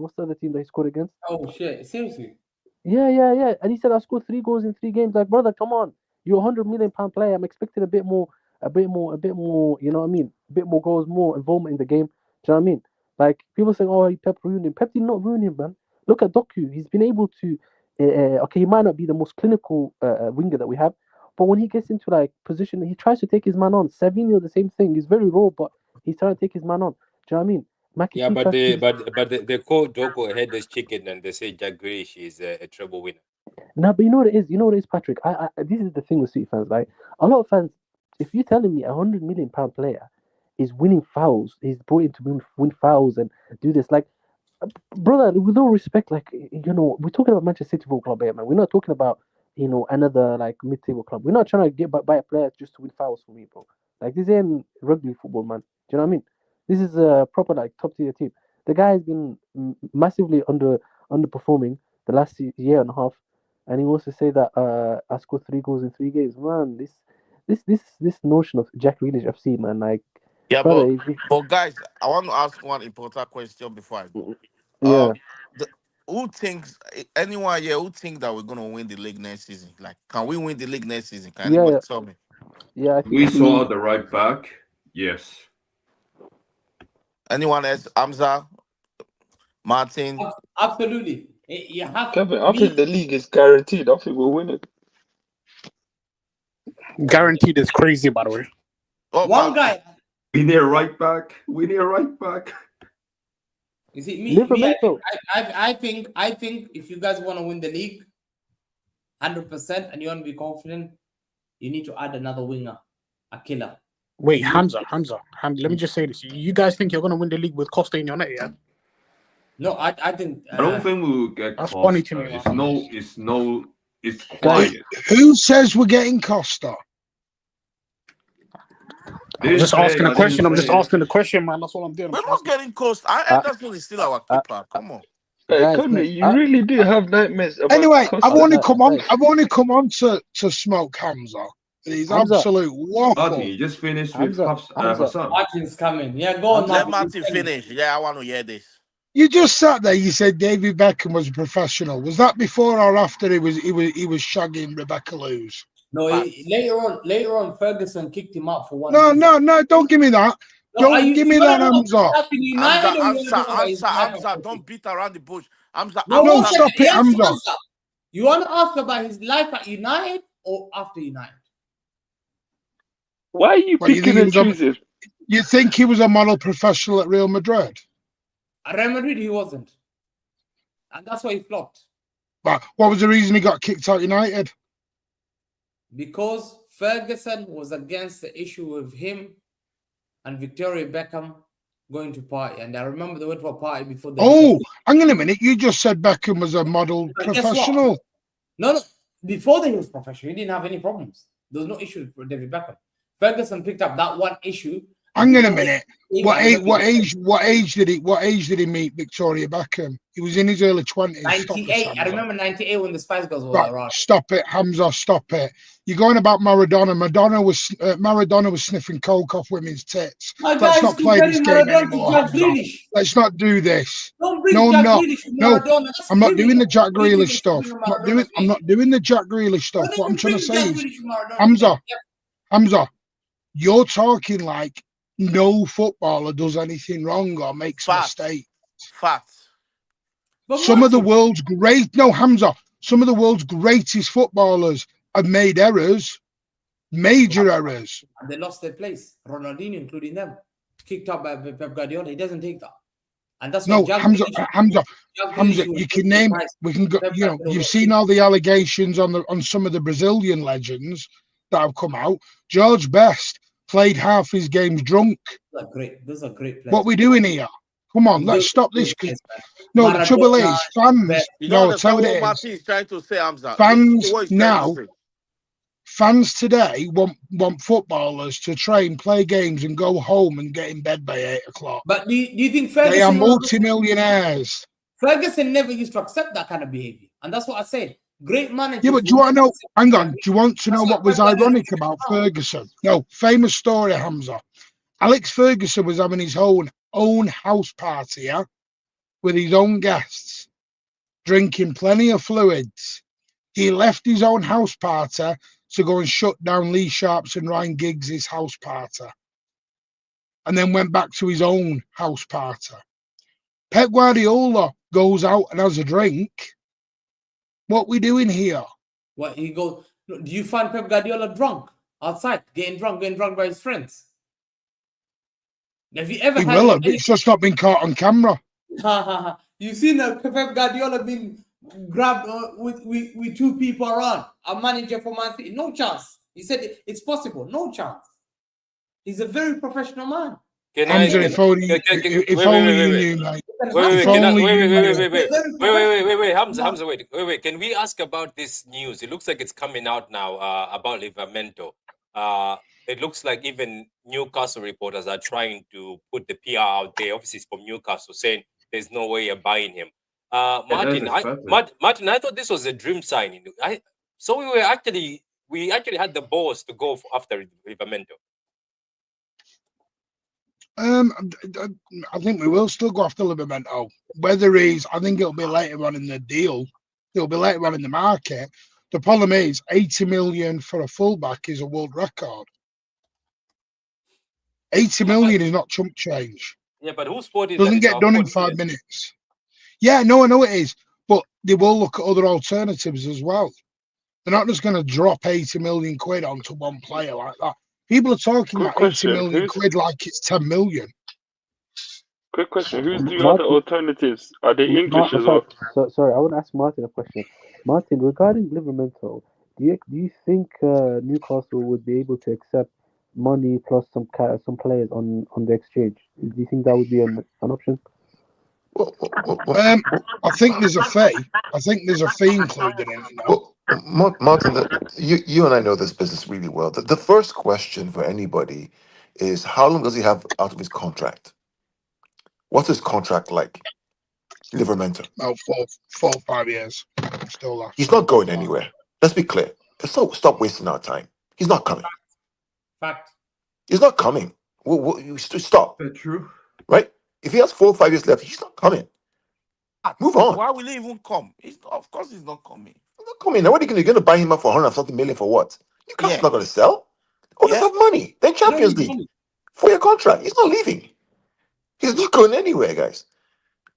What's the other team that he scored against? Oh shit! Seriously? Yeah. And he said, "I scored 3 goals in 3 games." Like, brother, come on. You're £100 million player. I'm expecting a bit more. You know what I mean? A bit more goals, more involvement in the game. Do you know what I mean? Like, people saying, "Oh, Pep ruined him." Pep did not ruin him, man. Look at Doku. He's been able to. Okay, he might not be the most clinical winger that we have, but when he gets into like position, he tries to take his man on. Savinho, the same thing. He's very raw, but he's trying to take his man on. Do you know what I mean? Yeah, but they call Dogo a headless chicken, and they say Jack Grealish is a treble winner. No, but you know what it is. You know what it is, Patrick. I this is the thing with City fans. Like, a lot of fans, if you're telling me £100 million player is winning fouls, he's brought in to win fouls and do this, like, brother, with all respect, like, you know, we're talking about Manchester City Football Club here, man. We're not talking about, you know, another like mid-table club. We're not trying to get buy a player just to win fouls for me, bro. Like, this ain't rugby football, man. Do you know what I mean? This is a proper like top tier team. The guy has been massively underperforming the last year and a half, and he wants to say that I scored 3 goals in 3 games, man. This notion of Jack Grealish FC, man, like, Yeah, brother, but guys, I want to ask one important question before I go. yeah. Who thinks anyone here who think that we're gonna win the league next season? Like, can we win the league next season? Can anybody tell me? Yeah, I think We saw the right back. Yes. Anyone else? Hamza, Martin. Absolutely. You have Kevin, I think the league is guaranteed. I think we'll win it. Guaranteed is crazy, by the way. Oh, one guy. We need a right back. You see, me, Liverpool. I think if you guys want to win the league 100% and you want to be confident, you need to add another winger, a killer. Wait, Hamza, let me just say this. You guys think you're going to win the league with Costa in your net, yeah? No, I think... I don't think we will get that's Costa. funny to me. It's quiet. Who says we're getting Costa? I'm just asking a question. I'm just asking the question, man. That's all I'm doing. We're not getting Costa. Anderson is still our keeper. Come on. Conway, you really do have nightmares about Anyway, Costa. I've only come on to smoke Hamza. He's absolute waffle. Martin, you just finished with Hassan. Martin's coming. Yeah, go on, Let Martin finish. Yeah, I want to hear this. You just sat there. You said David Beckham was a professional. Was that before or after he was shagging Rebecca Lewis? No, later on, Ferguson kicked him out for one. No, don't give me that. Don't give me that, Hamza. Hamza, don't beat around the bush. Hamza, stop it, Hamza. You want to ask about his life at United or after United? Why are you picking and choosing? You think he was a model professional at Real Madrid? At Real Madrid, he wasn't. And that's why he flopped. But what was the reason he got kicked out United? Because Ferguson was against the issue with him and Victoria Beckham going to party. And I remember they went to a party before the... hang on a minute. You just said Beckham was a model professional. No. Before he was professional, he didn't have any problems. There was no issue with David Beckham. Ferguson picked up that one issue. Hang on a minute. What age did he meet Victoria Beckham? He was in his early 20s. 98. I remember 98 when the Spice Girls were Right, around. stop it, Hamza. Stop it. You're going about Maradona. Maradona was sniffing coke off women's tits. My Let's guy is not play this game comparing Maradona anymore, to Jack Hamza. Grealish. Let's not do this. Don't bring No, Jack no, Grealish with no. Maradona. That's I'm not giving doing the him- Jack giving Grealish him stuff. Maradona I'm not doing the Jack Grealish stuff. Don't What I'm even trying to bring say Jack is, Grealish with Maradona. Hamza, Yep. Hamza, you're talking like no footballer does anything wrong or makes Facts. mistakes. Facts. But Some of the Martin, world's some of the world's greatest footballers have made errors, major errors. and they lost their place. Ronaldinho, including them, kicked out by Pep Guardiola. He doesn't take that, and that's No, what Jack Hamza, Grealish- Hamza, Jack Hamza, Grealish was you can name. surprised. We can go. Pep You know, Guardiola you've was seen all the allegations on some of the Brazilian legends that have come out. George Best played half his games drunk. Those are great. Those are great players. What we doing here? Come on, We let's do- stop we do this. 'Cause- players, man. No, the trouble Maradona, is, fans. Best. You don't No, tell understand it what is. Martin is trying to say, Hamza. Fans Listen to what he's trying now- to say. Fans today want footballers to train, play games, and go home and get in bed by 8 o'clock. But do you think They are Ferguson? multi-millionaires. Ferguson never used to accept that kind of behavior, and that's what I said. Great managers. Yeah, but do you want to know? Hang on. Do you want to know That's what what was Pep Guardiola ironic said. about Ferguson? No, famous story, Hamza. Alex Ferguson was having his own house party, yeah, with his own guests, drinking plenty of fluids. He left his own house party to go and shut down Lee Sharp's and Ryan Giggs' house party, and then went back to his own house party. Pep Guardiola goes out and has a drink. What we doing here? What he goes? Do you find Pep Guardiola drunk outside, getting drunk by his friends? Have you ever He had? will have. It's just not been caught on camera. You've seen Pep Guardiola being grabbed with two people around, a manager for Man City? No chance. He said it's possible. No chance. He's a very professional man. Can I? Hamza, if only you knew, mate. Wait, Hamza, wait. Can we ask about this news? It looks like it's coming out now about Livramento. It looks like even Newcastle reporters are trying to put the PR out there. Obviously, it's from Newcastle saying there's no way you're buying him. Martin, Martin, I thought this was a dream signing. So we actually had the balls to go after Livramento. I think we will still go after Livramento. Whether I think it'll be later on in the deal. It'll be later on in the market. The problem is 80 million for a fullback is a world record. 80 million is not chump change. Yeah, but whose fault is Doesn't get done in 5 minutes. Yeah, no, I know it is. But they will look at other alternatives as well. They're not just going to drop 80 million quid onto one player like that. People are talking about 80 million quid like it's 10 million. Quick question: who's the other alternatives? Are they English as well? Sorry, I want to ask Martin a question. Martin, regarding Livramento, do you think Newcastle would be able to accept money plus some players on the exchange? Do you think that would be an option? I think there's a fee. I think there's a fee included in it now. Martin, you and I know this business really well. The first question for anybody is how long does he have out of his contract? What's his contract like? Livramento. About 4 or 5 years. Still left. He's not going anywhere. Let's be clear. Stop wasting our time. He's not coming. Fact. He's not coming. Stop. True. Right? If he has 4 or 5 years left, he's not coming. Move on. Why will he even come? Of course he's not coming. He's not coming. Now, what are you going to buy him up for 100-something million for what? Newcastle's not going to sell. Oh, let's have money. Then Champions League. 4-year contract. He's not leaving. He's not going anywhere, guys.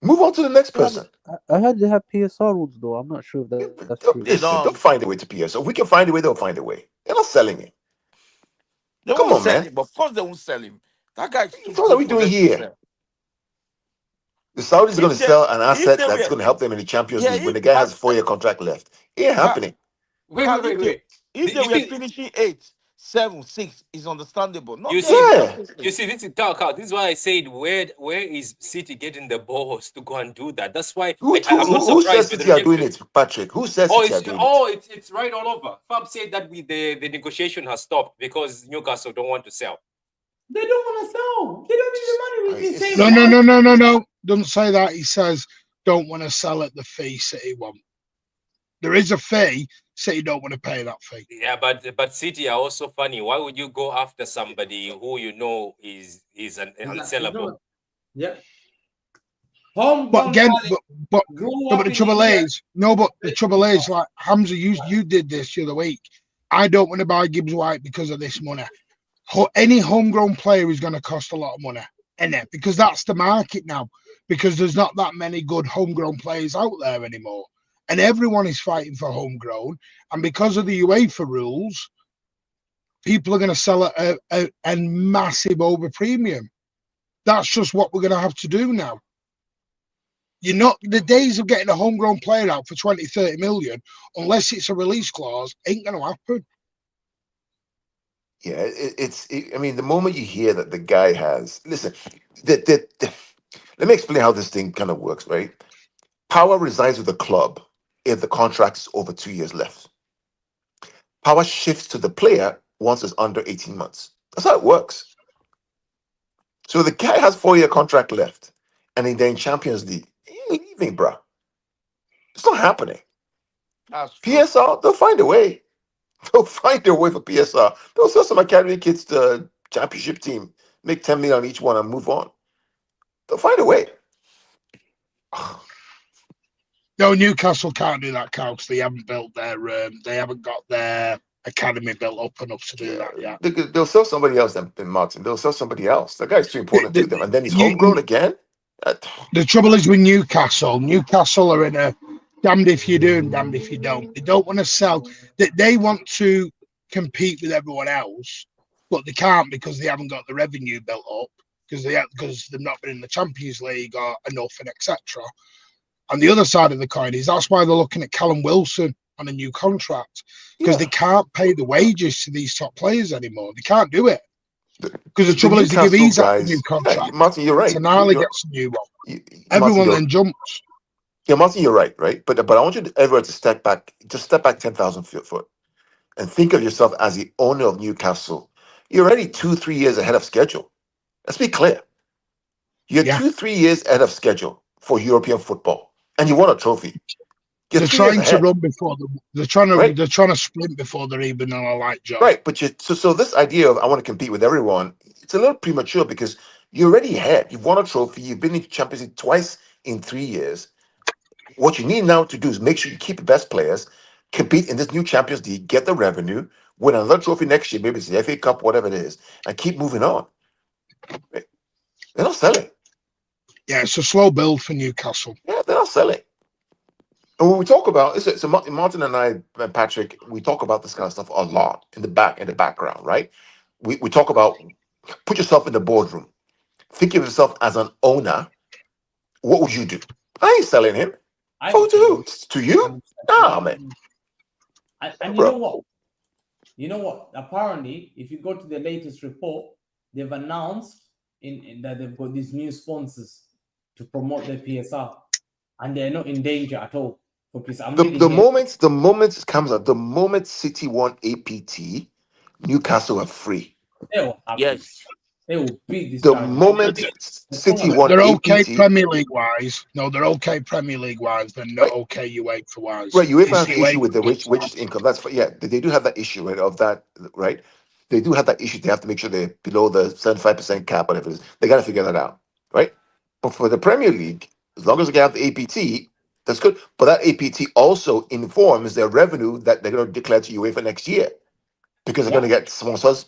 Move on to the next person. I heard they have PSR rules, though. I'm not sure if that's true. Listen, they'll find a way to PSR. If we can find a way, they'll find a way. They're not selling him. They Come won't on, sell man. him. Of course they won't sell him. That guy. So what are we doing here? The Saudis are going to sell an asset that's going to help them in the Champions League when the guy has a 4-year contract left. It ain't happening. Wait. If they were finishing 8th, 7, 6 is understandable. Not You getting see, Champions you League. see, this is This is why I said, where is City getting the balls to go and do that? That's why I'm not Who says surprised with the City are doing rejection. it, Patrick? Who says City are doing it? It's right all over. Fab said that the negotiation has stopped because Newcastle don't want to sell. They don't want to sell. They don't need the money. They say No. Doesn't say that. He says don't want to sell at the fee City want. There is a fee. City don't want to pay that fee. Yeah, but City are also funny. Why would you go after somebody who you know is unsellable? Yeah. But again, but the trouble is, the trouble is, like Hamza, you did this the other week. I don't want to buy Gibbs White because of this money. Any homegrown player is going to cost a lot of money, innit? Because that's the market now. Because there's not that many good homegrown players out there anymore, and everyone is fighting for homegrown. And because of the UEFA rules, people are going to sell at a massive over premium. That's just what we're going to have to do now. You're not, the days of getting a homegrown player out for 20, 30 million, unless it's a release clause, ain't going to happen. Yeah, I mean, the moment you hear that the guy has, listen, let me explain how this thing kind of works, right? Power resides with the club if the contract is over 2 years left. Power shifts to the player once it's under 18 months. That's how it works. So the guy has 4-year contract left, and they're in Champions League. He ain't leaving, bro. It's not happening. PSR, they'll find a way. They'll find a way for PSR. They'll sell some academy kids to the championship team, make 10 million on each one, and move on. They'll find a way. No, Newcastle can't do that, Carl, because they haven't built they haven't got their academy built up enough to do that yet. They'll sell somebody else than Martin. They'll sell somebody else. That guy's too important to them. And then he's homegrown again. The trouble is with Newcastle. Newcastle are in a damned if you do and damned if you don't. They don't want to sell. They want to compete with everyone else, but they can't because they haven't got the revenue built up because they've not been in the Champions League or enough and etc. And the other side of the coin is that's why they're looking at Callum Wilson on a new contract because they can't pay the wages to these top players anymore. They can't do it. Because the trouble is, they give Isak a new contract. Yeah, Martin, you're right. Tonali gets a new one. Everyone then jumps. Yeah, Martin, you're right, right? But I want you to ever to step back, just step back 10,000 foot and think of yourself as the owner of Newcastle. You're already 2-3 years ahead of schedule. Let's be clear. You're 2-3 years ahead of schedule for European football, and you won a trophy. They're trying to run before they're trying to sprint before they're even on a light job. Right, but so this idea of I want to compete with everyone, it's a little premature because you're already ahead. You've won a trophy. You've been in Champions League twice in 3 years. What you need now to do is make sure you keep the best players, compete in this new Champions League, get the revenue, win another trophy next year, maybe it's the FA Cup, whatever it is, and keep moving on. They're not selling. Yeah, it's a slow build for Newcastle. Yeah, they're not selling. And when we talk about so Martin and I and Patrick, we talk about this kind of stuff a lot in the background, right? We talk about put yourself in the boardroom. Think of yourself as an owner. What would you do? I ain't selling him. To you? Nah, man. And you know what? You know what? Apparently, if you go to the latest report, they've announced in that they've got these new sponsors to promote their PSR, and they're not in danger at all. The moment it comes up, the moment City won APT, Newcastle are free. Yes. They will beat this. The moment City won they're APT, okay Premier League wise. No, they're okay Premier League wise. They're not okay UEFA wise. Right, UEFA has the issue with the wages income. That's they do have that issue, right? Of that, right? They do have that issue. They have to make sure they're below the 75% cap, whatever it is. They got to figure that out, right? But for the Premier League, as long as they have the APT, that's good. But that APT also informs their revenue that they're going to declare to UEFA next year, because they're going to get sponsors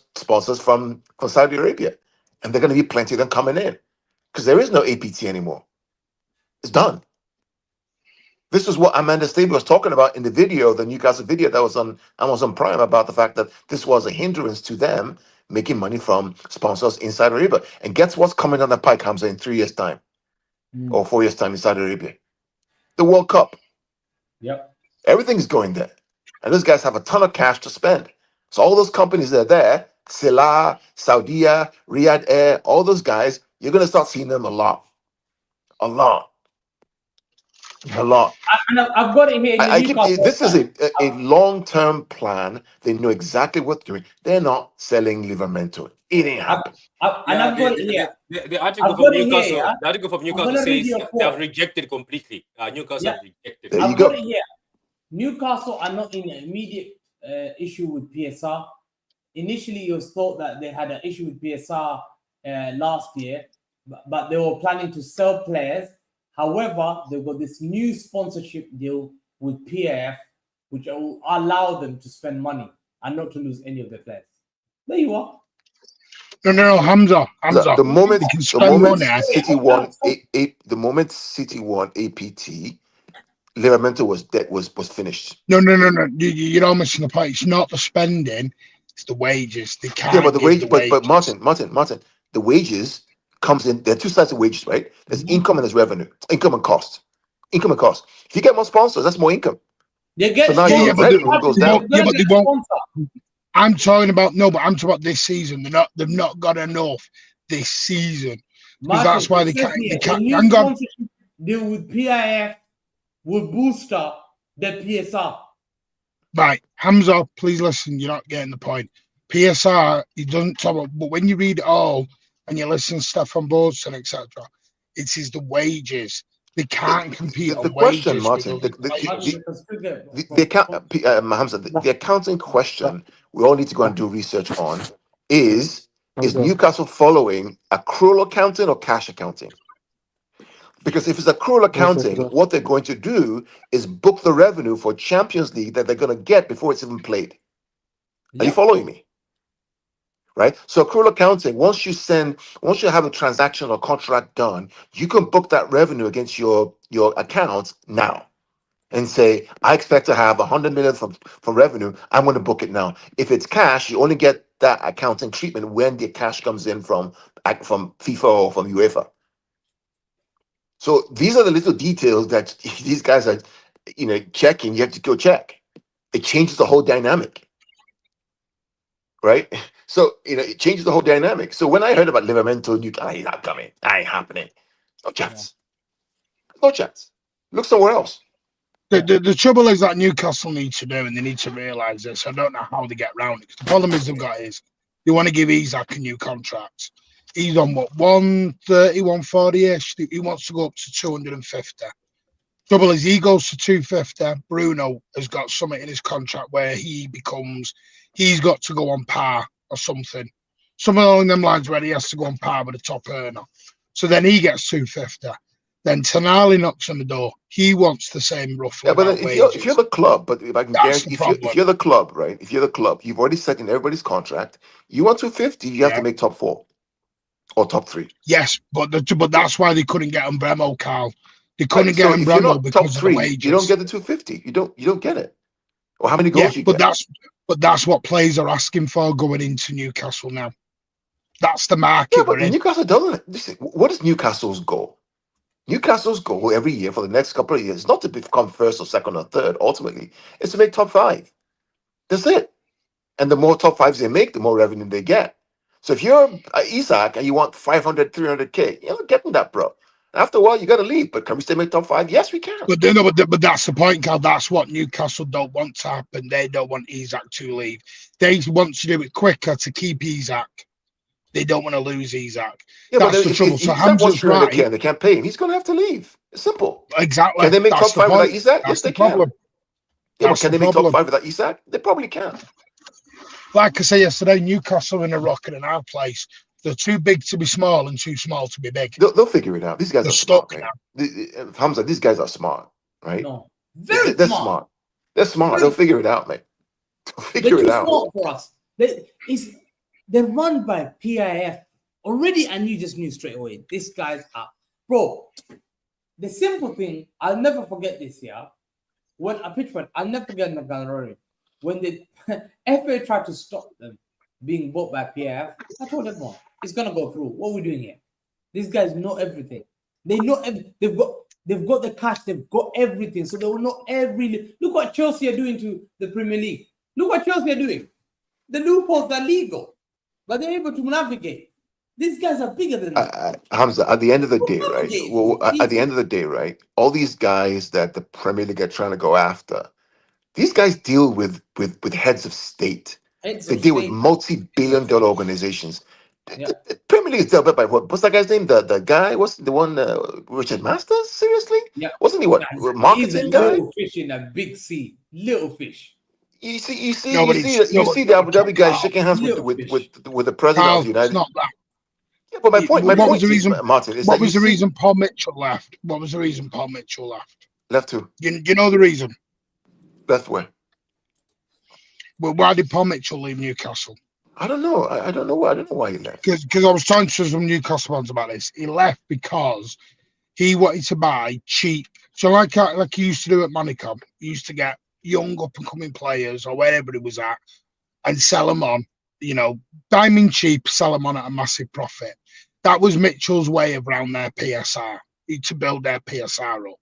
from Saudi Arabia, and they're going to be plenty of them coming in, because there is no APT anymore. It's done. This is what Amanda Stable was talking about in the video, the Newcastle video that was on Amazon Prime, about the fact that this was a hindrance to them making money from sponsors in Saudi Arabia. And guess what's coming down the pike, Hamza, in 3 years' time or 4 years' time in Saudi Arabia? The World Cup. Yep. Everything's going there. And those guys have a ton of cash to spend. So all those companies that are there, Sila, Saudia, Riyadh Air, all those guys, you're gonna start seeing them a lot. A lot. A lot. And I've got it here in the I keep Newcastle. this is a long-term plan. They know exactly what they're doing. They're not selling Livermento. It ain't happening. And I've got it here. The article I've from got it Newcastle, here, yeah? the article from Newcastle gonna read says you a they have quote. rejected completely. Newcastle Yeah. have rejected. There you I've go. got it here. Newcastle are not in an immediate issue with PSR. Initially, it was thought that they had an issue with PSR last year, but they were planning to sell players. However, they've got this new sponsorship deal with PAF, which will allow them to spend money and not to lose any of their players. There you are. No, Hamza. The moment They can the spend moment money. City won the moment City won APT, Livermento was finished. No. You're all missing the point. It's not the spending, it's the wages. They can't Yeah, but the give wage, the but wages. Martin, the wages comes in. There are two sides of wages, right? There's income and there's revenue. Income and cost. Income and cost. If you get more sponsors, that's more income. They get So now your revenue goes down. Yeah, but they won't. I'm talking about I'm talking about this season. They've not got enough this season. Martin, That's why they it says can't. here, They can't. the new Hang on. sponsorship deal with PIF will boost up the PSR. Right, Hamza, please listen. You're not getting the point. PSR, he doesn't talk about, but when you read it all and you listen to Stefan Boldson, etc., it is the wages. They can't compete The on question, wages. Martin, with other players. Hamza, the accounting question we all need to go and do research on is Newcastle following accrual accounting or cash accounting? Because if it's accrual accounting, what they're going to do is book the revenue for Champions League that they're going to get before it's even played. Are you following me? Right? So accrual accounting, once you have a transaction or contract done, you can book that revenue against your account now and say, I expect to have 100 million from revenue. I'm going to book it now. If it's cash, you only get that accounting treatment when the cash comes in from FIFA or from UEFA. So these are the little details that these guys are, checking. You have to go check. It changes the whole dynamic, right? So it changes the whole dynamic. So when I heard about Livermento, he's not coming. I ain't happening. No chance. No chance. Look somewhere else. The trouble is that Newcastle need to do, and they need to realise this. I don't know how they get around it. The problem is they've got is they want to give Isak a new contract. He's on what 130, 140-ish. He wants to go up to 250. Trouble is he goes to 250. Bruno has got something in his contract where he's got to go on par or something. Something along them lines where he has to go on par with the top earner. So then he gets 250. Then Tonali knocks on the door. He wants the same roughly. Yeah, but if you're the club, but if I can guarantee, if you're the club, right? If you're the club, you've already set in everybody's contract. You want 250, you have to make top 4 or top 3. Yes, but that's why they couldn't get Umbremo, Carl. They couldn't get if you're Umbremo not because top 3, of the wages. you don't get the 250. You don't get it. Or how many goals you get? But that's what players are asking for going into Newcastle now. That's the market. Yeah, but Newcastle doesn't. Listen, what is Newcastle's goal? Newcastle's goal every year for the next couple of years is not to become first or second or third. Ultimately, it's to make top 5. That's it. And the more top 5s they make, the more revenue they get. So if you're Isak and you want 500, 300K, you're not getting that, bro. After a while, you got to leave. But can we still make top 5? Yes, we can. But that's the point, Carl. That's what Newcastle don't want to happen. They don't want Isak to leave. They want to do it quicker to keep Isak. They don't want to lose Isak. Yeah, that's but the trouble. If so Isak wants 300K right. and they can't pay him, he's going to have to leave. It's simple. Exactly. Can they make that's top 5 without Isak? That's Yes, they problem. can. Yeah, but can they make top 5 without Isak? They probably can. Like I said yesterday, Newcastle in a rock and a hard place. They're too big to be small and too small to be big. They'll figure it out. These guys are smart, man. Hamza, these guys are smart, right? No, they're smart. They're smart. They'll figure it out, mate. They're too smart for us. They're run by PIF already, and you just knew straight away these guys are, bro. The simple thing, I'll never forget this. Yeah, when a pitchman, I'll never forget Nagarori. When the FA tried to stop them being bought by PIF, I told everyone it's gonna go through. What are we doing here? These guys know everything. They know they've got the cash. They've got everything. So they will know every. Look what Chelsea are doing to the Premier League. Look what Chelsea are doing. The loopholes are legal, but they're able to navigate. These guys are bigger than that. Hamza, at the end of the day, We'll right? navigate Well, these. at the end of the day, right? All these guys that the Premier League are trying to go after, these guys deal with heads of state. Heads They of deal with state. multi-billion-dollar organizations. Yeah. The Premier League is dealt with by what's that guy's name? The guy, what's the one? Richard Masters? Seriously? Yeah. Wasn't he what He's a marketing guy? little fish in a big sea. Little fish. You see No, but the Abu Dhabi guy Carl, shaking hands with little fish. the president Carl, of the it's United. not that. Yeah, but my point What was the is, reason? Martin, is What that you was the see reason Paul Mitchell left? What was the reason Paul Mitchell left? left to You know the reason? left where? Well, why did Paul Mitchell leave Newcastle? I don't know. I don't know why. I don't know why he left. Because I was talking to some Newcastle fans about this. He left because he wanted to buy cheap. So like he used to do at Manicom, he used to get young up and coming players or wherever he was at and sell them on, diamond cheap, sell them on at a massive profit. That was Mitchell's way around their PSR, to build their PSR up.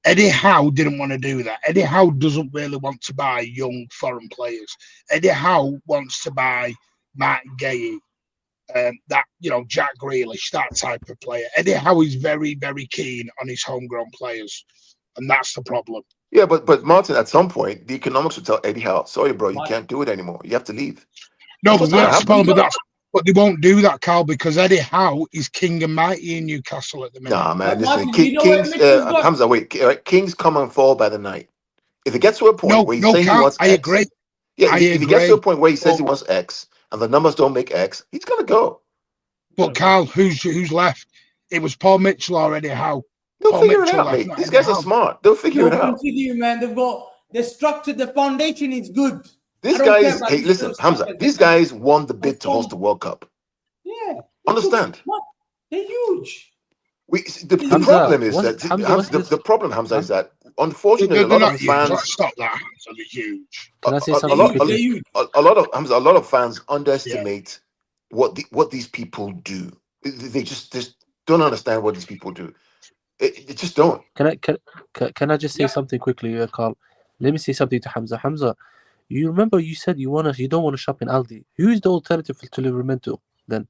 Eddie Howe didn't want to do that. Eddie Howe doesn't really want to buy young foreign players. Eddie Howe wants to buy Matt Gay, Jack Grealish, that type of player. Eddie Howe is very, very keen on his homegrown players, and that's the problem. Yeah, but Martin, at some point, the economics would tell Eddie Howe, sorry, bro, you can't do it anymore. You have to leave. No, That's but what's that's the gonna problem. happen. But they won't do that, Carl, because Eddie Howe is king and mighty in Newcastle at the minute. Nah, man, listen, Martin, you know where Kings, Mitchell's got? Hamza, wait, Kings come and fall by the night. If it gets to a point where he's saying he Carl, wants I X, agree. yeah, if he gets to a point where he says he But- wants X and the numbers don't make X, he's gonna go. But Carl, who's left? It was Paul Mitchell or Eddie Howe. They'll Paul figure it Mitchell out, left, mate. not These Eddie guys are Howe. smart. They'll figure it No out. continue, man. They've got the structure, the foundation is good. These I don't care guys, about hey, these listen, little Hamza, structures. these guys won the bid to host the World Cup. Yeah. Understand? They're huge. The Hamza, problem is what's- that Hamza, what's this? the problem, Hamza, is that unfortunately They're a lot not of huge. fans, Let's stop that. So they're huge. Can I say a something lot, quickly? huge. a lot of Hamza, a lot of fans underestimate what these people do. They just don't understand what these people do. They just don't. Can I just say something quickly, Carl? Let me say something to Hamza. Hamza, you remember you said you don't want to shop in Aldi. Who is the alternative to Livramento then?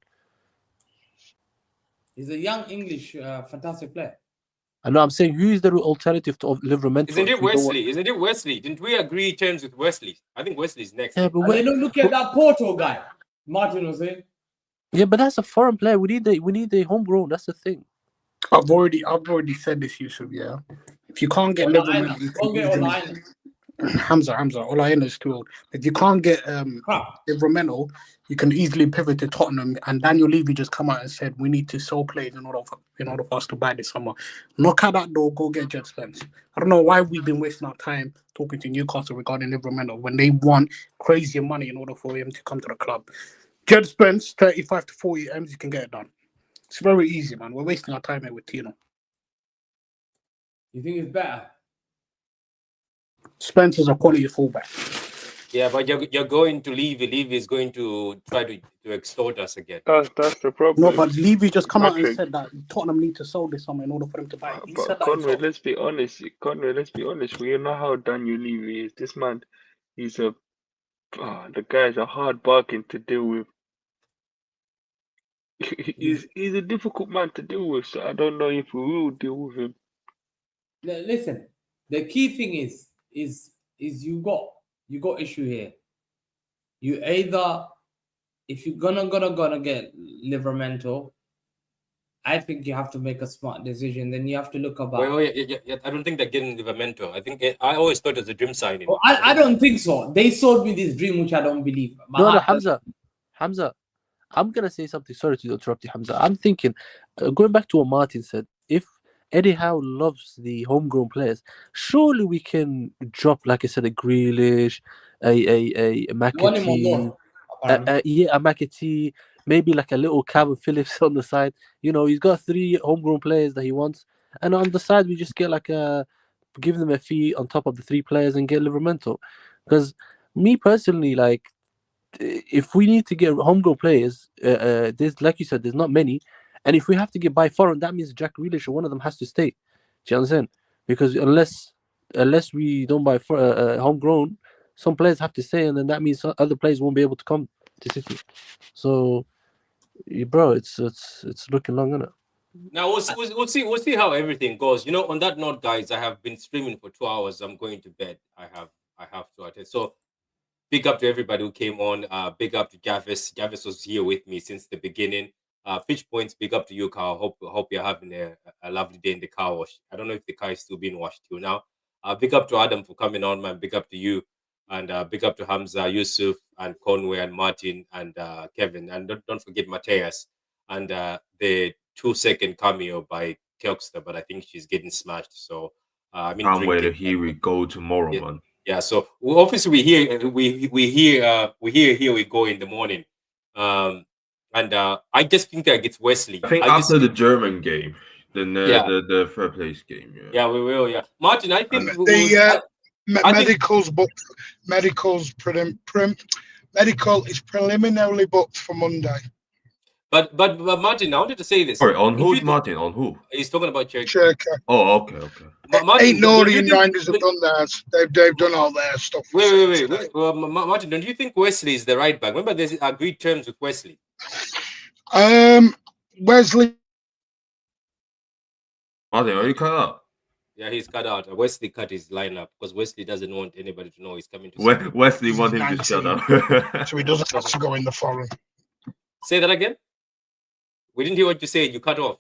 He's a young English, fantastic player. I know. I'm saying who is the alternative to Livramento? Isn't it Wesley? Isn't it Wesley? Didn't we agree terms with Wesley? I think Wesley's next. Yeah, but And they don't look at that Porto guy. Martin was saying. Yeah, but that's a foreign player. We need a homegrown. That's the thing. I've already said this, Yusuf. Yeah, if you can't get Livermore, you Don't get can online. Hamza, Olaina is too old. If you can't get Livermore, you can easily pivot to Tottenham. And Daniel Levy just come out and said we need to sell players in order for us to buy this summer. Knock out that door, go get Jed Spence. I don't know why we've been wasting our time talking to Newcastle regarding Livermore when they want crazy money in order for him to come to the club. Jed Spence, 35 to 40 M's, you can get it done. It's very easy, man. We're wasting our time here with Tino. You think it's better? Spence is a quality fullback. Yeah, but you're going to Levy. Levy is going to try to extort us again. That's the problem. No, but Levy just come out and Patrick. said that Tottenham need to sell this summer in order for them to buy it. He But said that Conway, himself. let's be honest. Conway, let's be honest. We know how Daniel Levy is. This man, the guy's a hard bargain to deal with. He's a difficult man to deal with. So I don't know if we will deal with him. Listen, the key thing is you got issue here. You either, if you're gonna get Livramento, I think you have to make a smart decision. Then you have to look about. Well, yeah, I don't think they're getting Livramento. I think I always thought it was a dream signing. Oh, I don't think so. They sold me this dream, which I don't believe. No, Hamza, I'm gonna say something. Sorry to interrupt you, Hamza. I'm thinking, going back to what Martin said, if Eddie Howe loves the homegrown players, surely we can drop, like I said, a Grealish, a McAtee, a McAtee, maybe like a little Calvin Phillips on the side. He's got 3 homegrown players that he wants, and on the side we just get give them a fee on top of the 3 players and get Livramento. Because me personally, if we need to get homegrown players, there's, like you said, there's not many. And if we have to get by foreign, that means Jack Grealish or one of them has to stay. Do you understand? Because unless we don't buy homegrown, some players have to stay, and then that means other players won't be able to come to City. So, bro, it's looking long, isn't it? Now we'll see how everything goes. You know, on that note, guys, I have been streaming for 2 hours. I'm going to bed. I have to attend. So big up to everybody who came on. Big up to Javis. Javis was here with me since the beginning. Pitch points. Big up to you, Carl. Hope you're having a lovely day in the car wash. I don't know if the car is still being washed till now. Big up to Adam for coming on, man. Big up to you. And big up to Hamza, Yusuf, and Conway, and Martin, and Kevin. And don't forget Mateus. And the 2-second cameo by Kelkster, but I think she's getting smashed. So Can't wait to hear we go tomorrow, man. Yeah, so obviously we hear here we go in the morning. And I just think that it's Wesley. I think after the German game, the third place game. Yeah, we will. Yeah, Martin, I think medical's booked. Medical is preliminarily booked for Monday. But Martin, I wanted to say this. Sorry, on who, Martin? On who? He's talking about Cherki. Cherki. Oh, okay. Martin, Nori and Reijnders have done theirs. They've done all their stuff. Wait. Martin, don't you think Wesley is the right back? Remember, there's agreed terms with Wesley. Wesley. Martin, are you cut out? Yeah, he's cut out. Wesley cut his lineup because Wesley doesn't want anybody to know he's coming to. Wesley wants him to shut up, so he doesn't have to go in the forum. Say that again. We didn't hear what you said. You cut off.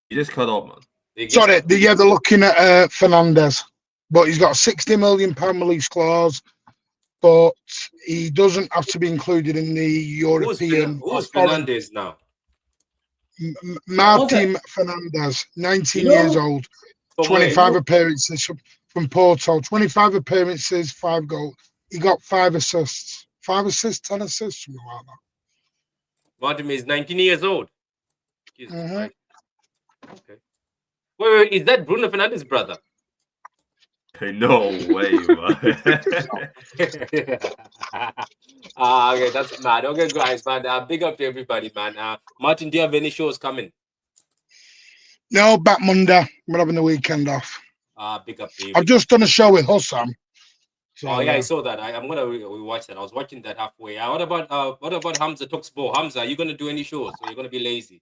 You just cut off, man. Sorry, they're looking at Fernandez, but he's got a £60 million release clause, but he doesn't have to be included in the European. Who's Fernandez now? Martin Fernandez, 19 years old, 25 appearances from Porto, 25 appearances, 5 goals. He got 5 assists, 10 assists, something like that. Martin is 19 years old. Okay. Wait, is that Bruno Fernandes' brother? No way, man. Okay, that's mad. Okay, guys, man. Big up to everybody, man. Martin, do you have any shows coming? No, back Monday. We're having the weekend off. Big up to you. I've just done a show with Hussam. So, I saw that. I'm gonna rewatch that. I was watching that halfway. What about Hamza Talks Ball? Hamza, are you gonna do any shows? Or you're gonna be lazy?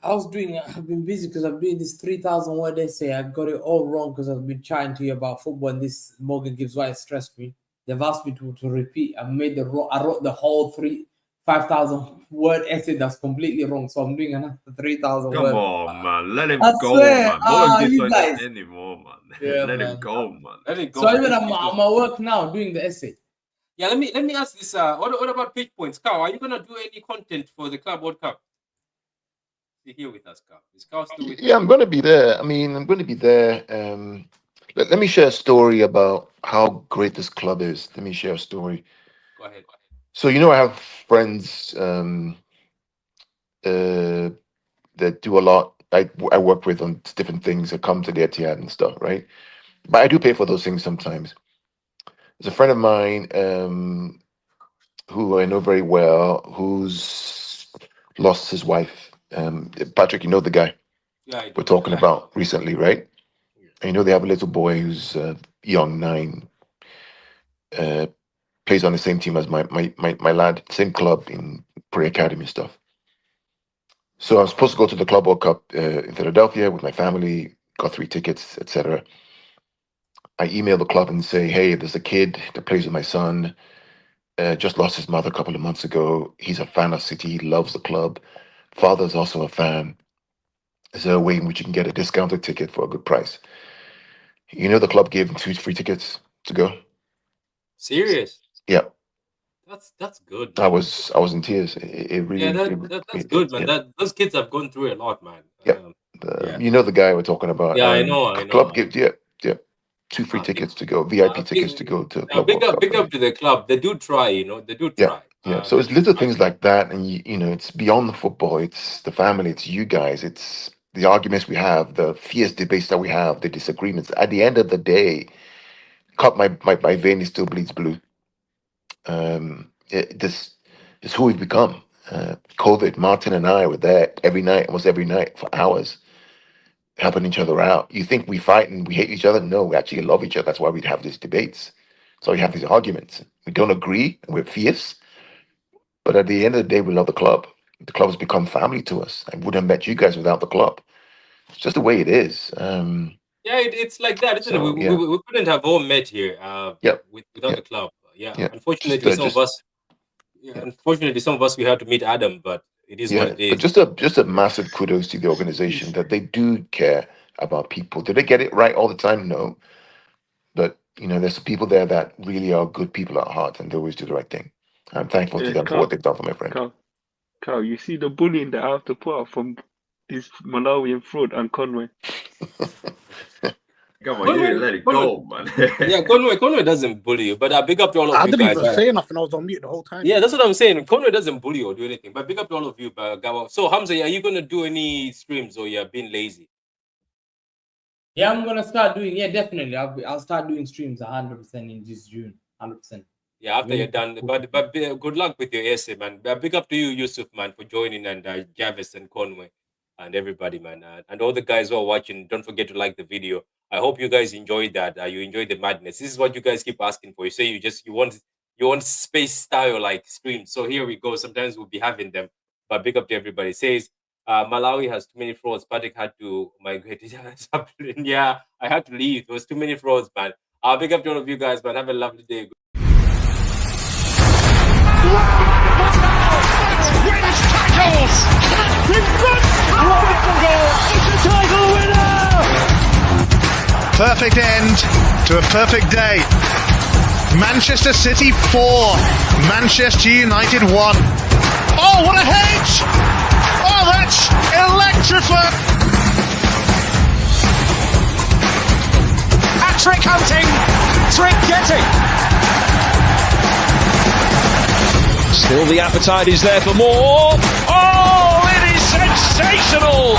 I've been busy because I'm doing this 3,000 word essay. I got it all wrong because I've been chatting to you about football, and this Morgan Gibbs White stressed me. They've asked me to repeat. I wrote the whole 5,000 word essay that's completely wrong. So I'm doing another 3,000 words. Come on, man. Let him go, man. No one gets anymore, man. Yeah, Let him go, man. Let it go. So even I'm at work now doing the essay. Yeah, let me ask this. What about pitch points? Carl, are you gonna do any content for the Club World Cup? Here with us, Carl. Is Carl still with Yeah, I'm going to be there. I mean, I'm going to be there. Let me share a story about how great this club is. Let me share a story. Go ahead. So, I have friends that do a lot. I work with on different things that come to the Etihad and stuff, right? But I do pay for those things sometimes. There's a friend of mine who I know very well, who's lost his wife. Patrick, you know the guy we're talking about recently, right? And they have a little boy who's young, 9, plays on the same team as my lad, same club in pre-academy stuff. So I was supposed to go to the Club World Cup in Philadelphia with my family, got 3 tickets, etc. I emailed the club and say, hey, there's a kid that plays with my son, just lost his mother a couple of months ago. He's a fan of City, he loves the club. Father's also a fan. Is there a way in which you can get a discounted ticket for a good price? The club gave him 2 free tickets to go. Serious? Yeah. That's good. Man. I was in tears. It really. That's good, man. Those kids have gone through a lot, man. Yeah. You know the guy we're talking about. Yeah, I know. Club gave 2 free tickets to go, VIP tickets to go to. Big up to the club. They do try. They do try. Yeah, so it's little things like that, and it's beyond the football. It's the family. It's you guys. It's the arguments we have, the fierce debates that we have, the disagreements. At the end of the day, cut my vein still bleeds blue. This is who we've become. COVID, Martin and I were there almost every night for hours, helping each other out. You think we fight and we hate each other? No, we actually love each other. That's why we'd have these debates. So we have these arguments. We don't agree, and we're fierce. But at the end of the day, we love the club. The club has become family to us. I wouldn't have met you guys without the club. It's just the way it is. Yeah, it's like that, isn't it? So, yeah. We couldn't have all met here Yep. without Yep. the club. Yeah. Yeah. Unfortunately, Just, unfortunately, some of us we had to meet Adam, but it is what it but is. just a massive kudos to the organization that they do care about people. Did they get it right all the time? No. But there's people there that really are good people at heart, and they always do the right thing. I'm thankful to them for what they've done for my friend. Carl, you see the bullying that I have to put up from this Malawian fraud and Conway. Come on, you let it go, man. Yeah, Conway doesn't bully you, but big up to all of I you didn't guys. even say nothing. I was on mute the whole time. Yeah, that's what I'm saying. Conway doesn't bully or do anything, but big up to all of you. So Hamza, are you gonna do any streams or you're being lazy? Yeah, I'm gonna start doing. Yeah, definitely. I'll start doing streams 100% in this June. 100%. Yeah, after you're done. But good luck with your essay, man. Big up to you, Yusuf, man, for joining, and Javis and Conway and everybody, man, and all the guys who are watching. Don't forget to like the video. I hope you guys enjoyed that. You enjoyed the madness. This is what you guys keep asking for. You say you want space style like streams. So here we go. Sometimes we'll be having them. But big up to everybody. It says Malawi has too many frauds. Patrick had to migrate. Yeah, I had to leave. There was too many frauds, man. Big up to all of you guys, man. Have a lovely day. Wins tackles! In front! It's a title winner! Perfect end to a perfect day. Manchester City 4, Manchester United 1. Oh, what a hedge! Oh, that's electrifying! Hat-trick hunting, trick getting. Still the appetite is there for more. Oh, it is sensational!